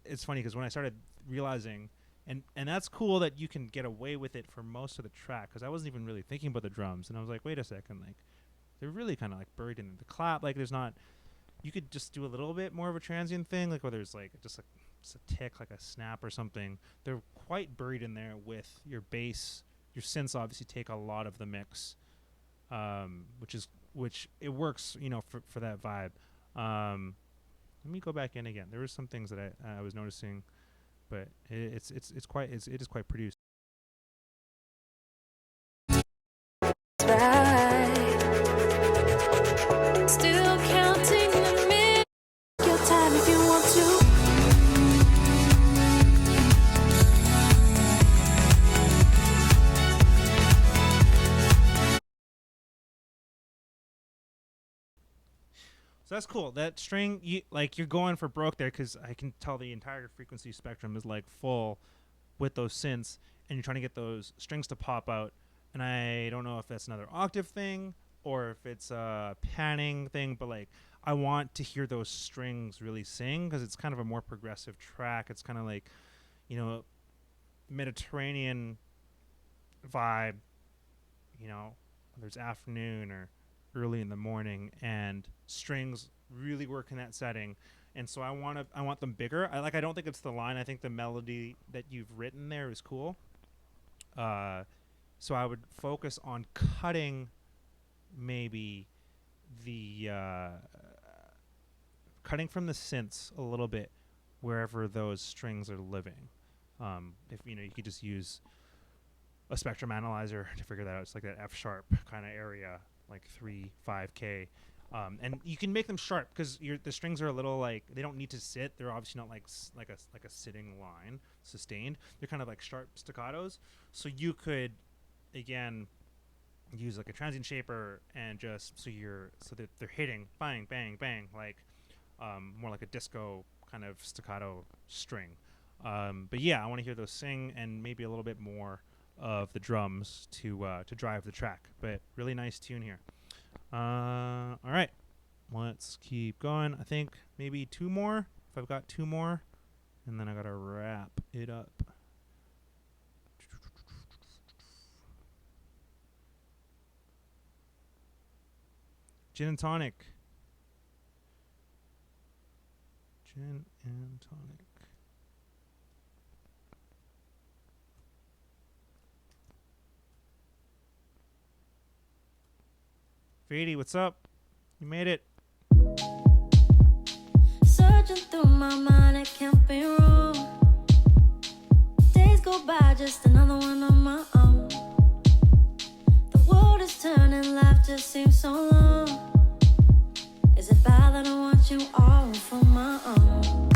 it's funny because when I started realizing, and that's cool that you can get away with it for most of the track because I wasn't even really thinking about the drums, and I was like, wait a second, like they're really kind of like buried in the clap. Like there's not. You could just do a little bit more of a transient thing, like whether it's like just a tick, like a snap or something. They're quite buried in there with your bass. Your synths obviously take a lot of the mix, which it works, for that vibe. Let me go back in again. There were some things that I was noticing, but it is quite produced. Still counting the minutes. Your time if you want to. So that's cool. That string, you're going for broke there because I can tell the entire frequency spectrum is like full with those synths, and you're trying to get those strings to pop out. And I don't know if that's another octave thing or if it's a panning thing, but like I want to hear those strings really sing because it's kind of a more progressive track. It's kind of like, Mediterranean vibe, whether it's afternoon or early in the morning, and strings really work in that setting. And so I want them bigger. I don't think it's the line. I think the melody that you've written there is cool. So I would focus on cutting maybe the cutting from the synths a little bit wherever those strings are living. If you could just use a spectrum analyzer to figure that out. It's like that F sharp kind of area, like 3-5K. And you can make them sharp because the strings are a little like they don't need to sit. They're obviously not like a sitting line sustained. They're kind of like sharp staccatos. So you could again use like a transient shaper and just so that they're hitting bang bang bang like more like a disco kind of staccato string. But yeah, I want to hear those sing and maybe a little bit more of the drums to drive the track. But really nice tune here. All right, let's keep going. I think maybe two more. If I've got two more, and then I gotta wrap it up. Gin and tonic. Gin and tonic. Fady, what's up? You made it. Searching through my mind, it can't be wrong. Days go by, just another one on my own. The world is turning, life just seems so long. Is it bad that I want you all for my own?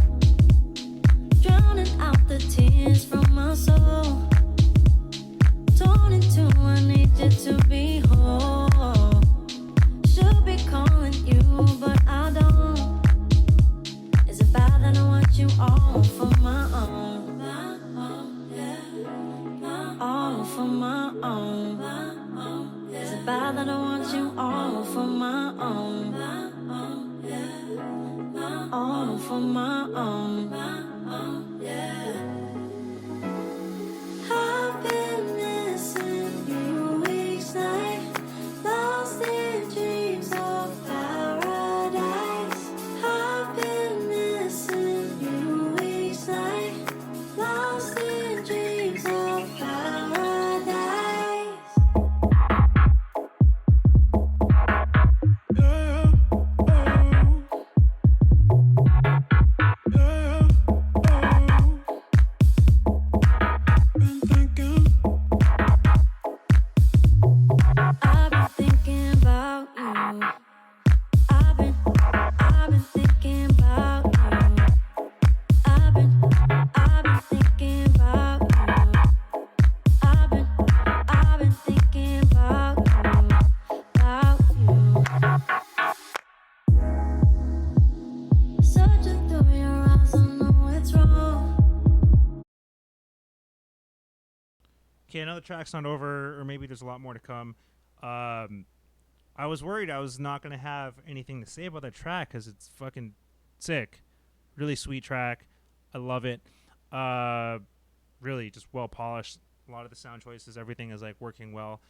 Drowning out the tears from my soul. Torn into, I need you to be whole. Should be calling you, but I don't. Is it bad that I want you all for my own? All for my own. Is it bad that I want you all for my own? All for my own. I've been missing you each night. Lost in dreams of paradise. I've been missing you each night. Lost in dreams of paradise. Okay, another track's not over, or maybe there's a lot more to come. I was worried I was not gonna have anything to say about that track because it's fucking sick. Really sweet track. I love it. Really just well polished. A lot of the sound choices, everything is like working well.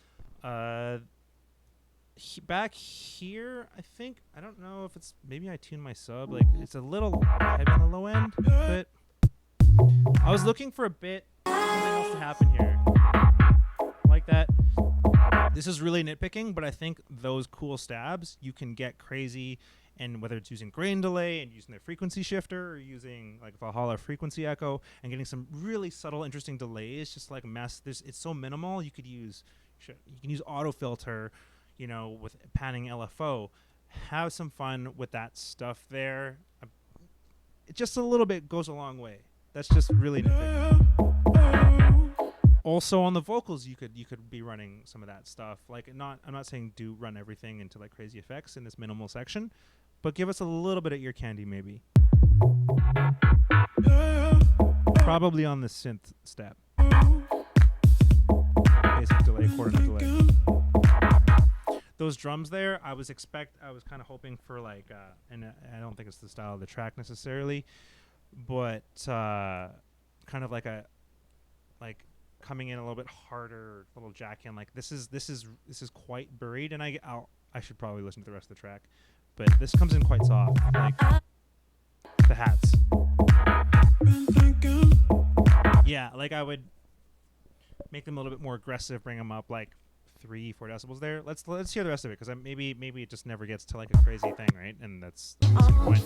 Back here, I don't know if it's, maybe I tuned my sub. Like it's a little heavy on the low end, but I was looking for a bit something else to happen here. Like that. This is really nitpicking, but I think those cool stabs, you can get crazy, and whether it's using grain delay and using the frequency shifter or using like Valhalla frequency echo and getting some really subtle, interesting delays, just like it's so minimal. You can use auto filter, with panning LFO. Have some fun with that stuff there. It just a little bit goes a long way. That's just really nitpicking. Also on the vocals, you could be running some of that stuff. Like I'm not saying run everything into like crazy effects in this minimal section, but give us a little bit of ear candy maybe. Probably on the synth step. Basic delay, quarter note delay. Those drums there, I was kind of hoping for like, and I don't think it's the style of the track necessarily, but kind of like coming in a little bit harder, a little jack in. Like this is quite buried, and I should probably listen to the rest of the track, but this comes in quite soft, like the hats. Yeah, like I would make them a little bit more aggressive, bring them up like 3-4 decibels there. Let's hear the rest of it, because maybe it just never gets to like a crazy thing, right? And that's the point.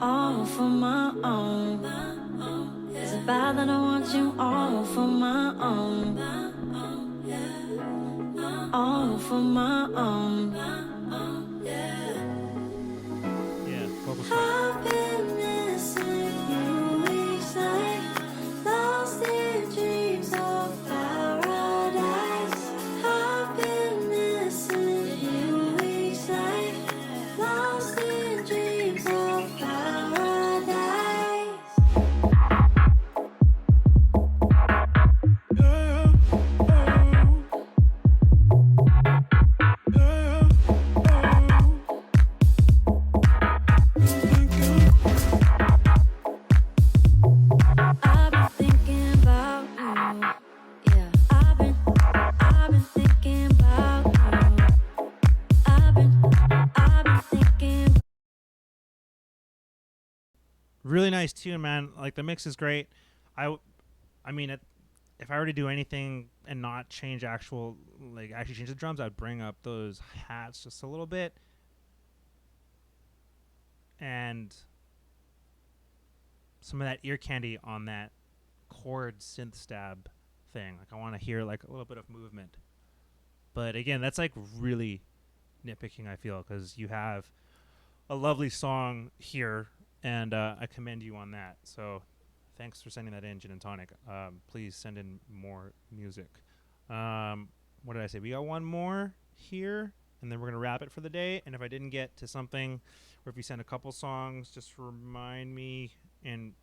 All for my own. Is it bad that I want you all for my own? All for my own. Yeah, vocals. I've been missing you each night, lost in dreams of paradise. I've been missing you each night, lost in dreams of paradise. I've been thinking about you. Yeah, I've been thinking about you. I've been thinking. Really nice tune, man. Like the mix is great. I mean, if I were to do anything and not change actually change the drums, I'd bring up those hats just a little bit, and some of that ear candy on that chord synth stab thing. Like I want to hear like a little bit of movement. But again, that's like really nitpicking, I feel, because you have a lovely song here, and I commend you on that. So thanks for sending that in, Gin and Tonic. Please send in more music. What did I say? We got one more here, and then we're going to wrap it for the day. And if I didn't get to something, or if you send a couple songs, just remind me, and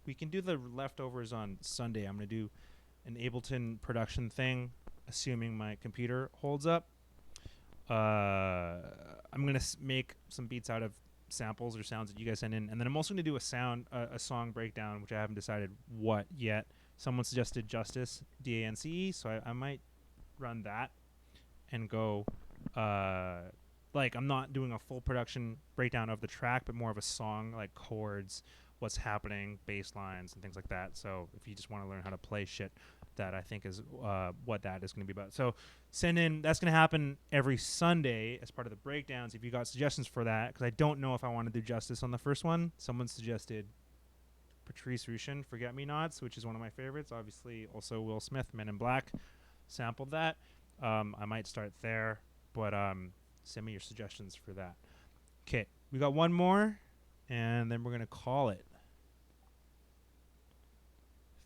we can do the leftovers on Sunday. I'm going to do an Ableton production thing, assuming my computer holds up. I'm going to make some beats out of samples or sounds that you guys send in, and then I'm also going to do a song breakdown, which I haven't decided what yet. Someone suggested Justice, DANCE, so I might run that and go like I'm not doing a full production breakdown of the track, but more of a song, like chords, what's happening, bass lines, and things like that. So if you just want to learn how to play shit, that I think is what that is going to be about. So send in. That's going to happen every Sunday as part of the breakdowns. If you got suggestions for that, because I don't know if I want to do Justice on the first one. Someone suggested Patrice Rushen, Forget Me Nots, which is one of my favorites. Obviously, also Will Smith, Men in Black, sampled that. I might start there, but send me your suggestions for that. Okay, we got one more, and then we're going to call it.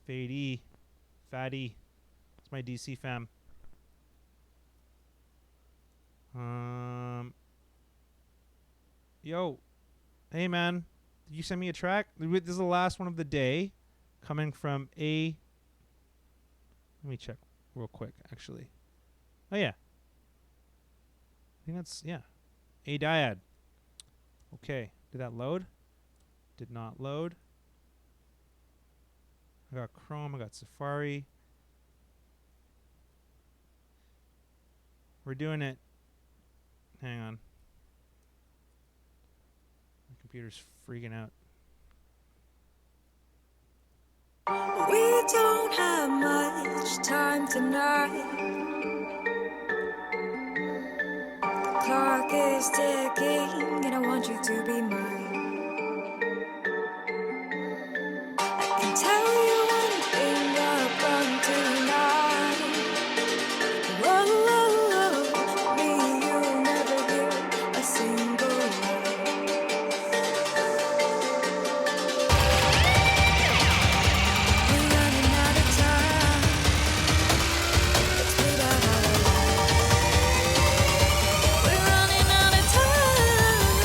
Fade Fatty. It's my DC fam. Yo. Hey, man. Did you send me a track? This is the last one of the day. coming from a. Let me check real quick, actually. Oh yeah. I think that's a dyad. Okay, did that load? Did not load. I got Chrome. I got Safari. We're doing it. Hang on. My computer's freaking out. We don't have much time tonight. The clock is ticking, and I want you to be mine. I can tell you anything about tonight. Whoa, whoa, whoa. Me, you'll never hear a single word. We're running out of time. Let's bleed out our lives. We're running out of time.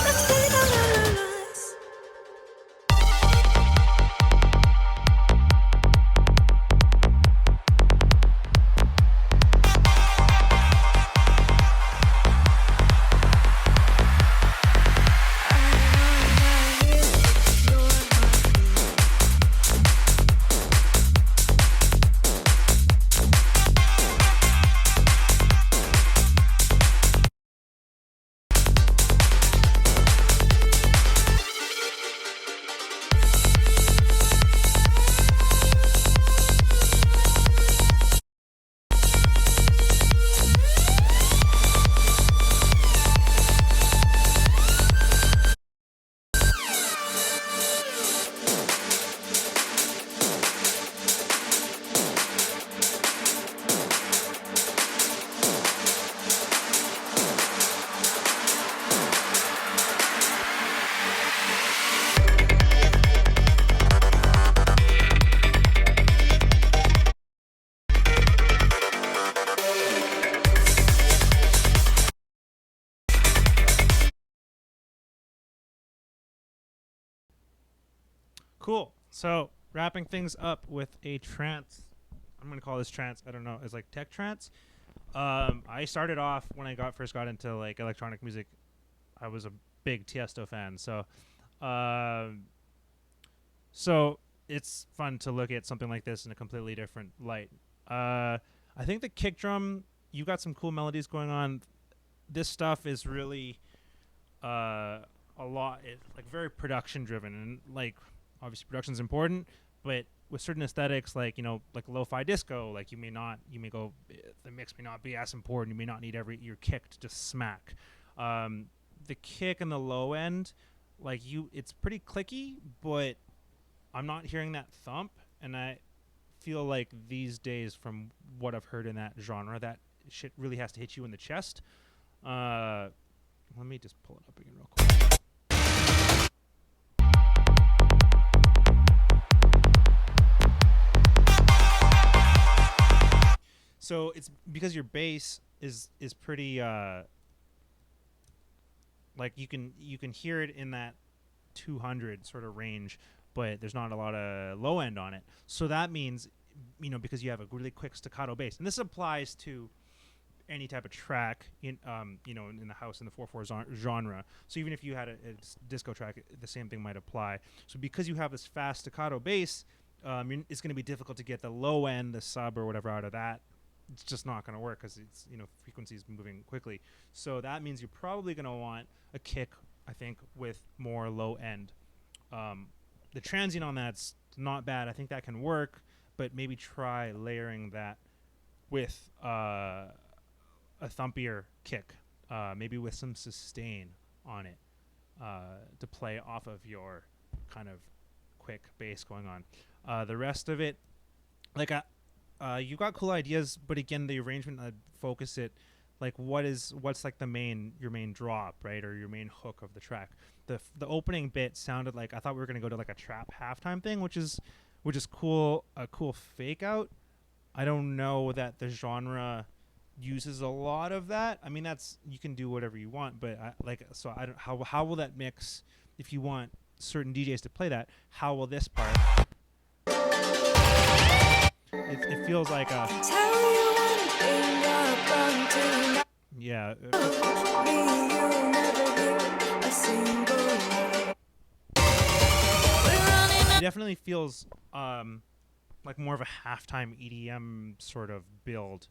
Let's bleed out our lives. I hear your heartbeat. Cool. So wrapping things up with a trance. I'm gonna call this trance. I don't know. It's like tech trance. I started off when I first got into like electronic music. I was a big Tiesto fan. So it's fun to look at something like this in a completely different light. I think the kick drum. You got some cool melodies going on. This stuff is really a lot. It's like very production driven, and like obviously production's important, but with certain aesthetics, like like lo-fi disco, like you may go, the mix may not be as important. You may not need your kick to just smack. The kick and the low end, it's pretty clicky, but I'm not hearing that thump, and I feel like these days, from what I've heard in that genre, that shit really has to hit you in the chest. Let me just pull it up again real quick. So it's because your bass is pretty like you can hear it in that 200 sort of range, but there's not a lot of low end on it. So that means because you have a really quick staccato bass, and this applies to any type of track in in the house in the 4/4 genre. So even if you had a disco track, the same thing might apply. So because you have this fast staccato bass, it's going to be difficult to get the low end, the sub or whatever out of that. It's just not going to work because it's frequencies moving quickly. So that means you're probably going to want a kick, I think, with more low end. The transient on that's not bad. I think that can work, but maybe try layering that with a thumpier kick, maybe with some sustain on it to play off of your kind of quick bass going on. The rest of it, you got cool ideas, but again, the arrangement, focus it. Like what's like your main drop, right, or your main hook of the track. The opening bit sounded like I thought we were gonna go to like a trap halftime thing, which is cool, a cool fake out. I don't know that the genre uses a lot of that. You can do whatever you want, but I don't. How will that mix? If you want certain DJs to play that, how will this part? It feels like a yeah. It definitely feels like more of a halftime EDM sort of build.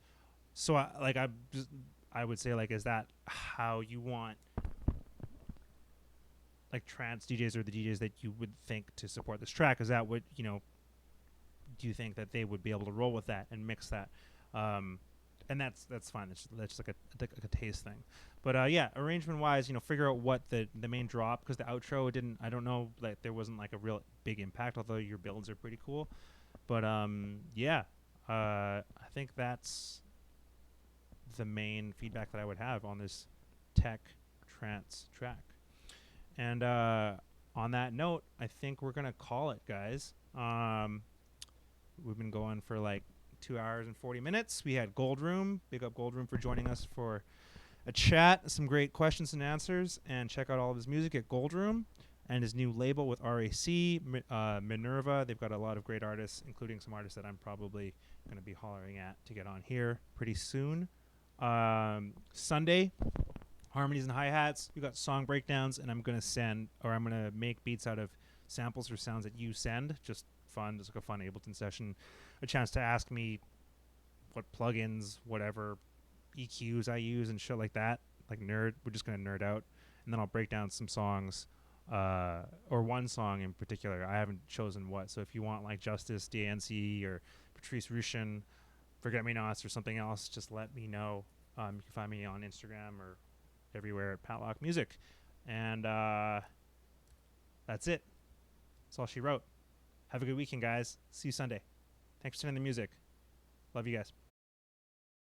So I would say, like, is that how you want, like, trance DJs or the DJs that you would think to support this track? Is that what, you know, do you think that they would be able to roll with that and mix that? And that's fine. That's like a taste thing. But yeah, arrangement wise, you know, figure out what the main drop, because the outro didn't. I don't know, like there wasn't like a real big impact. Although your builds are pretty cool. But yeah, I think that's the main feedback that I would have on this tech trance track. And on that note, I think we're gonna call it, guys. We've been going for like 2 hours and 40 minutes. We had Goldroom. Big up Goldroom for joining us for a chat, some great questions and answers. And check out all of his music at Goldroom and his new label with RAC, Minerva. They've got a lot of great artists, including some artists that I'm probably going to be hollering at to get on here pretty soon. Sunday, harmonies and hi-hats. We got song breakdowns, and I'm going to make beats out of samples or sounds that you send. Just fun, just like a fun Ableton session. A chance to ask me what plugins, whatever EQs I use and shit like that. Like we're just going to nerd out. And then I'll break down some songs, or one song in particular. I haven't chosen what. So if you want like Justice, DANC, or Patrice Rushen, Forget Me Nots, or something else, just let me know. You can find me on Instagram or everywhere at PatLokMusic. And that's it. That's all she wrote. Have a good weekend, guys. See you Sunday. Thanks for sending the music. Love you guys.